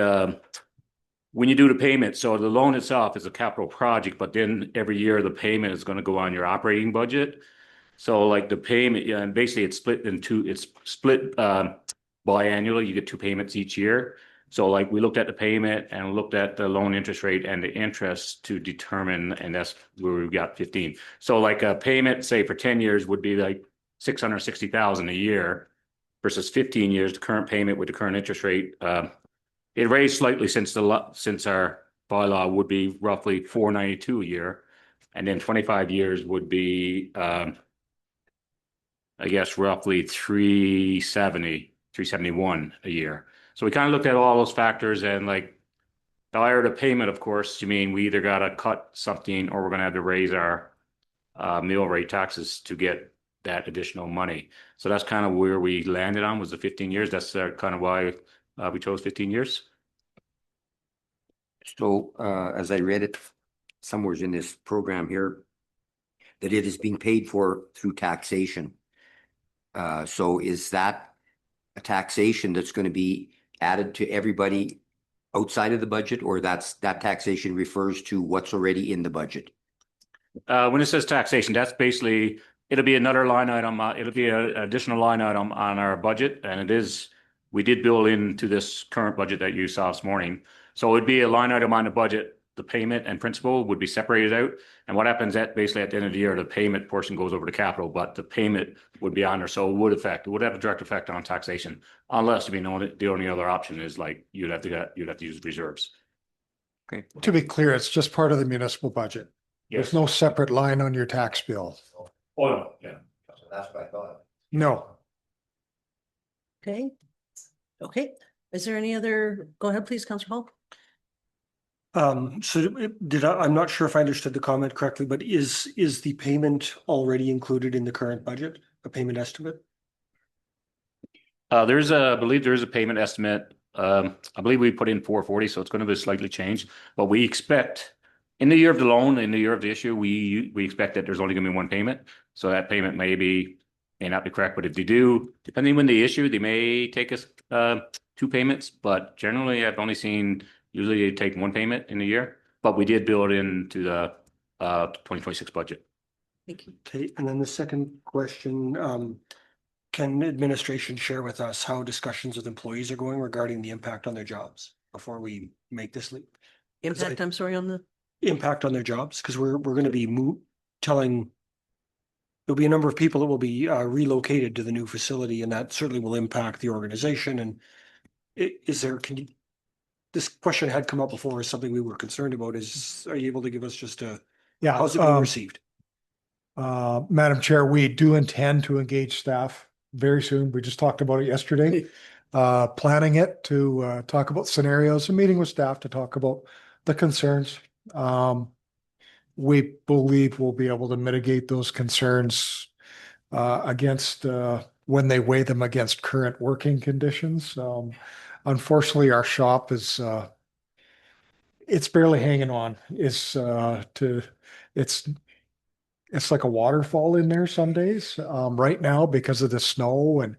when you do the payment, so the loan itself is a capital project, but then every year the payment is going to go on your operating budget. So like the payment, yeah, and basically it's split biannually. You get 2 payments each year. So like we looked at the payment and looked at the loan interest rate and the interest to determine, and that's where we got 15. So like a payment, say for 10 years would be like 660,000 a year versus 15 years, the current payment with the current interest rate. It raised slightly since our bylaw would be roughly 492 a year, and then 25 years would be, I guess, roughly 371 a year. So we kind of looked at all those factors, and like the higher the payment, of course, you mean we either got to cut something or we're going to have to raise our mill rate taxes to get that additional money. So that's kind of where we landed on, was the 15 years. That's kind of why we chose 15 years. So as I read it somewhere in this program here, that it is being paid for through taxation. So is that a taxation that's going to be added to everybody outside of the budget, or that taxation refers to what's already in the budget? When it says taxation, that's basically, it'll be another line item. It'll be an additional line item on our budget, and it is, we did build into this current budget that you saw this morning. So it'd be a line item on the budget. The payment and principal would be separated out. And what happens at basically at the end of the year, the payment portion goes over to capital, but the payment would be on there. So it would have a direct effect on taxation, unless, you know, the only other option is like you'd have to use reserves. Okay. To be clear, it's just part of the municipal budget. Yes. There's no separate line on your tax bill. Oh, no, yeah. That's what I thought. No. Okay. Okay. Is there any other, go ahead, please, Councillor Hall. So I'm not sure if I understood the comment correctly, but is the payment already included in the current budget, a payment estimate? I believe there is a payment estimate. I believe we put in 440, so it's going to be slightly changed. But we expect in the year of the loan, in the year of the issue, we expect that there's only going to be one payment. So that payment may not be correct, but if they do, depending when they issue, they may take us 2 payments. But generally, I've only seen usually they take 1 payment in a year. But we did build into the 2026 budget. Thank you. Okay, and then the second question, can administration share with us how discussions with employees are going regarding the impact on their jobs before we make this leap? Impact, I'm sorry, on the. Impact on their jobs, because we're going to be telling, there'll be a number of people that will be relocated to the new facility, and that certainly will impact the organization. And this question had come up before, is something we were concerned about, are you able to give us just how's it being received? Madam Chair, we do intend to engage staff very soon. We just talked about it yesterday. Planning it to talk about scenarios, a meeting with staff to talk about the concerns. We believe we'll be able to mitigate those concerns against when they weigh them against current working conditions. Unfortunately, our shop is it's barely hanging on. It's like a waterfall in there some days right now because of the snow, and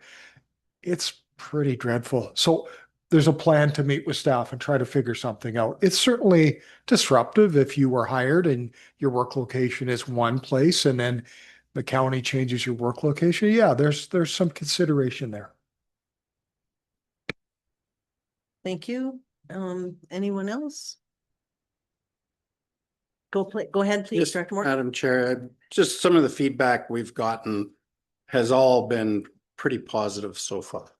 it's pretty dreadful. So there's a plan to meet with staff and try to figure something out. It's certainly disruptive if you were hired and your work location is one place and then the county changes your work location. Yeah, there's some consideration there. Thank you. Anyone else? Go ahead, please, Yes, Director Moore. Madam Chair, just some of the feedback we've gotten has all been pretty positive so far.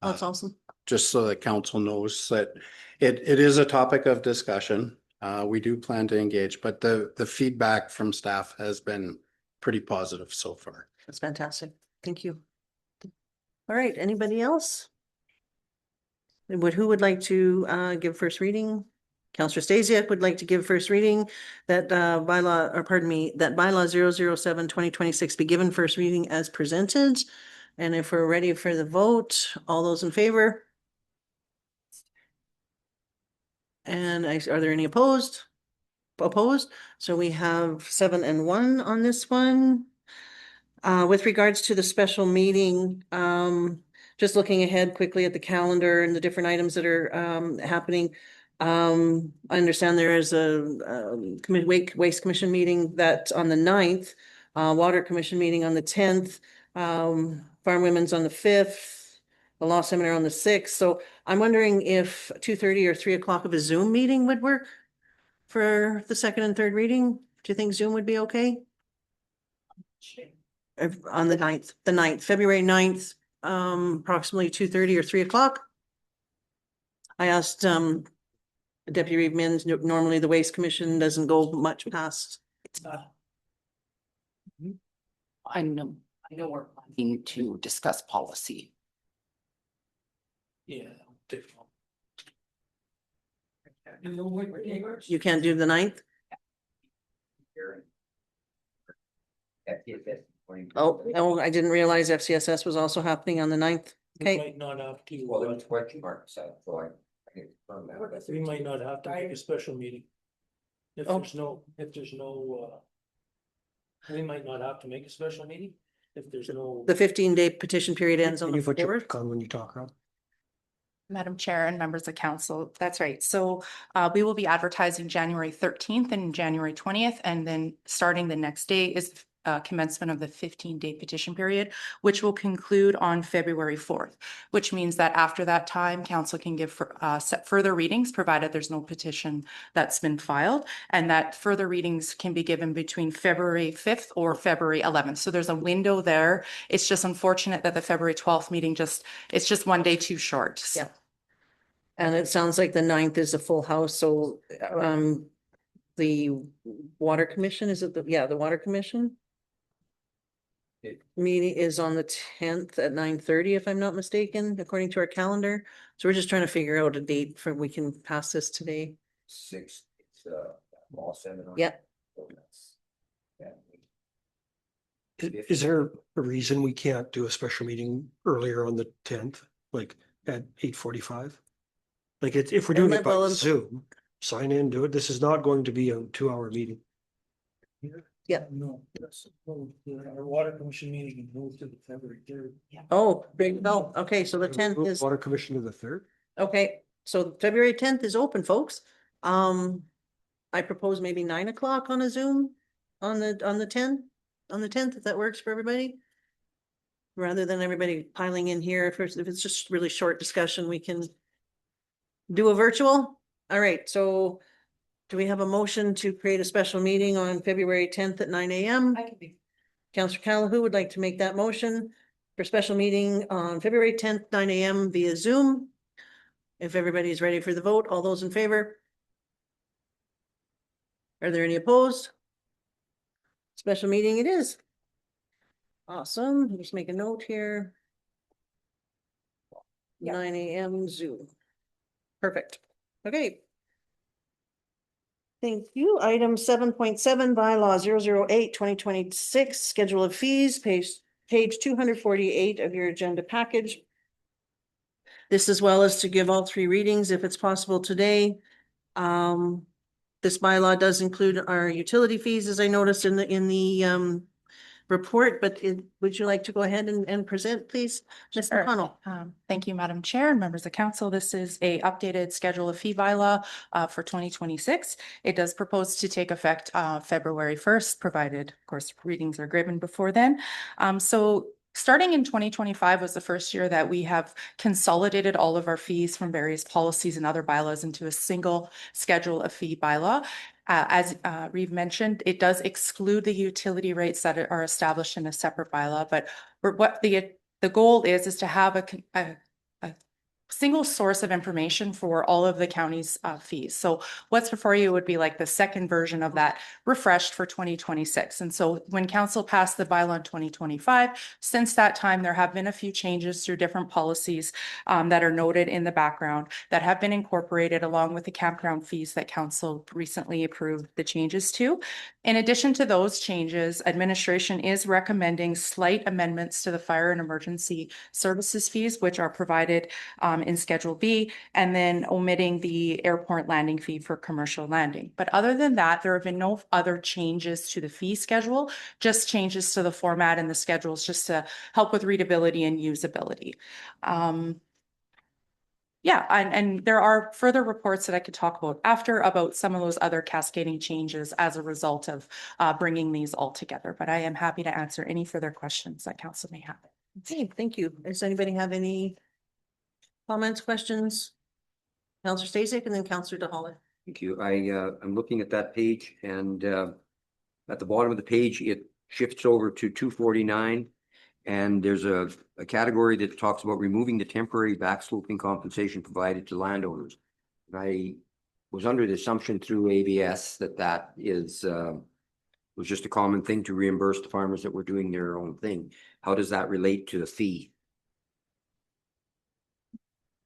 Oh, that's awesome. Just so the council knows that it is a topic of discussion. We do plan to engage, but the feedback from staff has been pretty positive so far. That's fantastic. Thank you. All right, anybody else? Who would like to give first reading? Counselor Stasiak would like to give first reading that bylaw, or pardon me, that bylaw 007/2026 be given first reading as presented. And if we're ready for the vote, all those in favor? And are there any opposed? Opposed? So we have 7 and 1 on this one. With regards to the special meeting, just looking ahead quickly at the calendar and the different items that are happening. I understand there is a Waste Commission meeting that's on the 9th, Water Commission meeting on the 10th, Farm Women's on the 5th, the Law Seminar on the 6th. So I'm wondering if 2:30 or 3 o'clock of a Zoom meeting would work for the second and third reading. Do you think Zoom would be okay? On the 9th, February 9th, approximately 2:30 or 3 o'clock. I asked Deputy Reeve Minns, normally the Waste Commission doesn't go much past. I know we're planning to discuss policy. Yeah. You can't do the 9th? Oh, I didn't realize FCSS was also happening on the 9th. Okay. Might not have to. Well, there was question marks, so I can confirm that. We might not have to make a special meeting. If Oh. there's no, we might not have to make a special meeting if there's no. The 15-day petition period ends on Can the you put your 4th. mic on when you talk, Rob? Madam Chair and members of council, that's right. So we will be advertising January 13th and January 20th, and then starting the next day is commencement of the 15-day petition period, which will conclude on February 4th, which means that after that time, council can give set further readings, provided there's no petition that's been filed, and that further readings can be given between February 5th or February 11th. So there's a window there. It's just unfortunate that the February 12th meeting it's just one day too short. So. Yeah. And it sounds like the 9th is a full house, so the Water Commission, is it the Water Commission? Meeting is on the 10th at 9:30, if I'm not mistaken, according to our calendar. So we're just trying to figure out a date for we can pass this today. 6th, it's law seminar. Yeah. Is there a reason we can't do a special meeting earlier on the 10th, like at 8:45? Like if we're doing it by Zoom, sign in, do it. This is not going to be a 2-hour meeting. Yeah. No, our Water Commission meeting can move to the February 3rd. Oh, big, no, okay, so the 10th is, Water Commission to the 3rd? okay, so February 10th is open, folks. I propose maybe 9 o'clock on a Zoom on the 10th, if that works for everybody. Rather than everybody piling in here, if it's just really short discussion, we can do a virtual. All right, so do we have a motion to create a special meeting on February 10th at 9 a.m.? Councillor Callahu would like to make that motion for special meeting on February 10th, 9 a.m. via Zoom. If everybody is ready for the vote, all those in favor? Are there any opposed? Special meeting it is. Awesome. Just make a note here. 9 a.m. Zoom. Perfect. Okay. Thank you. Item 7.7 bylaw 008/2026, schedule of fees, page 248 of your agenda package. This as well as to give all 3 readings if it's possible today. This bylaw does include our utility fees, as I noticed in the report, but would you like to go ahead and present, please? Ms. Sure. McConnell. Thank you, Madam Chair and members of council. This is a updated schedule of fee bylaw for 2026. It does propose to take effect February 1st, provided, of course, readings are given before then. So starting in 2025 was the first year that we have consolidated all of our fees from various policies and other bylaws into a single schedule of fee bylaw. As Reeve mentioned, it does exclude the utility rates that are established in a separate bylaw, but what the goal is to have a single source of information for all of the county's fees. So what's before you would be like the second version of that refreshed for 2026. And so when council passed the bylaw in 2025, since that time, there have been a few changes through different policies that are noted in the background that have been incorporated along with the campground fees that council recently approved the changes to. In addition to those changes, administration is recommending slight amendments to the fire and emergency services fees, which are provided in Schedule B, and then omitting the airport landing fee for commercial landing. But other than that, there have been no other changes to the fee schedule, just changes to the format and the schedules just to help with readability and usability. Yeah, and there are further reports that I could talk about after about some of those other cascading changes as a result of bringing these all together. But I am happy to answer any further questions that council may have. Okay, thank you. Does anybody have any comments, questions? Counselor Stasiak and then Counselor DeHoller. Thank you. I'm looking at that page and at the bottom of the page, it shifts over to 249. And there's a category that talks about removing the temporary backsloping compensation provided to landowners. I was under the assumption through ABS that is was just a common thing to reimburse the farmers that were doing their own thing. How does that relate to the fee?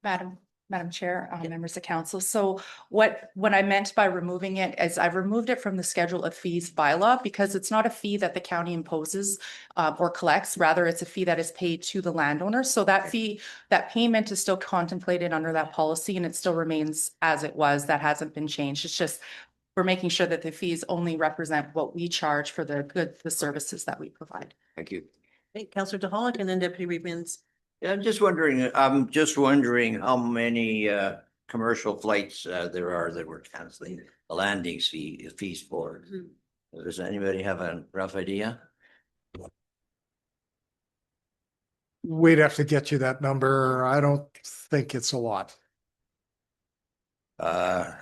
Madam Chair, members of council. So what I meant by removing it is I've removed it from the schedule of fees bylaw because it's not a fee that the county imposes or collects. Rather, it's a fee that is paid to the landowner. So that fee, that payment is still contemplated under that policy and it still remains as it was. That hasn't been changed. It's just we're making sure that the fees only represent what we charge for the services that we provide. Thank you. Okay, Counselor DeHoller and then Deputy Reeve Mins. Yeah, I'm just wondering how many commercial flights there are that were canceling the landing fees for. Does anybody have a rough idea? We'd have to get you that number. I don't think it's a lot. Okay,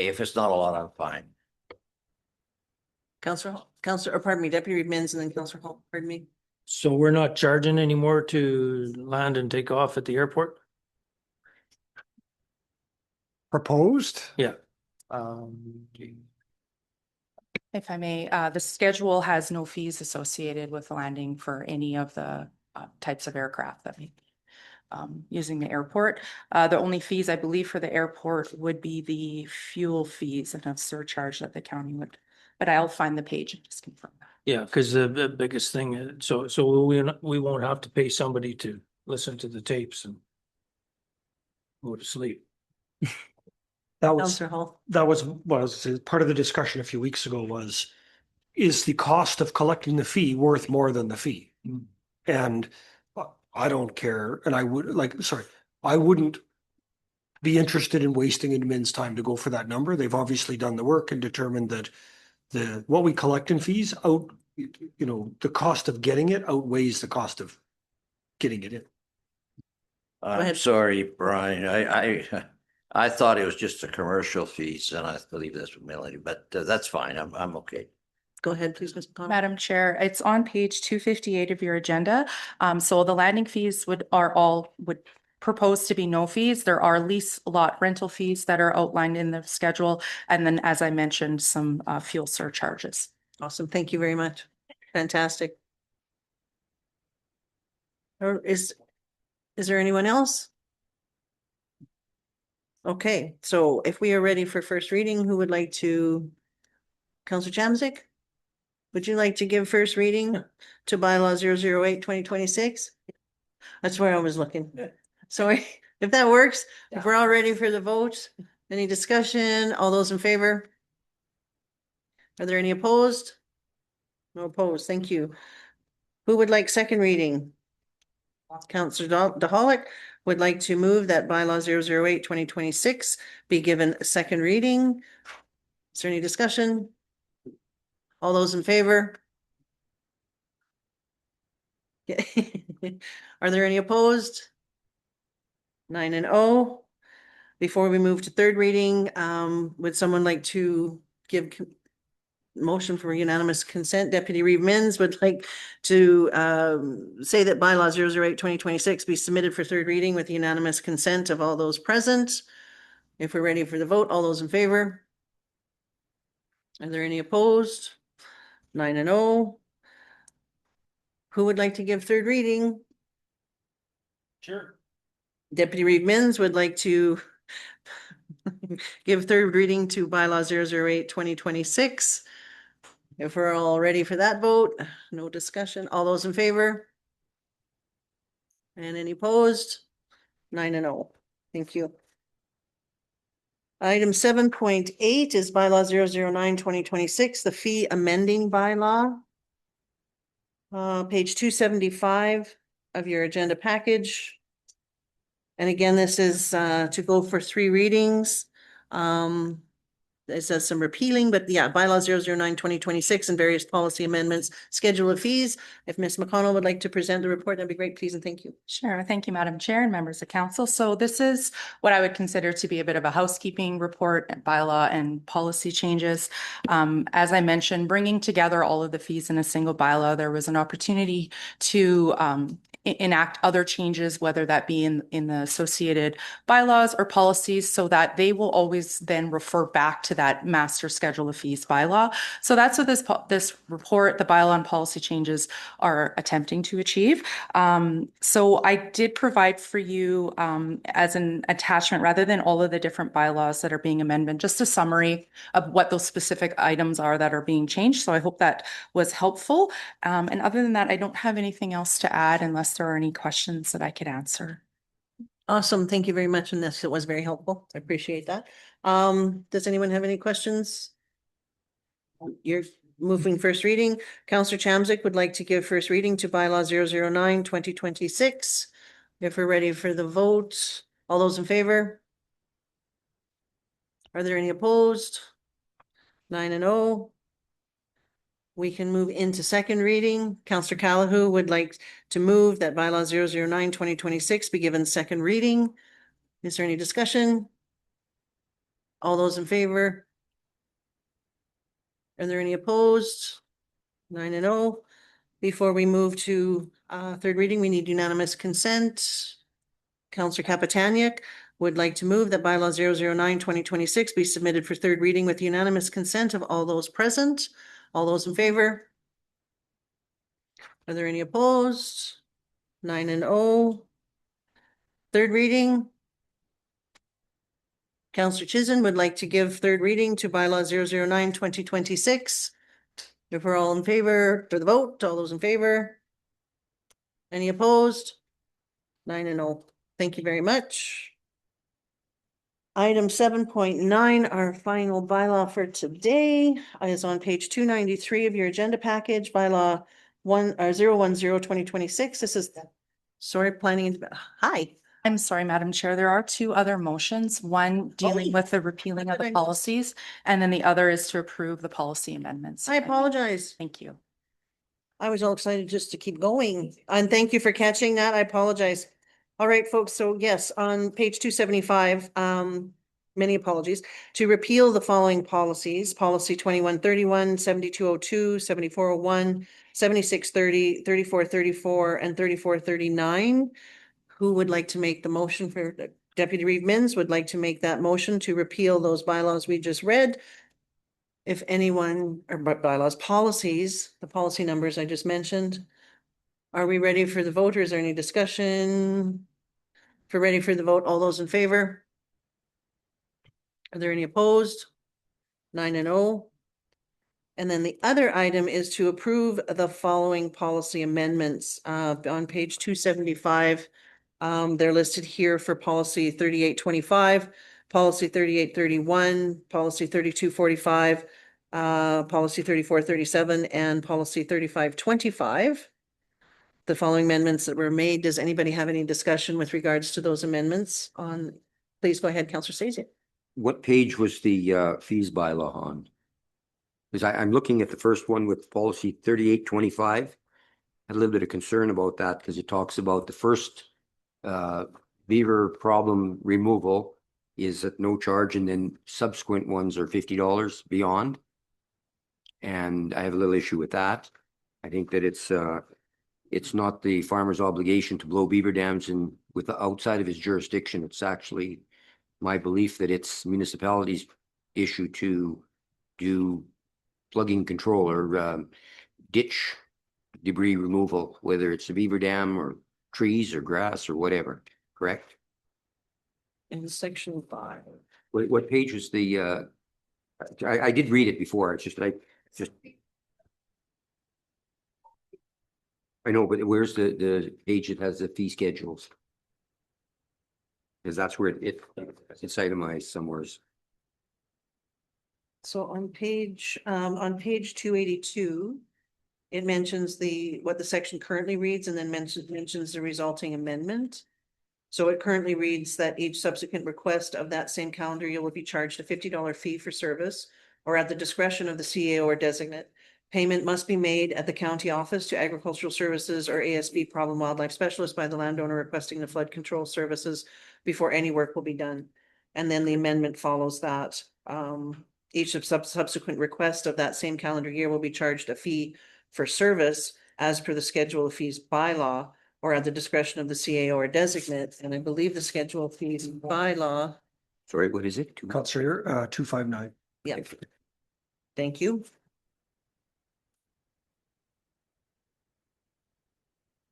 if it's not a lot, I'm fine. Counselor, or pardon me, Deputy Reeve Mins and then Counselor Hall, pardon me. So we're not charging anymore to land and take off at the airport? Proposed? Yeah. If I may, the schedule has no fees associated with landing for any of the types of aircraft that we using the airport. The only fees I believe for the airport would be the fuel fees and a surcharge that the county would, but I'll find the page and just confirm that. Yeah, because the biggest thing, so we won't have to pay somebody to listen to the tapes and go to sleep. That was, Counselor Hall. that was part of the discussion a few weeks ago was, is the cost of collecting the fee worth more than the fee? And I don't care. And I wouldn't be interested in wasting admin's time to go for that number. They've obviously done the work and determined that what we collect in fees the cost of getting it outweighs the cost of getting it in. I'm sorry, Brian. I thought it was just the commercial fees, and I believe that's what Melanie. But that's fine. I'm okay. Go ahead, please, Ms. McConnell. Madam Chair, it's on page 258 of your agenda. So the landing fees would propose to be no fees. There are lease lot rental fees that are outlined in the schedule. And then, as I mentioned, some fuel surcharges. Awesome. Thank you very much. Fantastic. Or is there anyone else? Okay, so if we are ready for first reading, who would like to? Counselor Chamzik? Would you like to give first reading to bylaw 008/2026? That's where I was looking. Sorry, if that works, if we're all ready for the vote, any discussion? All those in favor? Are there any opposed? No opposed, thank you. Who would like second reading? Counselor DeHoller would like to move that bylaw 008/2026 be given a second reading. Is there any discussion? All those in favor? Are there any opposed? 9-0. Before we move to third reading, would someone like to give motion for unanimous consent? Deputy Reeve Mins would like to say that bylaw 008/2026 be submitted for third reading with unanimous consent of all those present. If we're ready for the vote, all those in favor? Are there any opposed? 9-0. Who would like to give third reading? Sure. Deputy Reeve Mins would like to give third reading to bylaw 008/2026. If we're all ready for that vote, no discussion. All those in favor? And any opposed? 9-0. Thank you. Item 7.8 is bylaw 009/2026, the fee amending bylaw. Page 275 of your agenda package. And again, this is to go for 3 readings. It says some repealing, but yeah, bylaw 009/2026 and various policy amendments, schedule of fees. If Ms. McConnell would like to present the report, that'd be great, please, and thank you. Sure. Thank you, Madam Chair and members of council. So this is what I would consider to be a bit of a housekeeping report, bylaw and policy changes. As I mentioned, bringing together all of the fees in a single bylaw, there was an opportunity to enact other changes, whether that be in the associated bylaws or policies, so that they will always then refer back to that master schedule of fees bylaw. So that's what this report, the bylaw and policy changes, are attempting to achieve. So I did provide for you as an attachment, rather than all of the different bylaws that are being amended, just a summary of what those specific items are that are being changed. So I hope that was helpful. And other than that, I don't have anything else to add unless there are any questions that I could answer. Awesome. Thank you very much. And this, it was very helpful. I appreciate that. Does anyone have any questions? You're moving first reading. Councillor Chamzik would like to give first reading to bylaw 009/2026. If we're ready for the vote, all those in favor? Are there any opposed? 9-0. We can move into second reading. Councillor Callahu would like to move that bylaw 009/2026 be given second reading. Is there any discussion? All those in favor? Are there any opposed? 9-0. Before we move to third reading, we need unanimous consent. Councillor Kapitaniak would like to move that bylaw 009/2026 be submitted for third reading with unanimous consent of all those present. All those in favor? Are there any opposed? 9-0. Third reading. Councillor Chizen would like to give third reading to bylaw 009/2026. If we're all in favor for the vote, all those in favor? Any opposed? 9-0. Thank you very much. Item 7.9, our final bylaw for today, is on page 293 of your agenda package, bylaw 010/2026. This is planning. Hi. I'm sorry, Madam Chair. There are 2 other motions, one dealing with the repealing of the policies, and then the other is to approve the policy amendments. I apologize. Thank you. I was all excited just to keep going. And thank you for catching that. I apologize. All right, folks. So yes, on page 275, many apologies, to repeal the following policies: policy 2131, 7202, 7401, 7630, 3434, and 3439. Who would like to make the motion? For Deputy Reeve Mins would like to make that motion to repeal those bylaws we just read. If anyone, or bylaws, policies, the policy numbers I just mentioned. Are we ready for the vote, or is there any discussion? If we're ready for the vote, all those in favor? Are there any opposed? 9-0. And then the other item is to approve the following policy amendments on page 275. They're listed here for policy 3825, policy 3831, policy 3245, policy 3437, and policy 3525. The following amendments that were made. Does anybody have any discussion with regards to those amendments? Please go ahead, Councillor Stacey. What page was the fees bylaw on? Because I'm looking at the first one with policy 3825. had a little bit of concern about that because it talks about the first beaver problem removal is at no charge, and then subsequent ones are $50 beyond. And I have a little issue with that. I think that it's not the farmer's obligation to blow beaver dams in with the outside of his jurisdiction. It's actually my belief that it's municipalities' issue to do plugging control or ditch debris removal, whether it's a beaver dam or trees or grass or whatever, correct? In section 5. What page was the, I did read it before, it's just, I know, but where's the page that has the fee schedules? Because that's where it's itemized somewheres. So on page 282, it mentions what the section currently reads and then mentions the resulting amendment. So it currently reads that each subsequent request of that same calendar year will be charged a $50 fee for service or at the discretion of the CAO or designate. Payment must be made at the county office to Agricultural Services or ASB Problem Wildlife Specialist by the landowner requesting the flood control services before any work will be done. And then the amendment follows that. Each of subsequent request of that same calendar year will be charged a fee for service as per the schedule of fees bylaw or at the discretion of the CAO or designate. And I believe the schedule of fees bylaw. Sorry, what is it? Counselor, 259. Yeah. Thank you.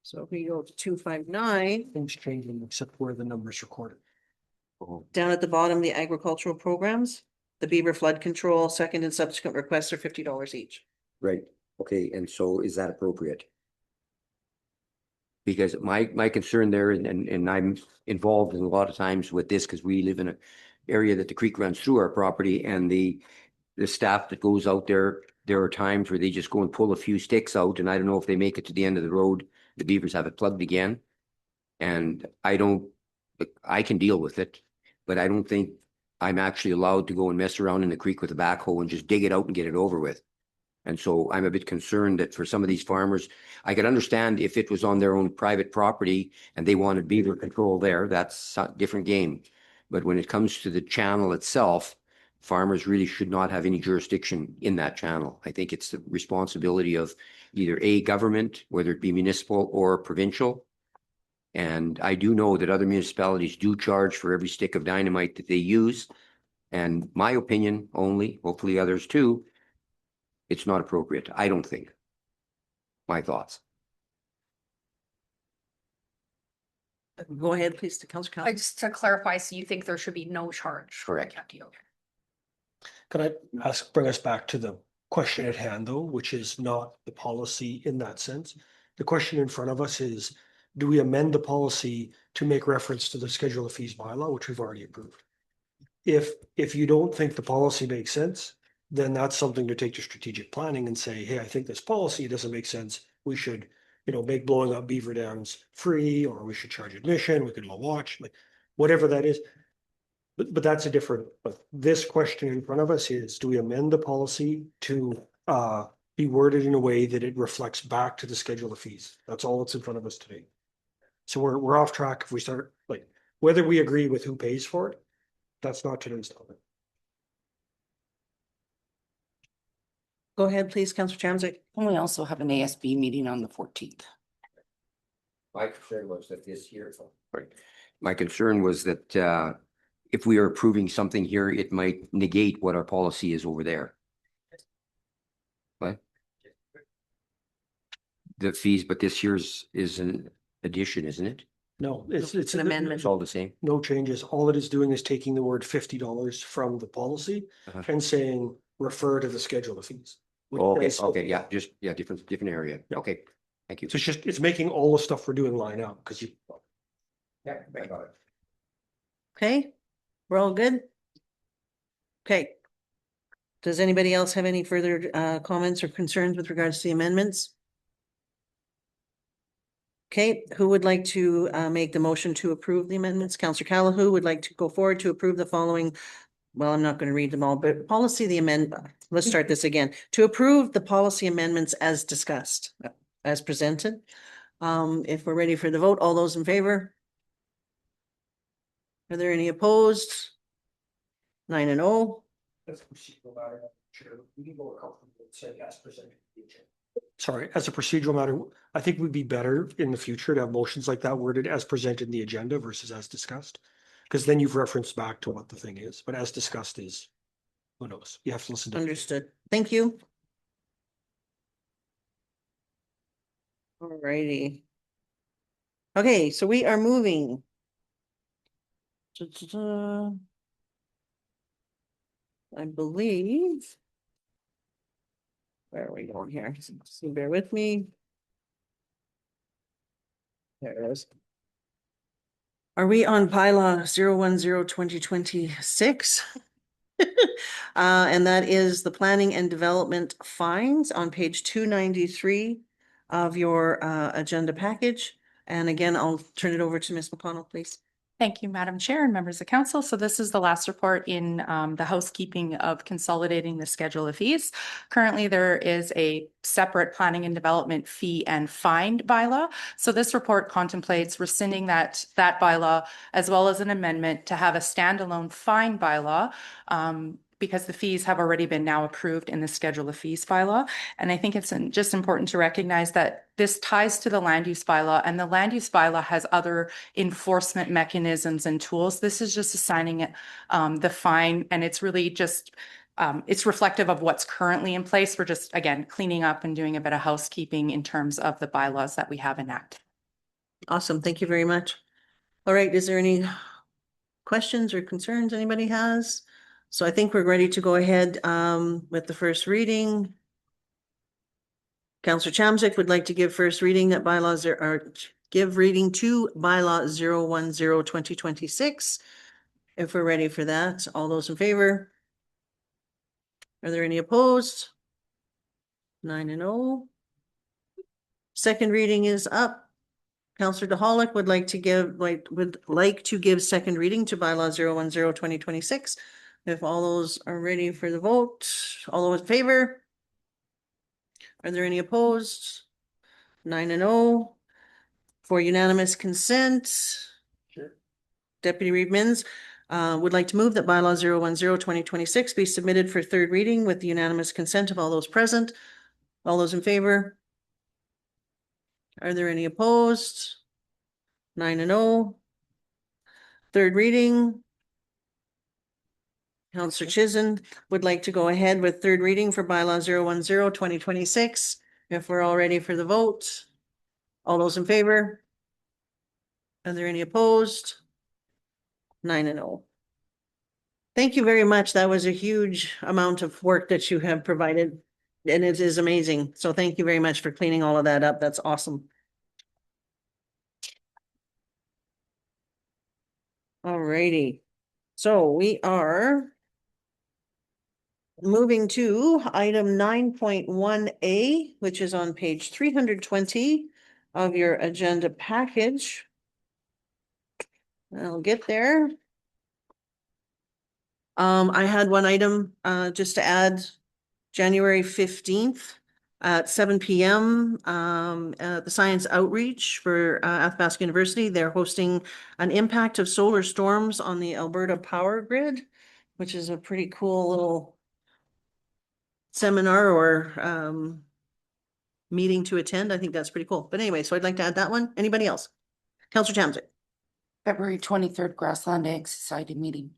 So if we go to 259. Things changing except where the numbers recorded. Down at the bottom, the agricultural programs, the beaver flood control, second and subsequent requests are $50 each. Right, okay, and so is that appropriate? Because my concern there, and I'm involved in a lot of times with this, because we live in an area that the creek runs through our property, and the staff that goes out there are times where they just go and pull a few sticks out, and I don't know if they make it to the end of the road, the beavers have it plugged again. And I can deal with it, but I don't think I'm actually allowed to go and mess around in the creek with a backhoe and just dig it out and get it over with. And so I'm a bit concerned that for some of these farmers, I could understand if it was on their own private property and they wanted beaver control there, that's a different game. But when it comes to the channel itself, farmers really should not have any jurisdiction in that channel. I think it's the responsibility of either a government, whether it be municipal or provincial. And I do know that other municipalities do charge for every stick of dynamite that they use. And my opinion only, hopefully others too, it's not appropriate. I don't think. My thoughts. Go ahead, please, to Councillor Callahan. Just to clarify, so you think there should be no charge? Correct. Okay. Can I bring us back to the question at hand though, which is not the policy in that sense? The question in front of us is, do we amend the policy to make reference to the schedule of fees bylaw, which we've already approved? If you don't think the policy makes sense, then that's something to take to strategic planning and say, hey, I think this policy doesn't make sense. We should, make blowing up beaver dams free, or we should charge admission. We can all watch, like whatever that is. But that's a different, but this question in front of us is, do we amend the policy to be worded in a way that it reflects back to the schedule of fees? That's all that's in front of us today. So we're off track if we start, like, whether we agree with who pays for it, that's not today's topic. Go ahead, please, Councillor Chamzik. And we also have an ASB meeting on the 14th. My concern was that this year, right? My concern was that if we are approving something here, it might negate what our policy is over there. What? The fees, but this year's is an addition, isn't it? No, it's an amendment. It's all the same. No changes. All it is doing is taking the word $50 from the policy and saying, refer to the schedule of fees. Okay, yeah, different area. Yeah. Okay, thank you. So it's making all the stuff we're doing line up because you. Yeah, I got it. Okay, we're all good? Okay. Does anybody else have any further comments or concerns with regards to the amendments? Okay, who would like to make the motion to approve the amendments? Councillor Callahan would like to go forward to approve the following. Well, I'm not going to read them all, but let's start this again. To approve the policy amendments as discussed. as presented. If we're ready for the vote, all those in favor? Are there any opposed? 9-0. Sorry, as a procedural matter, I think we'd be better in the future to have motions like that worded as presented in the agenda versus as discussed. Because then you've referenced back to what the thing is, but as discussed is, who knows? You have to listen to. Understood. Thank you. Alrighty. Okay, so we are moving. I believe. Where are we going here? So bear with me. There it is. Are we on bylaw 010-2026? And that is the planning and development fines on page 293 of your agenda package. And again, I'll turn it over to Ms. McConnell, please. Thank you, Madam Chair and members of council. So this is the last report in the housekeeping of consolidating the schedule of fees. Currently, there is a separate planning and development fee and fine bylaw. So this report contemplates rescinding that bylaw as well as an amendment to have a standalone fine bylaw because the fees have already been now approved in the schedule of fees bylaw. And I think it's just important to recognize that this ties to the land use bylaw, and the land use bylaw has other enforcement mechanisms and tools. This is just assigning it the fine, and it's really just it's reflective of what's currently in place. We're just, again, cleaning up and doing a bit of housekeeping in terms of the bylaws that we have enacted. Awesome. Thank you very much. All right. Is there any questions or concerns anybody has? So I think we're ready to go ahead with the first reading. Councillor Chamzik would like to give first reading that bylaws are give reading to bylaw 010-2026. If we're ready for that, all those in favor? Are there any opposed? 9-0. Second reading is up. Councillor DeHollick would like to give second reading to bylaw 010-2026. If all those are ready for the vote, all those in favor? Are there any opposed? 9-0. For unanimous consent. Sure. Deputy Reeve Mins would like to move that bylaw 010-2026 be submitted for third reading with the unanimous consent of all those present. All those in favor? Are there any opposed? 9-0. Third reading. Councillor Chizen would like to go ahead with third reading for bylaw 010-2026. If we're all ready for the vote, all those in favor? Are there any opposed? 9-0. Thank you very much. That was a huge amount of work that you have provided, and it is amazing. So thank you very much for cleaning all of that up. That's awesome. All righty. So we are moving to item 9.1A, which is on page 320 of your agenda package. I'll get there. I had one item just to add, January 15th at 7 p.m. At the Science Outreach for Athabasca University. They're hosting an impact of solar storms on the Alberta power grid, which is a pretty cool little seminar or meeting to attend. I think that's pretty cool. But anyway, so I'd like to add that one. Anybody else? Councillor Chamzik. February 23rd, Grassland Ag Society meeting.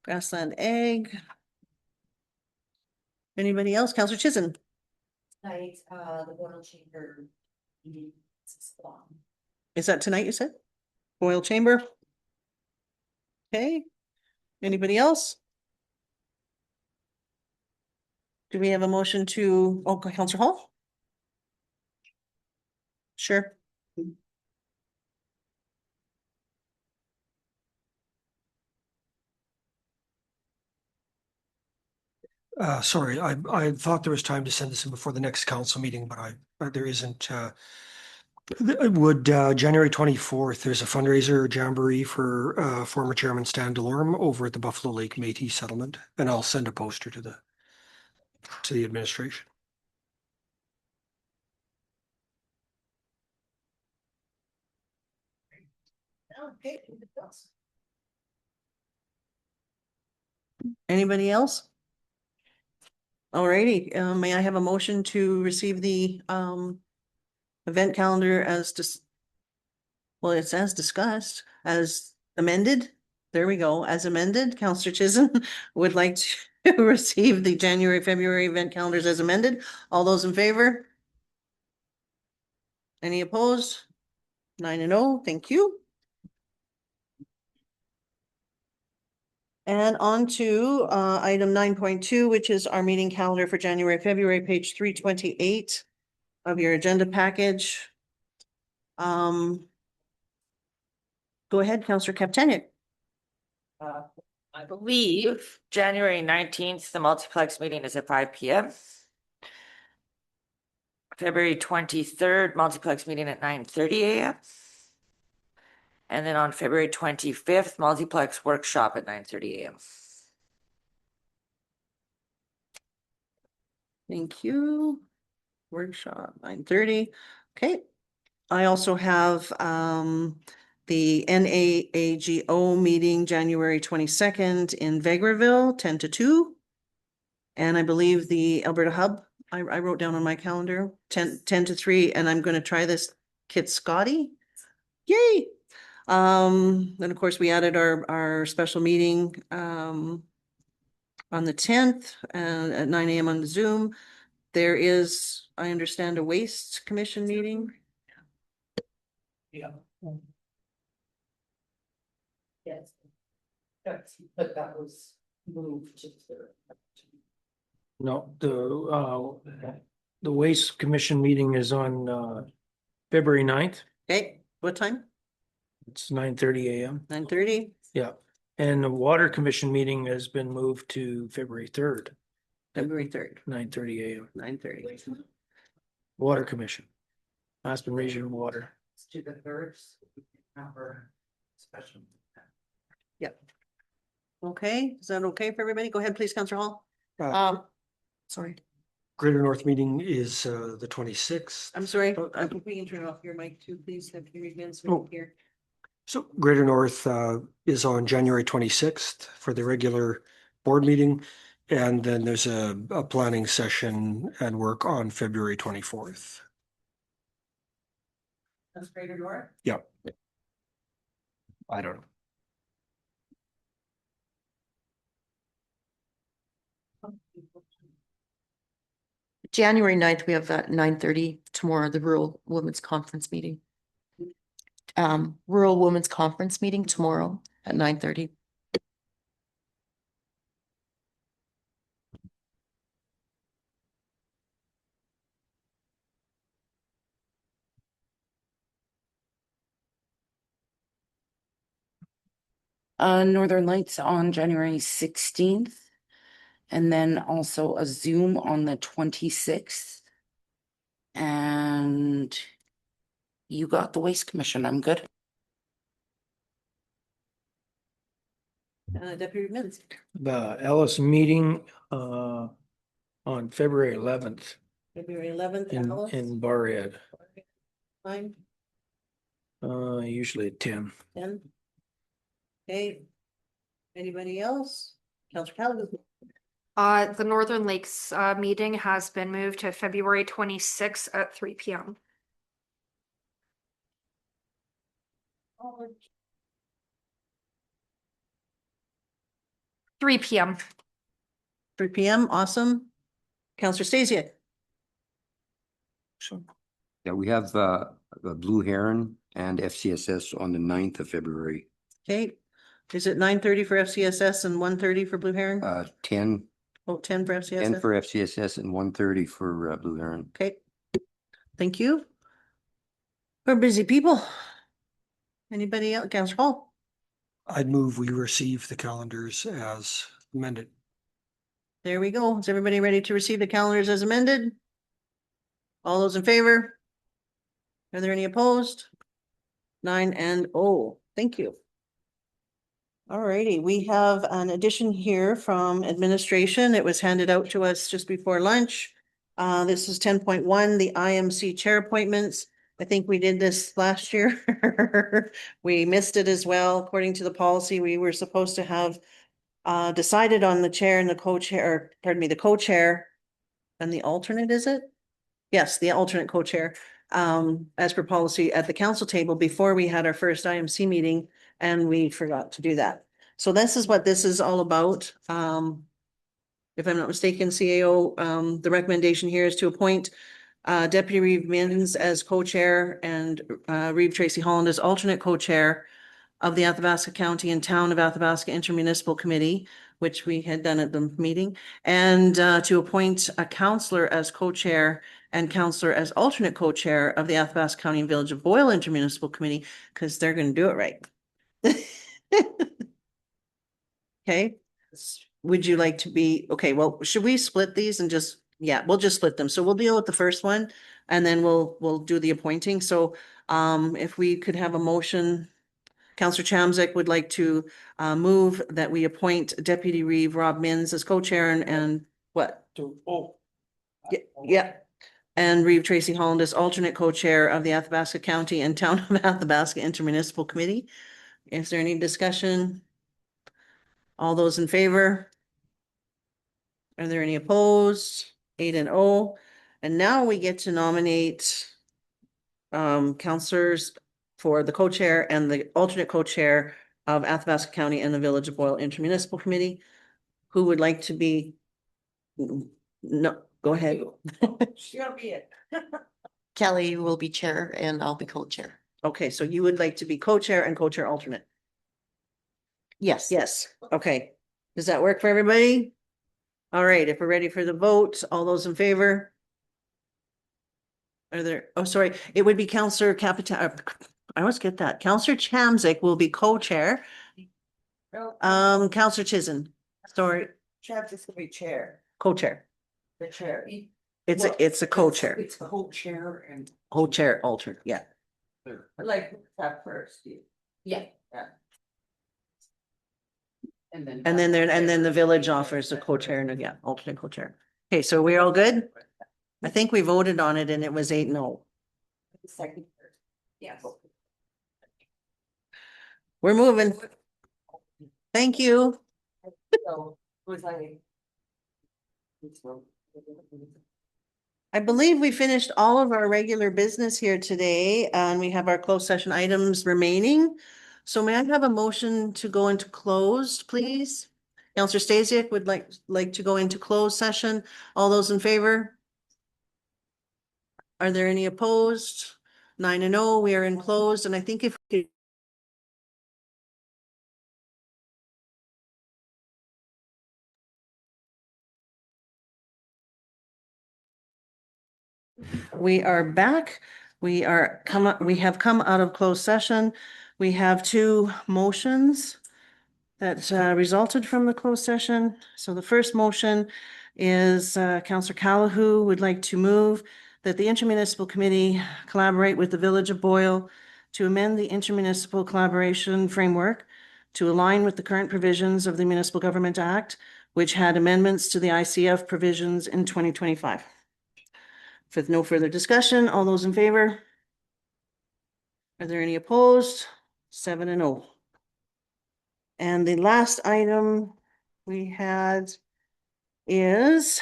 Grassland Ag. Anybody else? Councillor Chizen. Tonight, the Boyle Chamber meeting, 6 o'clock. Is that tonight, you said? Boyle Chamber? Okay. Anybody else? Do we have a motion to, oh, Councillor Hall? Sure. Sorry, I thought there was time to send this in before the next council meeting, but there isn't. January 24th, there's a fundraiser jamboree for former Chairman Stan Delorme over at the Buffalo Lake Métis settlement, and I'll send a poster to the administration. Okay. Anybody else? Alrighty, may I have a motion to receive the event calendar as well, it's as discussed, as amended. There we go, as amended. Counselor Chisholm would like to receive the January, February event calendars as amended. All those in favor? Any opposed? 9-0, thank you. And on to item 9.2, which is our meeting calendar for January, February, page 328 of your agenda package. Go ahead, Counselor Kaptanic. I believe January 19th, the multiplex meeting is at 5 p.m. February 23rd, multiplex meeting at 9:30 a.m. And then on February 25th, multiplex workshop at 9:30 a.m. Thank you. Workshop 9:30. Okay. I also have the NAAGO meeting January 22nd in Vegreville, 10 to 2. And I believe the Alberta Hub, I wrote down on my calendar, 10 to 3, and I'm going to try this Kit Scotty. Yay. Then of course we added our special meeting on the 10th and at 9 a.m. on the Zoom. There is, I understand, a Waste Commission meeting. Yeah. Yes. But that was moved to No, the Waste Commission meeting is on February 9th. Okay, what time? It's 9:30 a.m. 9:30? Yeah, and the Water Commission meeting has been moved to February 3rd, February 3rd, 9:30 a.m. 9:30. Water Commission, Aspen Regional Water. To the first. Special. Yep. Okay, is that okay for everybody? Go ahead, please, Councillor Hall. Sorry. Greater North meeting is the 26th. I'm sorry, I think we can turn off your mic too, please, have you again, so we can hear. So Greater North is on January 26th for the regular board meeting. And then there's a planning session and work on February 24th. That's Greater North? Yeah. I don't know. January 9th, we have at 9:30 tomorrow, the Rural Women's Conference meeting. Rural Women's Conference meeting tomorrow at 9:30. Northern Lights on January 16th. And then also a Zoom on the 26th. And you got the Waste Commission. I'm good. Deputy Minutes. The Ellis meeting on February 11th February 11th. in Barhead, Fine, usually at 10. 10. Okay. Anybody else? Councillor Callaghan. The Northern Lakes meeting has been moved to February 26th at 3 p.m. 3 p.m. 3 p.m. Awesome. Councillor Stasiak. So, yeah, we have the Blue Heron and FCSS on the 9th of February. Okay, is it 9:30 for FCSS and 1:30 for Blue Heron? 10 Oh, 10 for FCSS? 10 for FCSS and 1:30 for Blue Heron. Okay, thank you. We're busy people. Anybody else? Councillor Hall? I'd move we receive the calendars as amended. There we go. Is everybody ready to receive the calendars as amended? All those in favor? Are there any opposed? 9-0. Thank you. All righty, we have an addition here from administration. It was handed out to us just before lunch. This is 10.1, the IMC chair appointments. I think we did this last year. We missed it as well. According to the policy, we were supposed to have decided on the chair and the co-chair, or pardon me, the co-chair and the alternate, is it? Yes, the alternate co-chair, as per policy at the council table before we had our first IMC meeting, and we forgot to do that. So this is what this is all about. If I'm not mistaken, CAO, the recommendation here is to appoint Deputy Reeve Minns as co-chair and Reeve Tracy Holland as alternate co-chair of the Athabasca County and Town of Athabasca Intermunicipal Committee, which we had done at the meeting, and to appoint a counselor as co-chair and counselor as alternate co-chair of the Athabasca County and Village of Boyle Intermunicipal Committee, because they're going to do it right. Okay, would you like to be, okay, well, should we split these and just, yeah, we'll just split them. So we'll deal with the first one and then we'll do the appointing. So if we could have a motion, Councillor Chamzik would like to move that we appoint Deputy Reeve Rob Minns as co-chair and what? Yeah. And Reeve Tracy Holland as alternate co-chair of the Athabasca County and Town of Athabasca Intermunicipal Committee. Is there any discussion? All those in favor? Are there any opposed? 8-0. And now we get to nominate councillors for the co-chair and the alternate co-chair of Athabasca County and the Village of Boyle Intermunicipal Committee. Who would like to be? No, go ahead. You'll be it. Kelly will be chair and I'll be co-chair. Okay, so you would like to be co-chair and co-chair alternate? Yes. Yes, okay. Does that work for everybody? All right, if we're ready for the vote, all those in favor? Are there, oh, sorry, it would be Councillor Capitan, I always get that. Councillor Chamzik will be co-chair. Councillor Chizen, sorry. Chamzik's gonna be chair. Co-chair. The chair. It's a co-chair. It's the whole chair and. Co-chair alternate, yeah. Like that first. Yeah. And then the village offers a co-chair and yeah, alternate co-chair. Okay, so we're all good? I think we voted on it and it was 8-0. Second. Yes. We're moving. Thank you. I believe we finished all of our regular business here today and we have our closed session items remaining. So may I have a motion to go into closed, please? Councillor Stasiak would like to go into closed session. All those in favor? Are there any opposed? 9-0, we are in closed, and I think if we could we are back. We have come out of closed session. We have two motions that resulted from the closed session. So the first motion is Councillor Callahoo would like to move that the intermunicipal committee collaborate with the Village of Boyle to amend the intermunicipal collaboration framework to align with the current provisions of the Municipal Government Act, which had amendments to the ICF provisions in 2025. With no further discussion, all those in favor? Are there any opposed? 7-0. And the last item we had is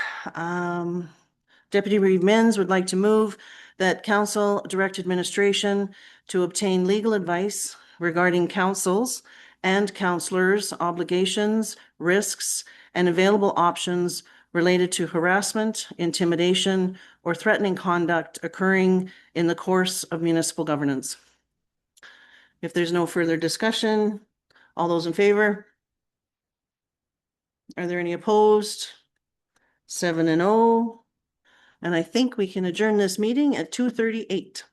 Deputy Reeve Minns would like to move that council direct administration to obtain legal advice regarding councils and councillors' obligations, risks, and available options related to harassment, intimidation, or threatening conduct occurring in the course of municipal governance. If there's no further discussion, all those in favor? Are there any opposed? 7-0. And I think we can adjourn this meeting at 2:38.